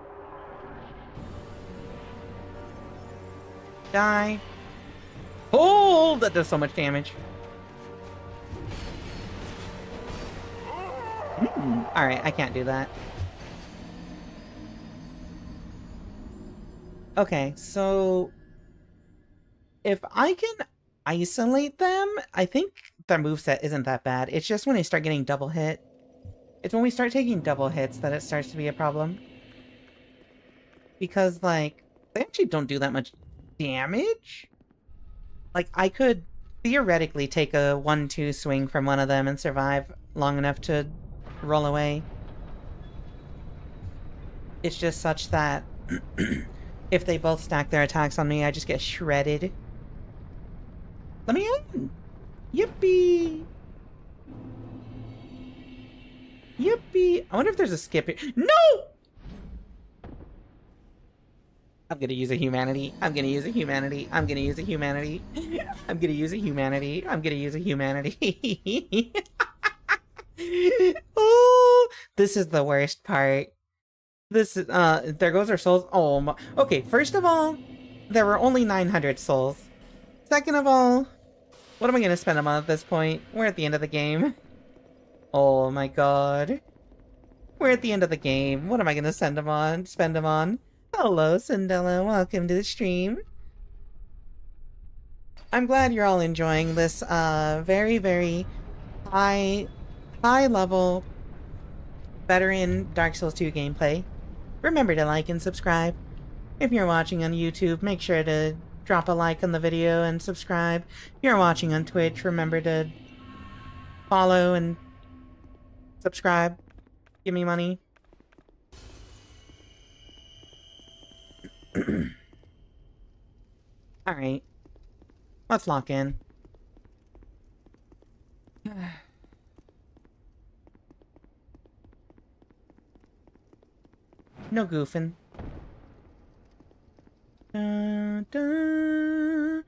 Die. Oh, that does so much damage. Alright, I can't do that. Okay, so... if I can isolate them, I think their moveset isn't that bad. It's just when they start getting double hit. It's when we start taking double hits that it starts to be a problem. Because, like, they actually don't do that much damage. Like, I could theoretically take a 1-2 swing from one of them and survive long enough to roll away. It's just such that if they both stack their attacks on me, I just get shredded. Let me in! Yippee! Yippee! I wonder if there's a skip here. No! I'm gonna use a humanity. I'm gonna use a humanity. I'm gonna use a humanity. I'm gonna use a humanity. I'm gonna use a humanity. Oh, this is the worst part. This is, there goes our souls. Oh my. Okay, first of all, there were only 900 souls. Second of all, what am I gonna spend them on at this point? We're at the end of the game. Oh my god. We're at the end of the game. What am I gonna spend them on? Hello, Cinderella. Welcome to the stream. I'm glad you're all enjoying this, very, very high level veteran Dark Souls 2 gameplay. Remember to like and subscribe. If you're watching on YouTube, make sure to drop a like on the video and subscribe. If you're watching on Twitch, remember to follow and subscribe. Give me money. Alright. Let's lock in. No goofing. Da, da,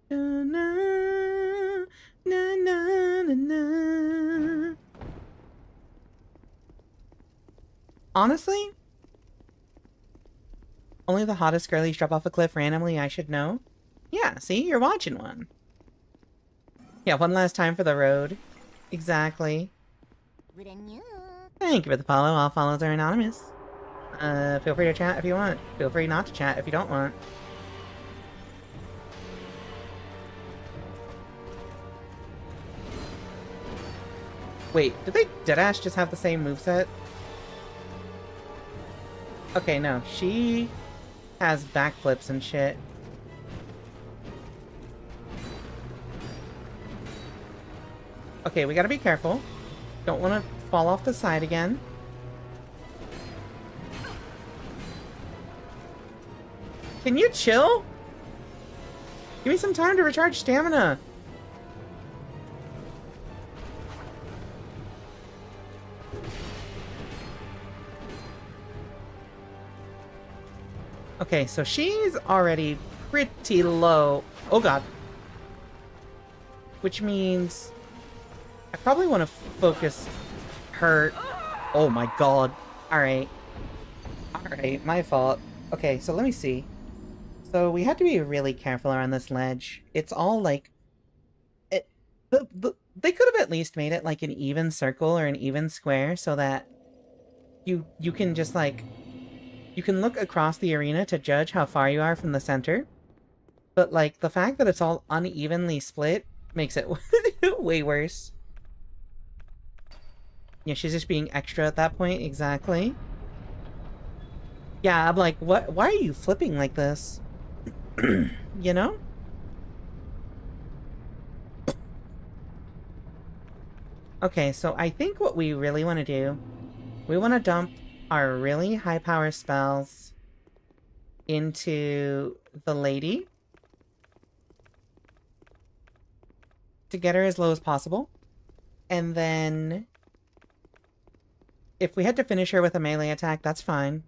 da, da. Honestly, only the hottest girlies drop off a cliff randomly, I should know. Yeah, see? You're watching one. Yeah, one last time for the road. Exactly. Thank you for the follow. All follows are anonymous. Feel free to chat if you want. Feel free not to chat if you don't want. Wait, did they deadass just have the same moveset? Okay, no. She has backflips and shit. Okay, we gotta be careful. Don't want to fall off the side again. Can you chill? Give me some time to recharge stamina. Okay, so she's already pretty low. Oh god. Which means I probably want to focus her. Oh my god. Alright. Alright, my fault. Okay, so let me see. So we had to be really careful around this ledge. It's all like... they could have at least made it like an even circle or an even square so that you can just like... You can look across the arena to judge how far you are from the center. But like, the fact that it's all unevenly split makes it way worse. Yeah, she's just being extra at that point, exactly. Yeah, I'm like, what? Why are you flipping like this? You know? Okay, so I think what we really want to do, we want to dump our really high power spells into the lady to get her as low as possible. And then if we had to finish her with a melee attack, that's fine.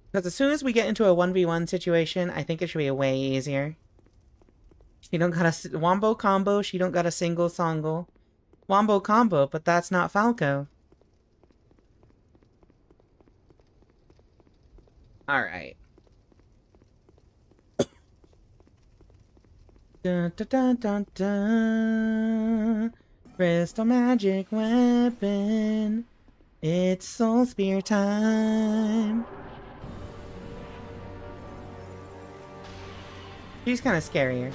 Because as soon as we get into a 1v1 situation, I think it should be way easier. She don't got a wombo combo, she don't got a single songle. Wombo combo, but that's not Falco. Alright. Dun dun dun dun dun. Crystal magic weapon. It's soul spear time. She's kind of scarier.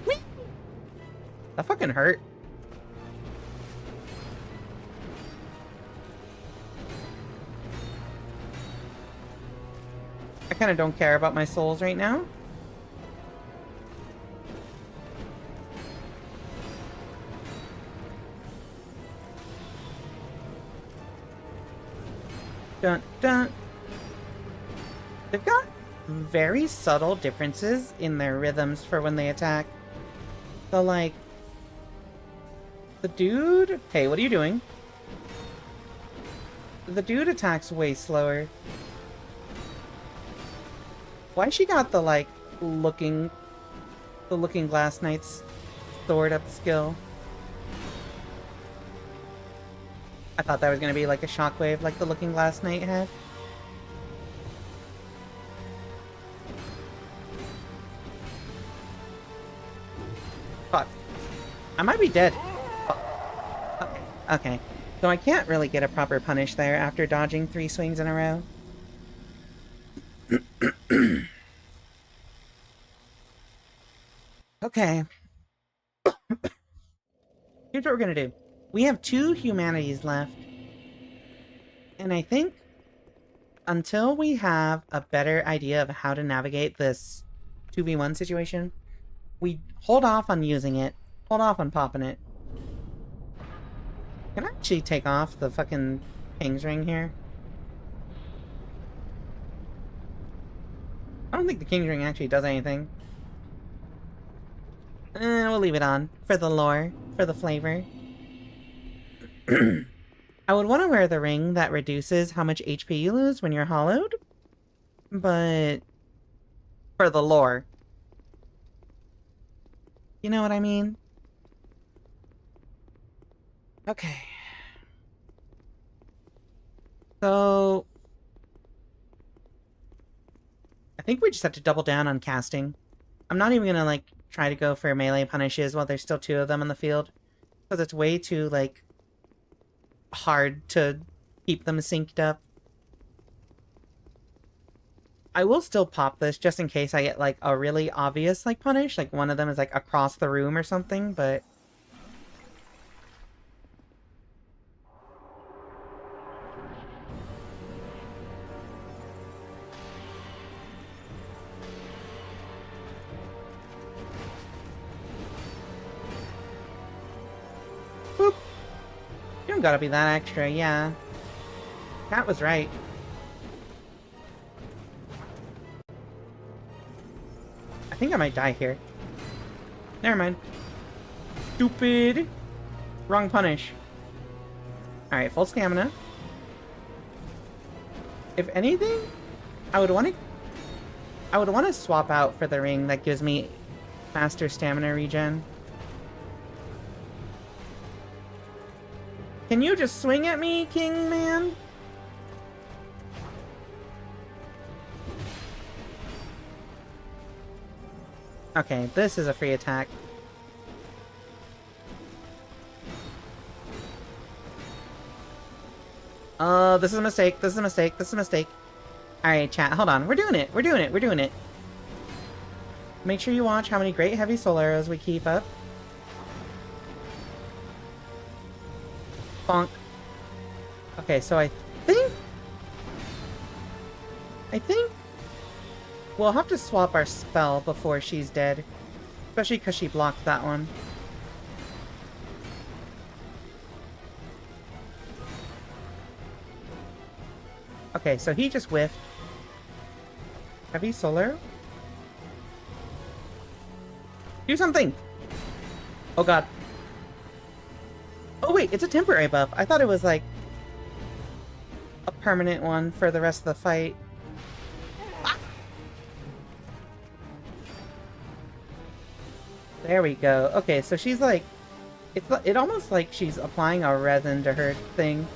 Whee! That fucking hurt. I kind of don't care about my souls right now. Dun dun. They've got very subtle differences in their rhythms for when they attack. So like, the dude... Hey, what are you doing? The dude attacks way slower. Why she got the like looking glass knight's sword up skill? I thought that was gonna be like a shockwave like the Looking Glass Knight had. Fuck. I might be dead. Okay. Okay. So I can't really get a proper punish there after dodging 3 swings in a row. Okay. Here's what we're gonna do. We have 2 humanities left. And I think until we have a better idea of how to navigate this 2v1 situation, we hold off on using it. Hold off on popping it. Can I actually take off the fucking King's Ring here? I don't think the King's Ring actually does anything. We'll leave it on. For the lore. For the flavor. I would want to wear the ring that reduces how much HP you lose when you're hollowed, but for the lore. You know what I mean? Okay. So I think we just have to double down on casting. I'm not even gonna, like, try to go for melee punishes while there's still 2 of them on the field. Because it's way too, like, hard to keep them synced up. I will still pop this just in case I get, like, a really obvious, like, punish. Like, one of them is, like, across the room or something, but... Boop. You don't gotta be that extra, yeah. Cat was right. I think I might die here. Never mind. Stupid! Wrong punish. Alright, full stamina. If anything, I would want to swap out for the ring that gives me faster stamina regen. Can you just swing at me, King Man? Okay, this is a free attack. This is a mistake, this is a mistake, this is a mistake. Alright, chat, hold on. We're doing it, we're doing it, we're doing it. Make sure you watch how many great heavy soul arrows we keep up. Bonk. Okay, so I think we'll have to swap our spell before she's dead. Especially because she blocked that one. Okay, so he just whiffed. Heavy solar? Do something! Oh god. Oh wait, it's a temporary buff. I thought it was like a permanent one for the rest of the fight. Ah! There we go. Okay, so she's like, it almost like she's applying a resin to her thing.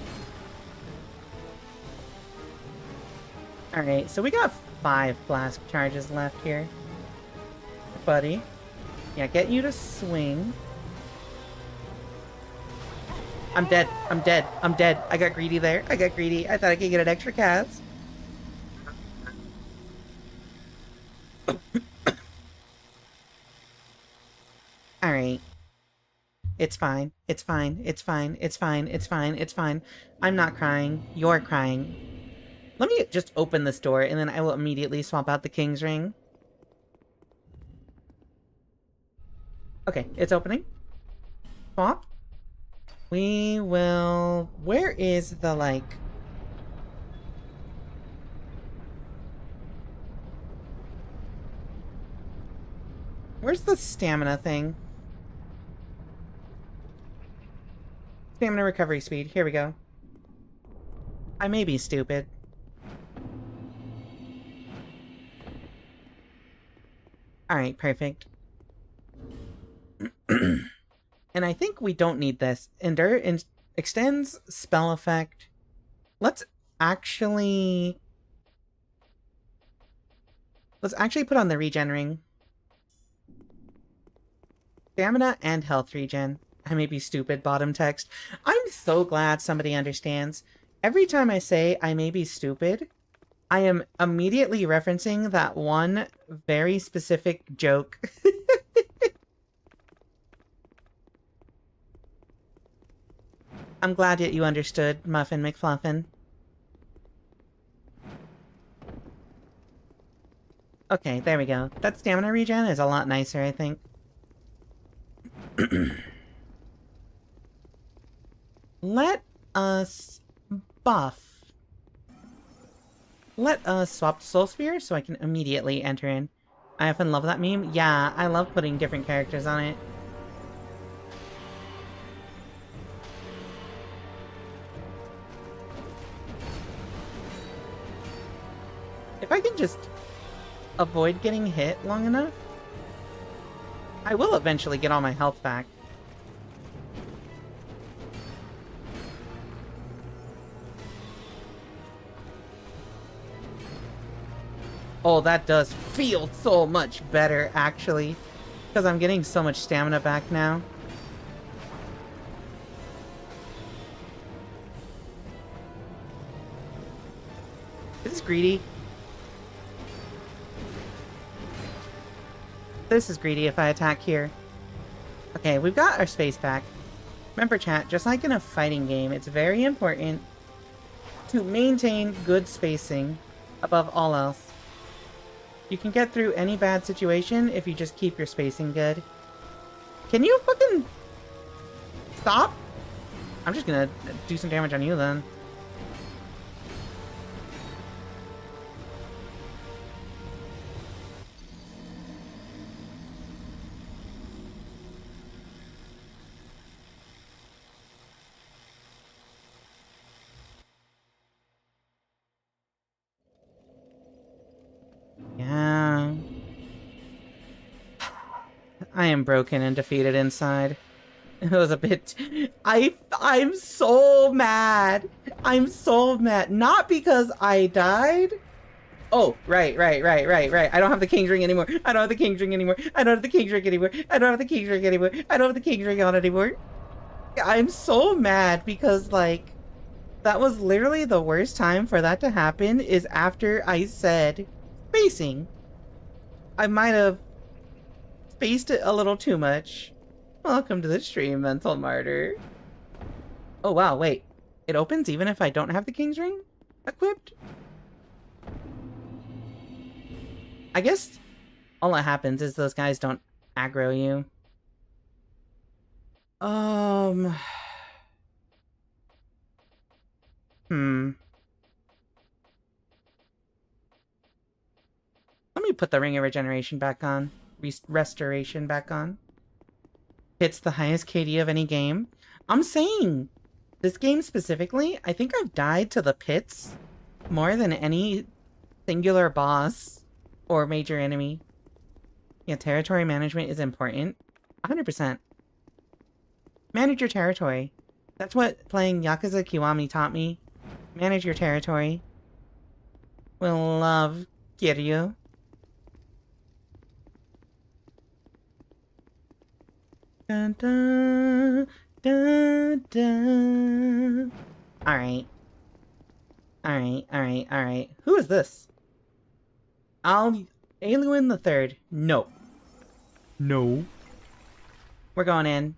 Alright, so we got 5 flask charges left here. Buddy. Yeah, get you to swing. I'm dead. I'm dead. I'm dead. I got greedy there. I got greedy. I thought I could get an extra cast. Alright. It's fine. It's fine. It's fine. It's fine. It's fine. It's fine. I'm not crying. You're crying. Let me just open this door, and then I will immediately swap out the King's Ring. Okay, it's opening. Swap. We will... Where is the, like... Where's the stamina thing? Stamina recovery speed. Here we go. I may be stupid. Alright, perfect. And I think we don't need this. Extends spell effect. Let's actually put on the regen ring. Stamina and health regen. I may be stupid, bottom text. I'm so glad somebody understands. Every time I say I may be stupid, I am immediately referencing that one very specific joke. I'm glad that you understood, Muffin McFluffin. Okay, there we go. That stamina regen is a lot nicer, I think. Let us buff. Let us swap to Soul Sphere so I can immediately enter in. I often love that meme. Yeah, I love putting different characters on it. I can just avoid getting hit long enough, I will eventually get all my health back. Oh, that does feel so much better, actually. Because I'm getting so much stamina back now. This is greedy. This is greedy if I attack here. Okay, we've got our space back. Remember, chat, just like in a fighting game, it's very important to maintain good spacing above all else. You can get through any bad situation if you just keep your spacing good. Can you fucking stop? I'm just gonna do some damage on you then. Yeah. I am broken and defeated inside. It was a bit... I'm so mad. I'm so mad. Not because I died. Oh, right. I don't have the King's Ring anymore. I don't have the King's Ring anymore. I don't have the King's Ring anymore. I don't have the King's Ring anymore. I don't have the King's Ring on anymore. I'm so mad because, like, that was literally the worst time for that to happen is after I said spacing. I might have spaced it a little too much. Welcome to the stream, Mental Martyr. Oh wow, wait. It opens even if I don't have the King's Ring equipped? I guess all that happens is those guys don't aggro you. Let me put the Ring of Regeneration back on. Restoration back on. It's the highest KD of any game. I'm saying, this game specifically, I think I've died to the pits more than any singular boss or major enemy. Yeah, territory management is important. 100%. Manage your territory. That's what playing Yakuza Kiwami taught me. Manage your territory. We'll love Kiryu. Dun, dun, dun, dun. Alright. Alright. Who is this? Alun the Third. No. No. We're going in.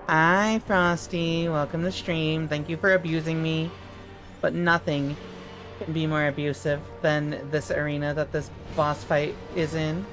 Hi, Frosty. Welcome to stream. Thank you for abusing me. But nothing can be more abusive than this arena that this boss fight is in.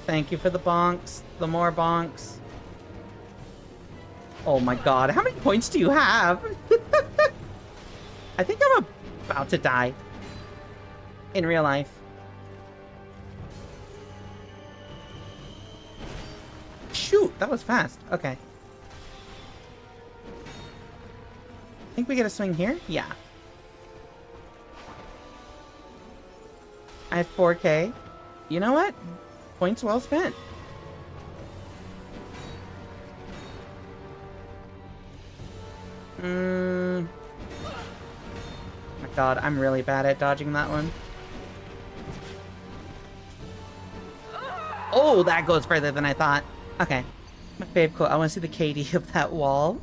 Thank you for the bonks. The more bonks. Oh my god, how many points do you have? I think I'm about to die. In real life. Shoot, that was fast. Okay. I think we get a swing here? Yeah. I have 4K. You know what? Points well spent. Oh my god, I'm really bad at dodging that one. Oh, that goes further than I thought. Okay. My fave quote. I want to see the KD of that wall.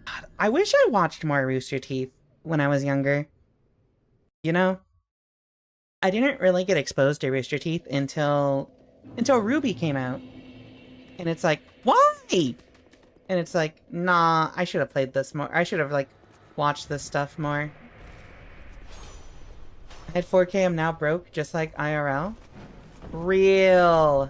God, I wish I watched more Rooster Teeth when I was younger. You know? I didn't really get exposed to Rooster Teeth until Ruby came out. And it's like, why? And it's like, nah, I should have played this more. I should have, like, watched this stuff more. I had 4K, I'm now broke, just like IRL. Real.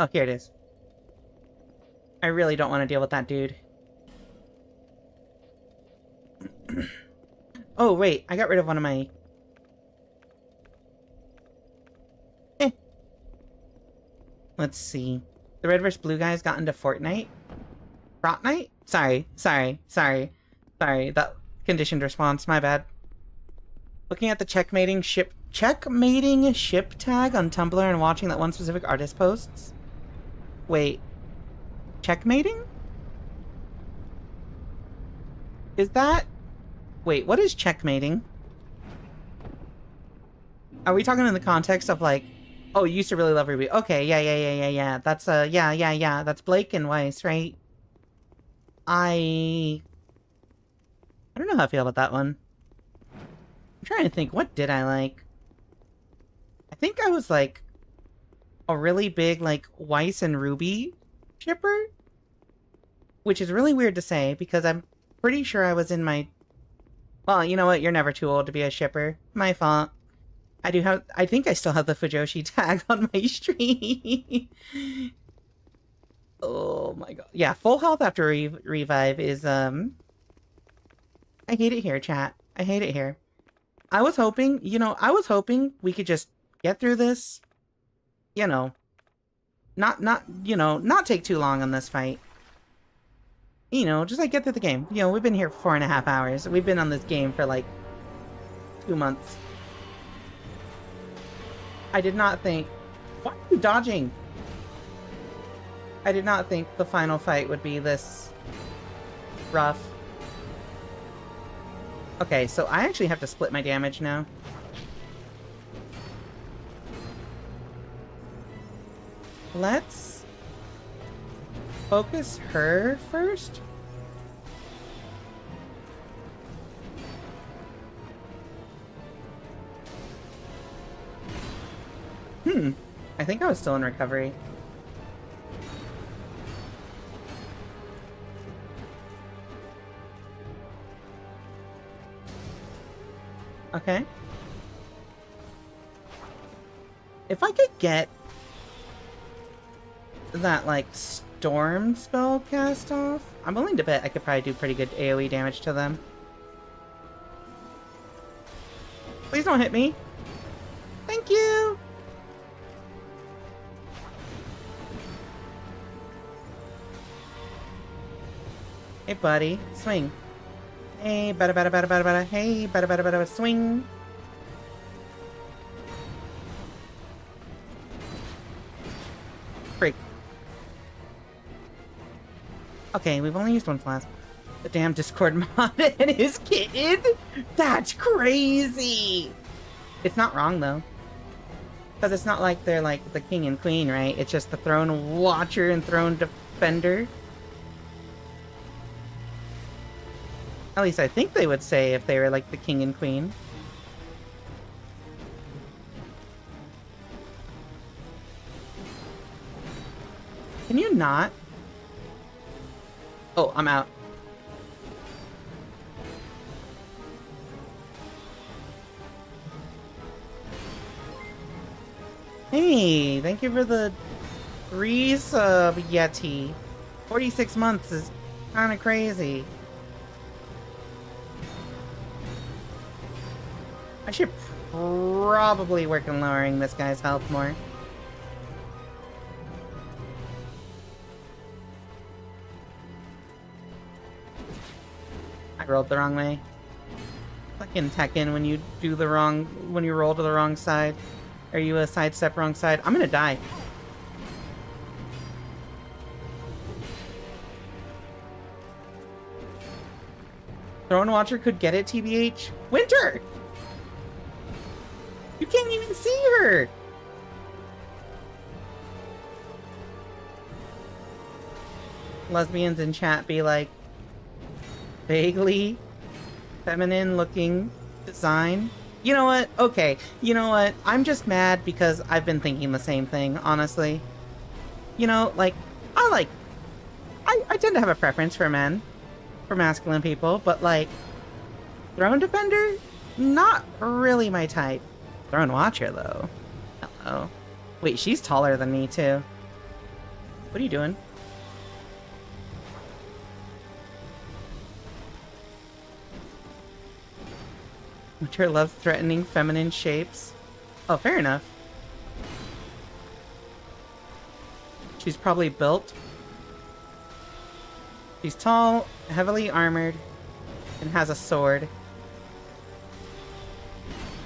Oh, here it is. I really don't want to deal with that dude. Oh, wait. I got rid of one of my... Let's see. The red vs. blue guys got into Fortnite? Fortnite? Sorry. That conditioned response. My bad. Looking at the checkmating ship tag on Tumblr and watching that one specific artist posts. Wait. Checkmating? Is that... Wait, what is checkmating? Are we talking in the context of, like... Oh, you used to really love Ruby. Okay, yeah. That's, yeah. That's Blake and Weiss, right? I don't know how I feel about that one. I'm trying to think, what did I like? I think I was, like, a really big, like, Weiss and Ruby shipper? Which is really weird to say, because I'm pretty sure I was in my... Well, you know what? You're never too old to be a shipper. My fault. I think I still have the Fujoshi tag on my stream. Oh my god. Yeah, full health after revive is, I hate it here, chat. I hate it here. I was hoping we could just get through this, not take too long on this fight. Just like get through the game. We've been here for 4.5 hours. We've been on this game for like 2 months. I did not think... Why are you dodging? I did not think the final fight would be this rough. Okay, so I actually have to split my damage now. Let's focus her first. I think I was still in recovery. Okay. If I could get that, like, storm spell cast off, I'm willing to bet I could probably do pretty good AoE damage to them. Please don't hit me. Thank you! Hey, buddy. Swing. Hey, bada. Hey, bada. Swing. Freak. Okay, we've only used one flask. The damn Discord mod and his kid? That's crazy! It's not wrong, though. Because it's not like they're, like, the king and queen, right? It's just the throne watcher and throne defender. At least I think they would say if they were like the king and queen. Can you not? Oh, I'm out. Hey, thank you for the resub, Yeti. 46 months is kind of crazy. I should probably work on lowering this guy's health more. I rolled the wrong way. Fucking Tekken when you roll to the wrong side. Are you a sidestep wrong side? I'm gonna die. Throne Watcher could get it, TBH. Winter! You can't even see her! Lesbians in chat be like, vaguely feminine looking design. You know what? Okay. You know what? I'm just mad because I've been thinking the same thing, honestly. Like, I tend to have a preference for men. For masculine people, but like, Throne Defender? Not really my type. Throne Watcher, though. Hello. Wait, she's taller than me, too. What are you doing? Winter loves threatening feminine shapes. Oh, fair enough. She's probably built. She's tall, heavily armored, and has a sword.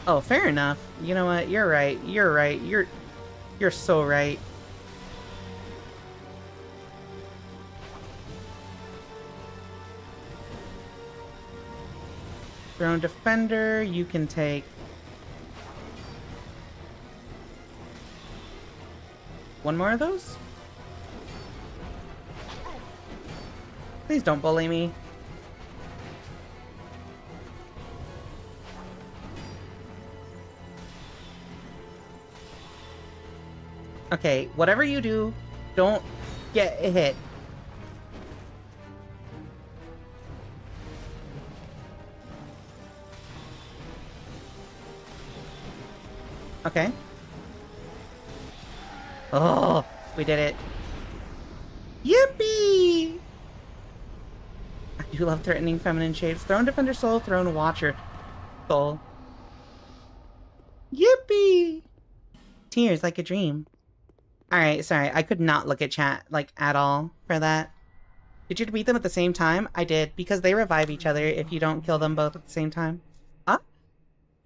Oh, fair enough. You know what? You're right. You're right. You're so right. Throne Defender, you can take... one more of those? Please don't bully me. Okay, whatever you do, don't get hit. Okay. Oh, we did it. Yippee! I do love threatening feminine shapes. Throne Defender Soul, Throne Watcher Soul. Yippee! Tears like a dream. Alright, sorry. I could not look at chat, like, at all for that. Did you beat them at the same time? I did, because they revive each other if you don't kill them both at the same time. Huh?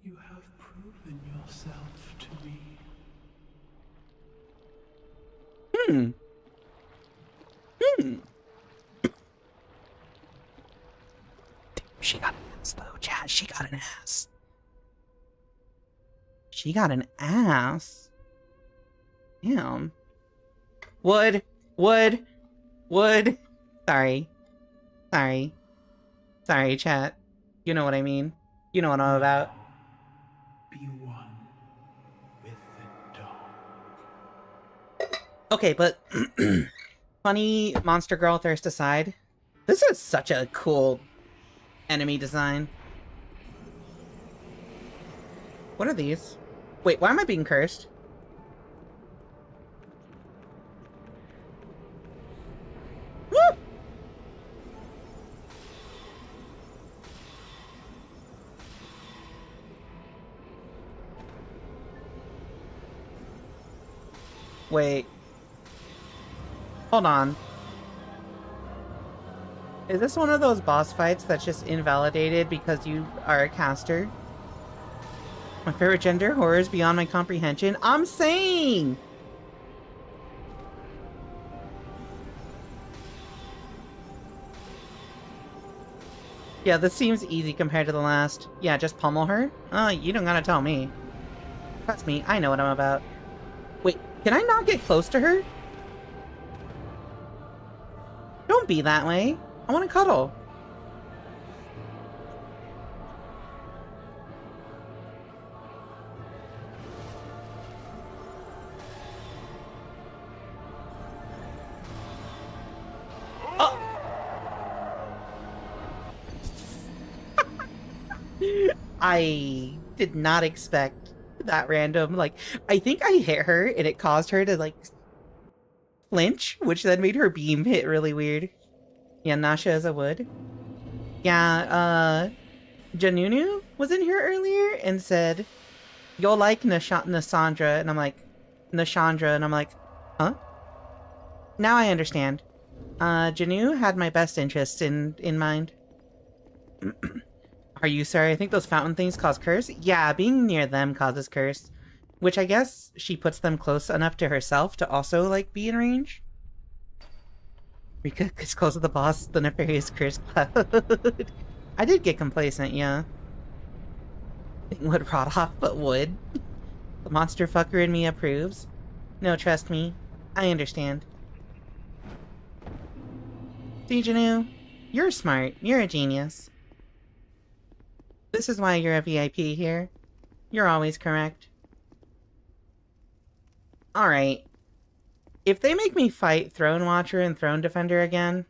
You have proven yourself to me. She got an ass, though, chat. She got an ass. She got an ass. Damn. Wood. Sorry. Sorry, chat. You know what I mean. You know what I'm about. Be one with the dark. Okay, but funny monster girl thirst aside, this is such a cool enemy design. What are these? Wait, why am I being cursed? Woo! Wait. Hold on. Is this one of those boss fights that's just invalidated because you are a caster? My favorite gender? Horrors beyond my comprehension? I'm saying! Yeah, this seems easy compared to the last. Yeah, just pummel her? Oh, you don't gotta tell me. Trust me, I know what I'm about. Wait, can I not get close to her? Don't be that way. I want to cuddle. Oh! I did not expect that random, like, I think I hit her and it caused her to, like, flinch, which then made her beam hit really weird. Yeah, Nasha is a wood. Yeah, Janunu was in here earlier and said, you'll like Nasandra, and I'm like, Nashandra, and I'm like, huh? Now I understand. Janu had my best interests in mind. Are you sorry? I think those fountain things cause curse? Yeah, being near them causes curse. Which I guess she puts them close enough to herself to also, like, be in range? Rika gets close to the boss, the nefarious curse cloud. I did get complacent, yeah. Thing would rot off, but would. The monster fucker in me approves. No, trust me. I understand. See, Janu? You're smart. You're a genius. This is why you're a VIP here. You're always correct. Alright. If they make me fight Throne Watcher and Throne Defender again...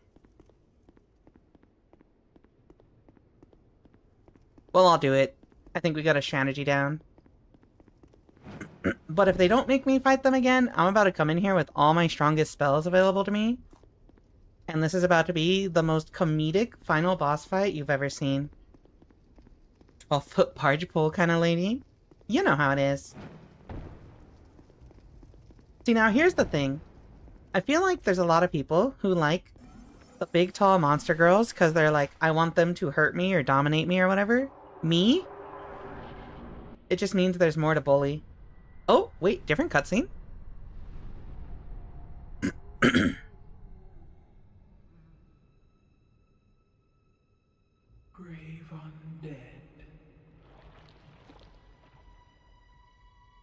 well, I'll do it. I think we got a strategy down. But if they don't make me fight them again, I'm about to come in here with all my strongest spells available to me. And this is about to be the most comedic final boss fight you've ever seen. 12-foot barge pole kind of lady. You know how it is. See, now here's the thing. I feel like there's a lot of people who like the big, tall monster girls because they're like, I want them to hurt me or dominate me or whatever. Me? It just means there's more to bully. Oh, wait, different cutscene? Brave undead.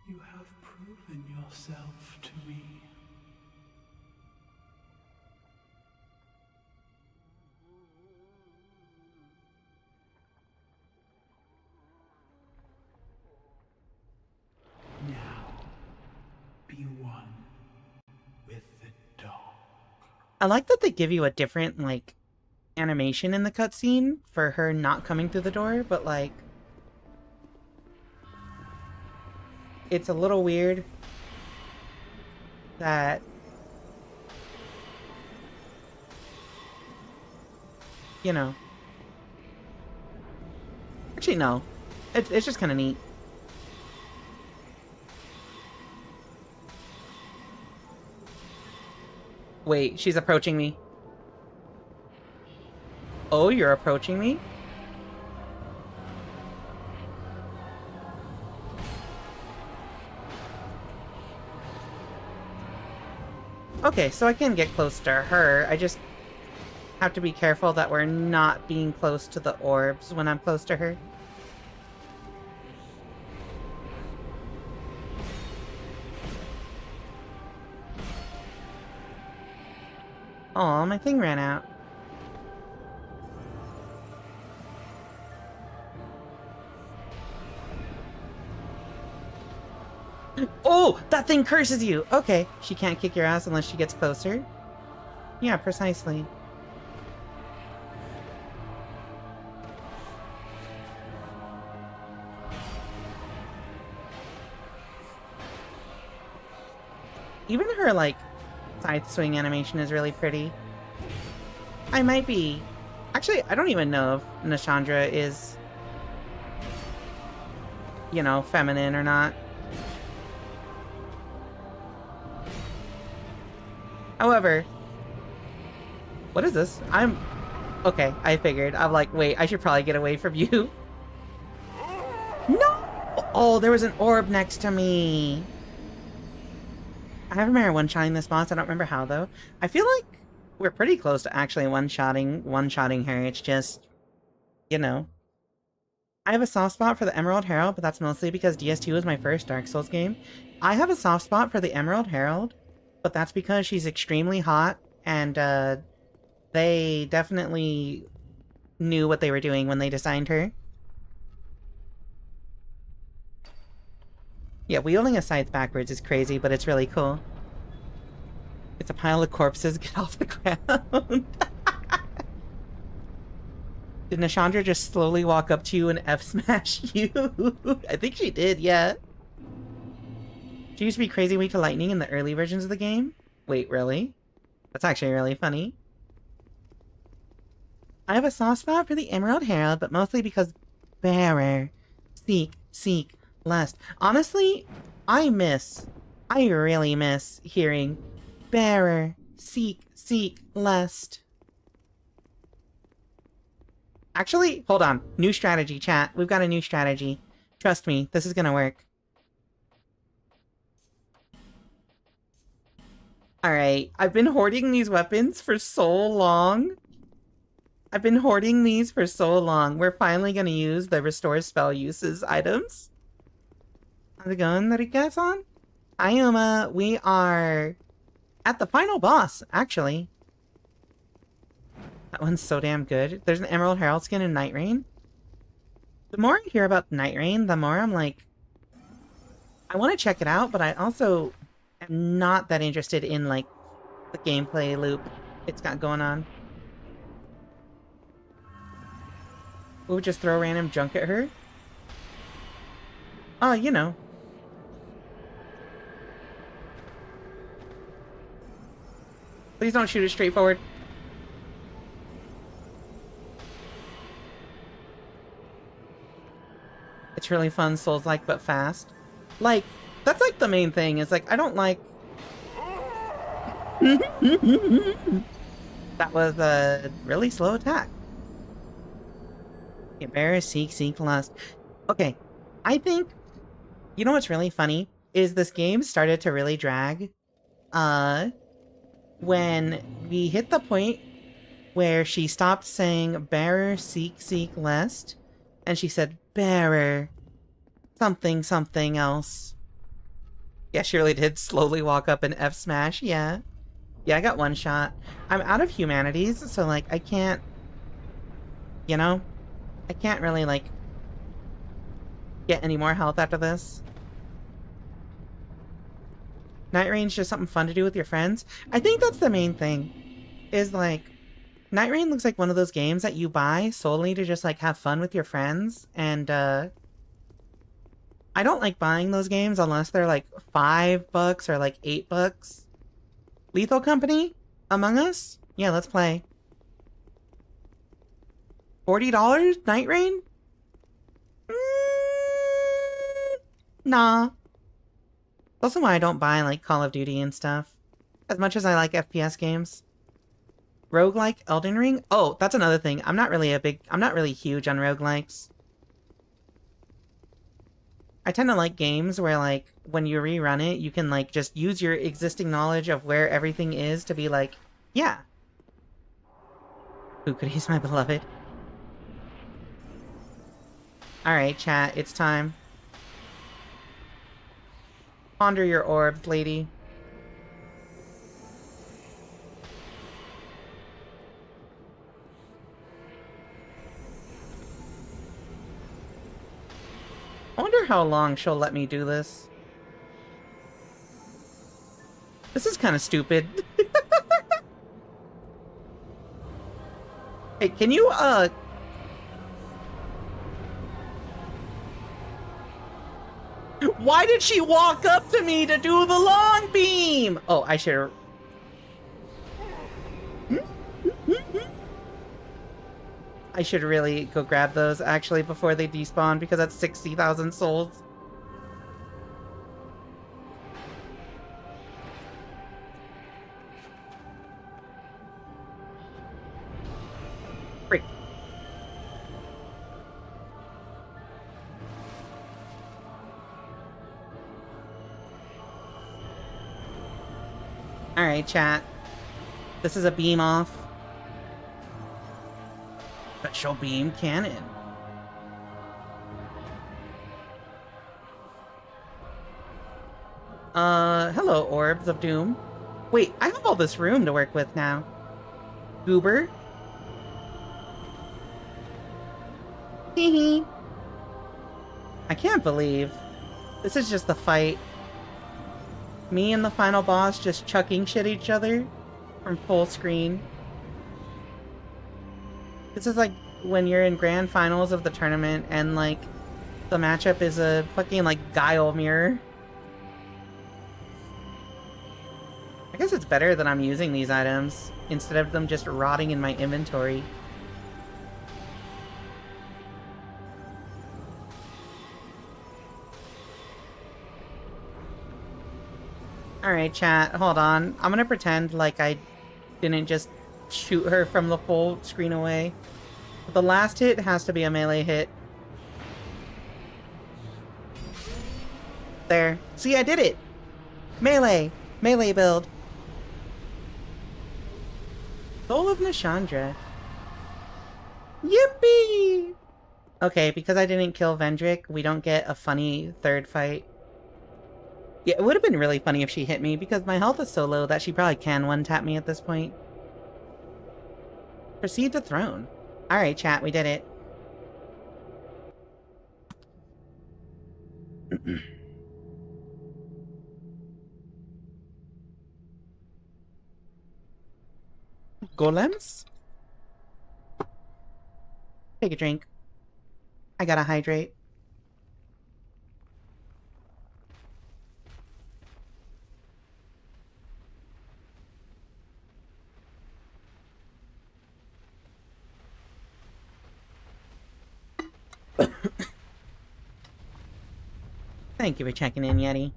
You have proven yourself to me. Now, be one with the dog. I like that they give you a different, like, animation in the cutscene for her not coming through the door, but, like, it's a little weird that, you know, actually, no, it's just kind of neat. Wait, she's approaching me. Oh, you're approaching me? Okay, so I can get close to her. I just have to be careful that we're not being close to the orbs when I'm close to her. Aw, my thing ran out. Oh! That thing curses you! Okay, she can't kick your ass unless she gets closer. Yeah, precisely. Even her, like, side swing animation is really pretty. I might be... Actually, I don't even know if Nashandra is, you know, feminine or not. However... What is this? Okay, I figured. I'm like, wait, I should probably get away from you. No! Oh, there was an orb next to me. I remember one-shotting this boss. I don't remember how, though. I feel like we're pretty close to actually one-shotting her. It's just, you know. I have a soft spot for the Emerald Herald, but that's mostly because DS2 was my first Dark Souls game. I have a soft spot for the Emerald Herald, but that's because she's extremely hot, and they definitely knew what they were doing when they designed her. Yeah, wielding a scythe backwards is crazy, but it's really cool. It's a pile of corpses. Get off the ground. Did Nashandra just slowly walk up to you and F-smash you? I think she did, yeah. She used to be crazy weak to lightning in the early versions of the game. Wait, really? That's actually really funny. I have a soft spot for the Emerald Herald, but mostly because bearer. Seek, lust. Honestly, I really miss hearing bearer, seek, lust. Actually, hold on. New strategy, chat. We've got a new strategy. Trust me, this is gonna work. Alright, I've been hoarding these weapons for so long. We're finally gonna use the restore spell uses items. How's it going, Rika-san? Hi, Uma. We are at the final boss, actually. That one's so damn good. There's an Emerald Herald skin in Night Rain. The more I hear about Night Rain, the more I'm like, I want to check it out, but I also am not that interested in, like, the gameplay loop it's got going on. We would just throw random junk at her? Oh, you know. Please don't shoot it straight forward. It's really fun, Souls-like, but fast. Like, that's like the main thing, is like, I don't like... That was a really slow attack. Bear, seek, lust. Okay, I think... You know what's really funny? Is this game started to really drag. When we hit the point where she stopped saying bearer, seek, lest, and she said bearer, something else. Yeah, she really did slowly walk up and F smash, yeah. Yeah, I got one shot. I'm out of humanities, so, like, I can't... You know? I can't really, like, get any more health after this. Night Rain's just something fun to do with your friends. I think that's the main thing. Is, like, Night Rain looks like one of those games that you buy solely to just, like, have fun with your friends. And, I don't like buying those games unless they're, like, $5 or, like, $8. Lethal Company? Among Us? Yeah, let's play. $40? Night Rain? Nah. Also why I don't buy, like, Call of Duty and stuff. As much as I like FPS games. Roguelike Elden Ring? Oh, that's another thing. I'm not really huge on roguelikes. I tend to like games where, like, when you rerun it, you can, like, just use your existing knowledge of where everything is to be like, yeah. Who could he's my beloved? Alright, chat, it's time. Ponder your orbs, lady. I wonder how long she'll let me do this. This is kind of stupid. Hey, can you, Why did she walk up to me to do the long beam? Oh, I should I should really go grab those, actually, before they despawn, because that's 60,000 souls. Freak. Alright, chat. This is a beam off. Special beam cannon. Hello, Orbs of Doom. Wait, I have all this room to work with now. Goober? Hehe. I can't believe. This is just the fight. Me and the final boss just chucking shit at each other from full screen. This is like when you're in grand finals of the tournament and, like, the matchup is a fucking, like, Guile mirror. I guess it's better that I'm using these items instead of them just rotting in my inventory. Alright, chat, hold on. I'm gonna pretend like I didn't just shoot her from the full screen away. But the last hit has to be a melee hit. There. See, I did it! Melee! Melee build. Soul of Nishandra. Yippee! Okay, because I didn't kill Vendrick, we don't get a funny third fight. Yeah, it would have been really funny if she hit me, because my health is so low that she probably can one-tap me at this point. Proceed to throne. Alright, chat, we did it. Golems? Take a drink. I gotta hydrate. Thank you for checking in, Yeti.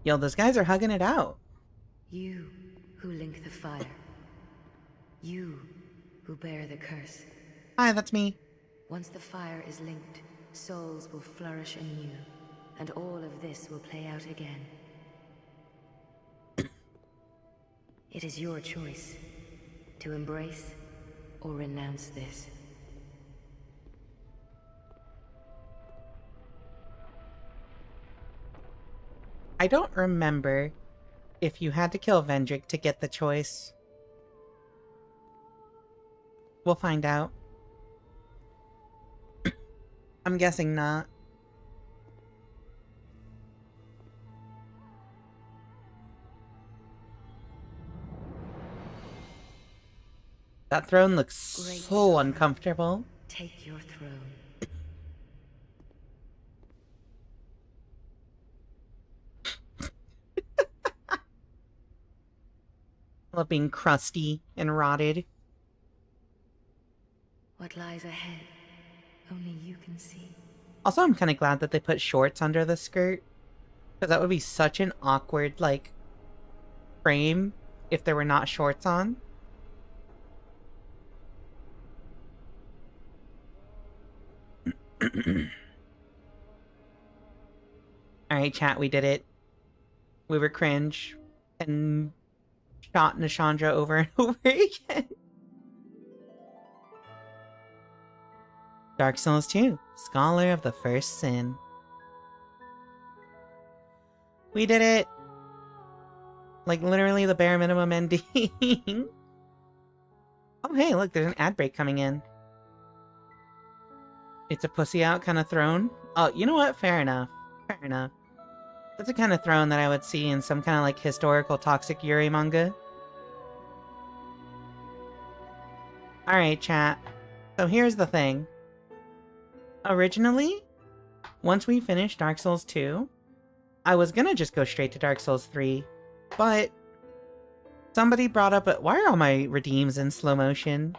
Yo, those guys are hugging it out. You who link the fire. You who bear the curse. Hi, that's me. Once the fire is linked, souls will flourish anew, and all of this will play out again. It is your choice to embrace or renounce this. I don't remember if you had to kill Vendrick to get the choice. We'll find out. I'm guessing not. That throne looks so uncomfortable. Take your throne. Love being crusty and rotted. What lies ahead, only you can see. Also, I'm kind of glad that they put shorts under the skirt. Because that would be such an awkward, like, frame if there were not shorts on. Alright, chat, we did it. We were cringe. And shot Nashandra over and over again. Dark Souls 2, Scholar of the First Sin. We did it! Like, literally the bare minimum ending. Oh, hey, look, there's an ad break coming in. It's a pussy out kind of throne. Oh, you know what? Fair enough. Fair enough. That's the kind of throne that I would see in some kind of, like, historical toxic Yuri manga. Alright, chat. So here's the thing. Originally, once we finished Dark Souls 2, I was gonna just go straight to Dark Souls 3, but somebody brought up why are all my redeems in slow motion?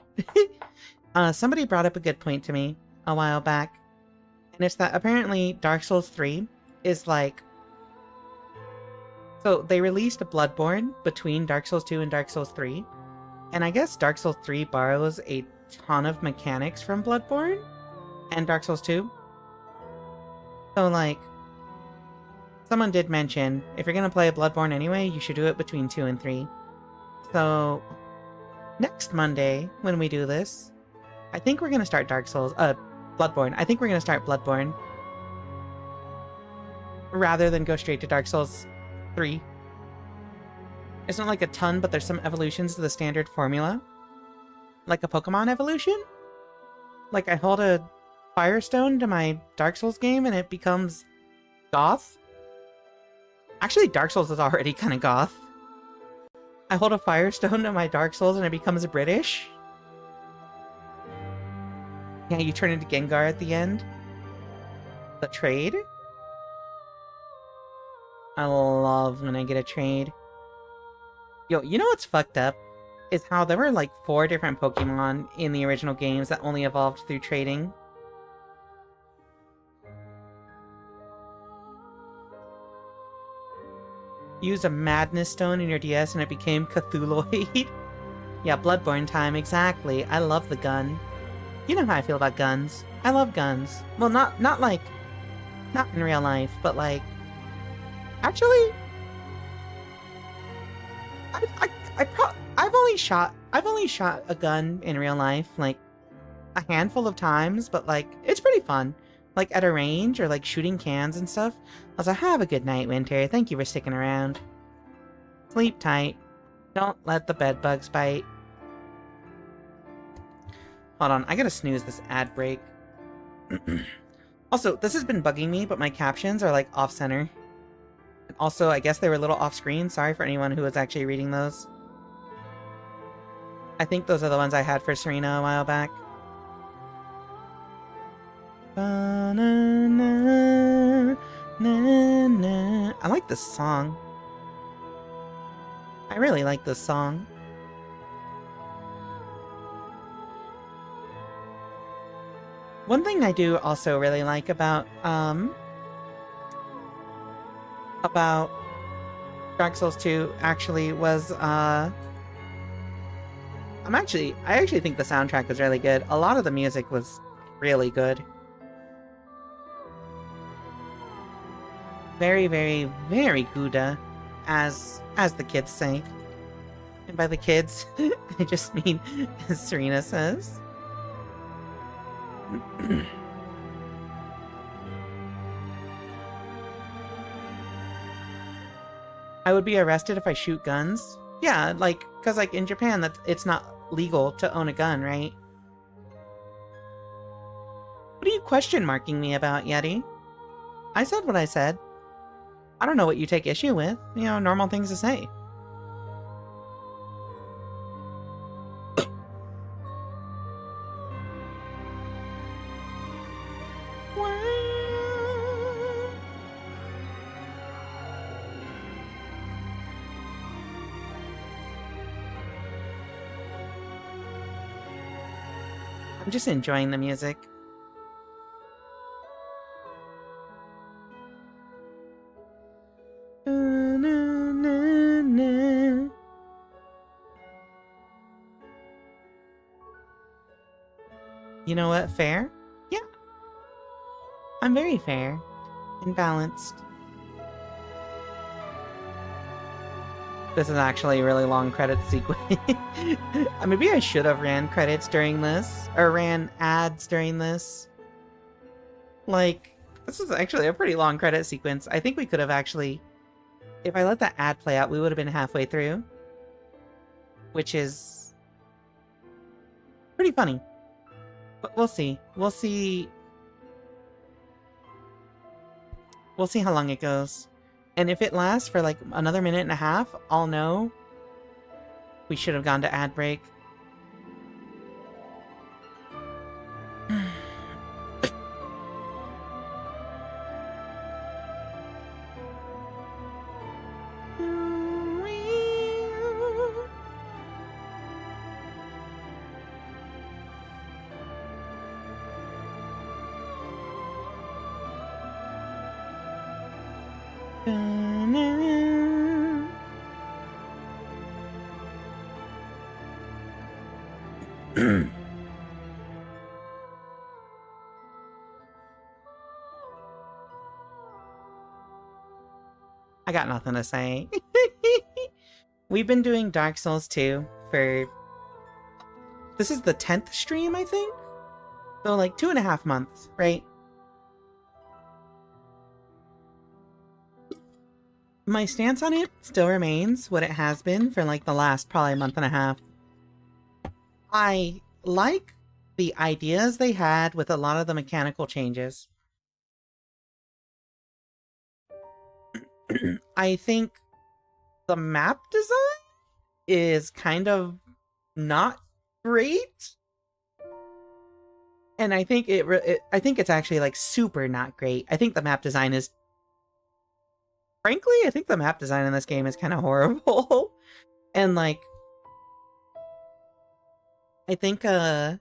Somebody brought up a good point to me a while back, and it's that apparently Dark Souls 3 is like... So, they released a Bloodborne between Dark Souls 2 and Dark Souls 3, and I guess Dark Souls 3 borrows a ton of mechanics from Bloodborne and Dark Souls 2. So, like, someone did mention, if you're gonna play Bloodborne anyway, you should do it between 2 and 3. So, next Monday, when we do this, I think we're gonna start Bloodborne. I think we're gonna start Bloodborne. Rather than go straight to Dark Souls 3. It's not like a ton, but there's some evolutions to the standard formula. Like a Pokemon evolution? Like I hold a Firestone to my Dark Souls game and it becomes goth? Actually, Dark Souls is already kind of goth. I hold a Firestone to my Dark Souls and it becomes British. Yeah, you turn into Gengar at the end. The trade? I love when I get a trade. Yo, you know what's fucked up? Is how there were like 4 different Pokemon in the original games that only evolved through trading. Use a Madness Stone in your DS and it became Cthulhuoid. Yeah, Bloodborne time, exactly. I love the gun. You know how I feel about guns. I love guns. Well, not in real life, but like... Actually... I've only shot a gun in real life, like, a handful of times, but like, it's pretty fun. Like, at a range, or like shooting cans and stuff. I was like, have a good night, Winter. Thank you for sticking around. Sleep tight. Don't let the bed bugs bite. Hold on, I gotta snooze this ad break. Also, this has been bugging me, but my captions are like off-center. And also, I guess they were a little off-screen. Sorry for anyone who was actually reading those. I think those are the ones I had for Serena a while back. I like this song. I really like this song. One thing I do also really like about about Dark Souls 2 actually was, I actually think the soundtrack was really good. A lot of the music was really good. Very, very, very Gouda, as the kids say. And by the kids, I just mean, as Serena says. I would be arrested if I shoot guns? Yeah, like, because, like, in Japan, it's not legal to own a gun, right? What are you question marking me about, Yeti? I said what I said. I don't know what you take issue with. You know, normal things to say. I'm just enjoying the music. You know what? Fair? Yeah. I'm very fair and balanced. This is actually a really long credit sequence. Maybe I should have ran credits during this, or ran ads during this. Like, this is actually a pretty long credit sequence. I think we could have actually, if I let that ad play out, we would have been halfway through. Which is pretty funny. But we'll see. We'll see. We'll see how long it goes. And if it lasts for like another minute and a half, I'll know we should have gone to ad break. I got nothing to say. We've been doing Dark Souls 2 for... This is the 10th stream, I think? So, like, 2.5 months, right? My stance on it still remains what it has been for, like, the last probably month and a half. I like the ideas they had with a lot of the mechanical changes. I think the map design is kind of not great. And I think I think it's actually like super not great. I think the map design is, frankly, I think the map design in this game is kind of horrible. And like, I think the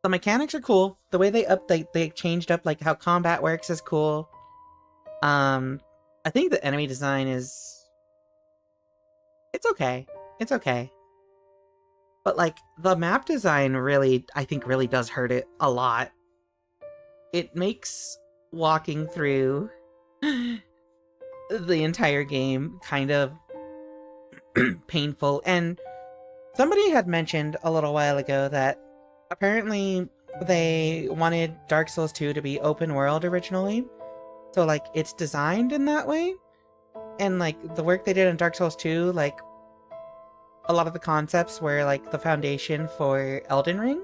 mechanics are cool. The way they changed up like how combat works is cool. I think the enemy design is... It's okay. It's okay. But, like, the map design really, I think, really does hurt it a lot. It makes walking through the entire game kind of painful. And somebody had mentioned a little while ago that apparently they wanted Dark Souls 2 to be open world originally. So, like, it's designed in that way. And, like, the work they did in Dark Souls 2, like, a lot of the concepts were, like, the foundation for Elden Ring.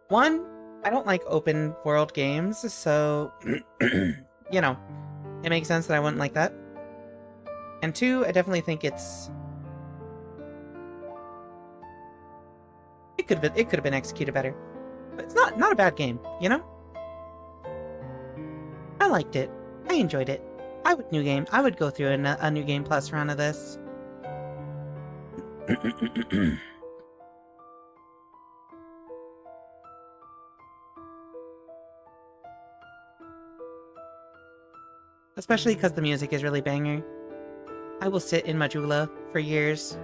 One, I don't like open world games, so, you know, it makes sense that I wouldn't like that. And two, I definitely think it could have been executed better. But it's not a bad game, you know? I liked it. I enjoyed it. I would go through a New Game Plus run of this. Especially because the music is really banger. I will sit in Majula for years.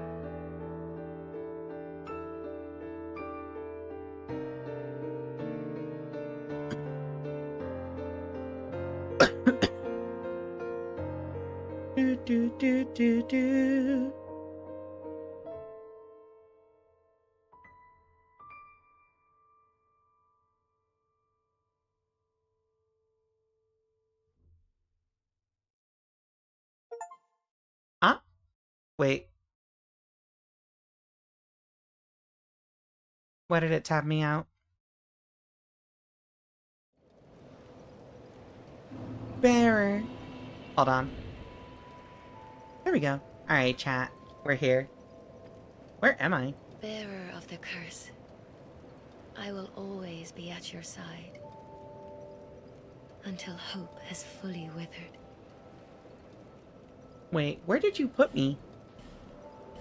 Do do do do do. Ah, wait. Why did it tab me out? Bearer. Hold on. There we go. Alright, chat. We're here. Where am I? Bearer of the curse, I will always be at your side until hope has fully withered. Wait, where did you put me?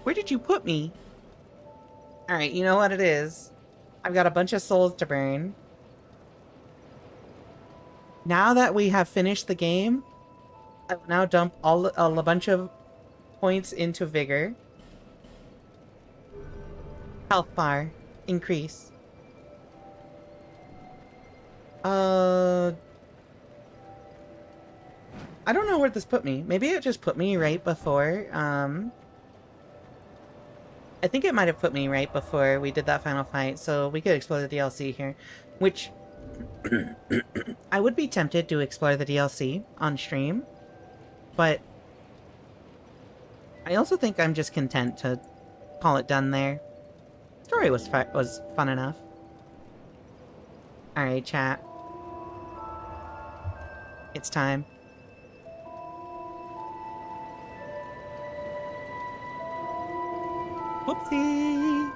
Where did you put me? Alright, you know what it is. I've got a bunch of souls to burn. Now that we have finished the game, I will now dump a bunch of points into vigor. Health bar. Increase. I don't know where this put me. Maybe it just put me right before, I think it might have put me right before we did that final fight, so we could explore the DLC here. Which, I would be tempted to explore the DLC on stream, but I also think I'm just content to call it done there. Story was fun enough. Alright, chat. It's time. Whoopsie!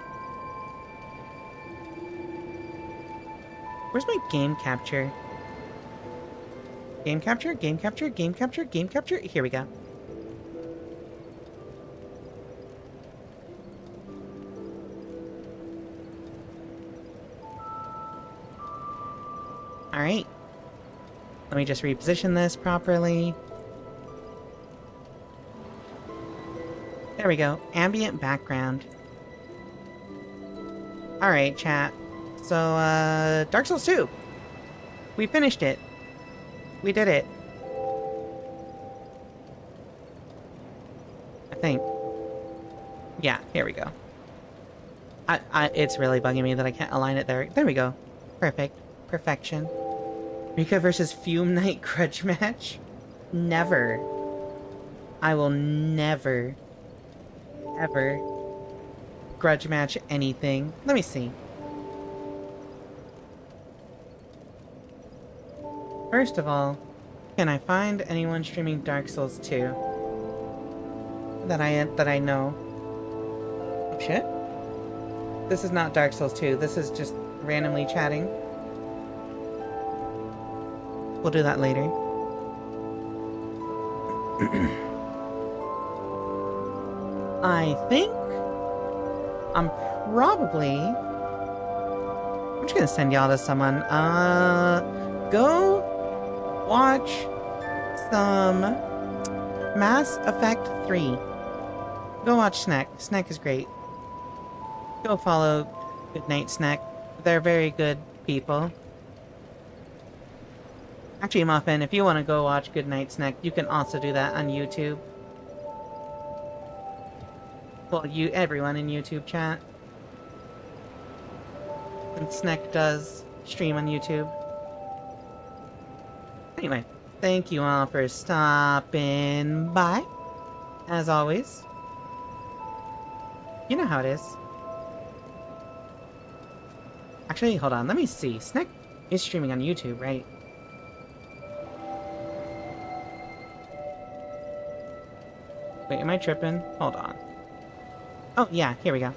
Where's my game capture? Game capture? Game capture? Game capture? Game capture? Here we go. Alright. Let me just reposition this properly. There we go. Ambient background. Alright, chat. So, Dark Souls 2. We finished it. We did it. I think. Yeah, here we go. It's really bugging me that I can't align it there. There we go. Perfect. Perfection. Rika versus Fume Knight grudge match? Never. I will never, ever grudge match anything. Let me see. First of all, can I find anyone streaming Dark Souls 2 that I know? Oh shit. This is not Dark Souls 2. This is just randomly chatting. We'll do that later. I think I'm just gonna send y'all to someone. Go watch some Mass Effect 3. Go watch Snack. Snack is great. Go follow Goodnight Snack. They're very good people. Actually, Muffin, if you want to go watch Goodnight Snack, you can also do that on YouTube. Well, everyone in YouTube chat. And Snack does stream on YouTube. Anyway, thank you all for stopping by. As always. You know how it is. Actually, hold on, let me see. Snack is streaming on YouTube, right? Wait, am I tripping? Hold on. Oh, yeah, here we go.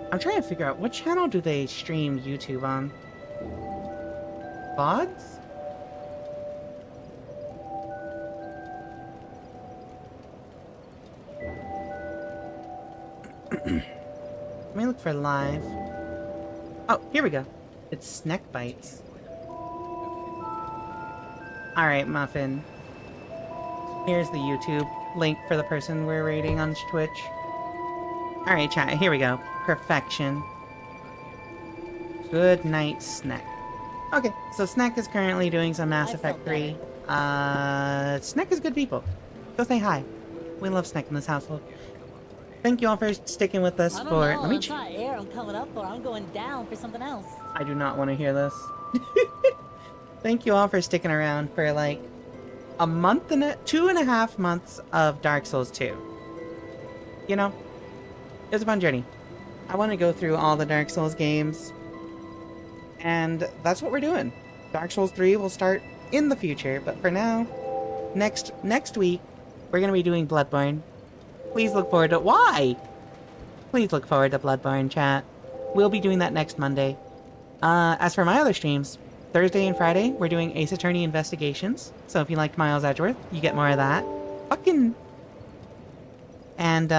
I'm trying to figure out, what channel do they stream YouTube on? VODs? Let me look for live. Oh, here we go. It's Snack Bites. Alright, Muffin. Here's the YouTube link for the person we're rating on Twitch. Alright, chat, here we go. Perfection. Good night, Snack. Okay, so Snack is currently doing some Mass Effect 3. Snack is good people. Go say hi. We love Snack in this household. Thank you all for sticking with us for... Let me hot air I'm coming up or I'm going down for something else. I do not want to hear this. Thank you all for sticking around for like a month and 2.5 months of Dark Souls 2. You know, it was a fun journey. I want to go through all the Dark Souls games, and that's what we're doing. Dark Souls 3 will start in the future, but for now, next week, we're going to be doing Bloodborne. Please look forward to... Why? Please look forward to Bloodborne, chat. We'll be doing that next Monday. As for my other streams, Thursday and Friday, we're doing Ace Attorney Investigations. So if you liked Miles Edgeworth, you get more of that. Fucking... And,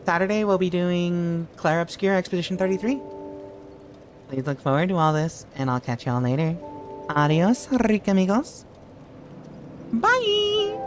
Saturday, we'll be doing Clair Obscure Expedition 33. Please look forward to all this, and I'll catch y'all later. Adios, Rika amigos. Bye!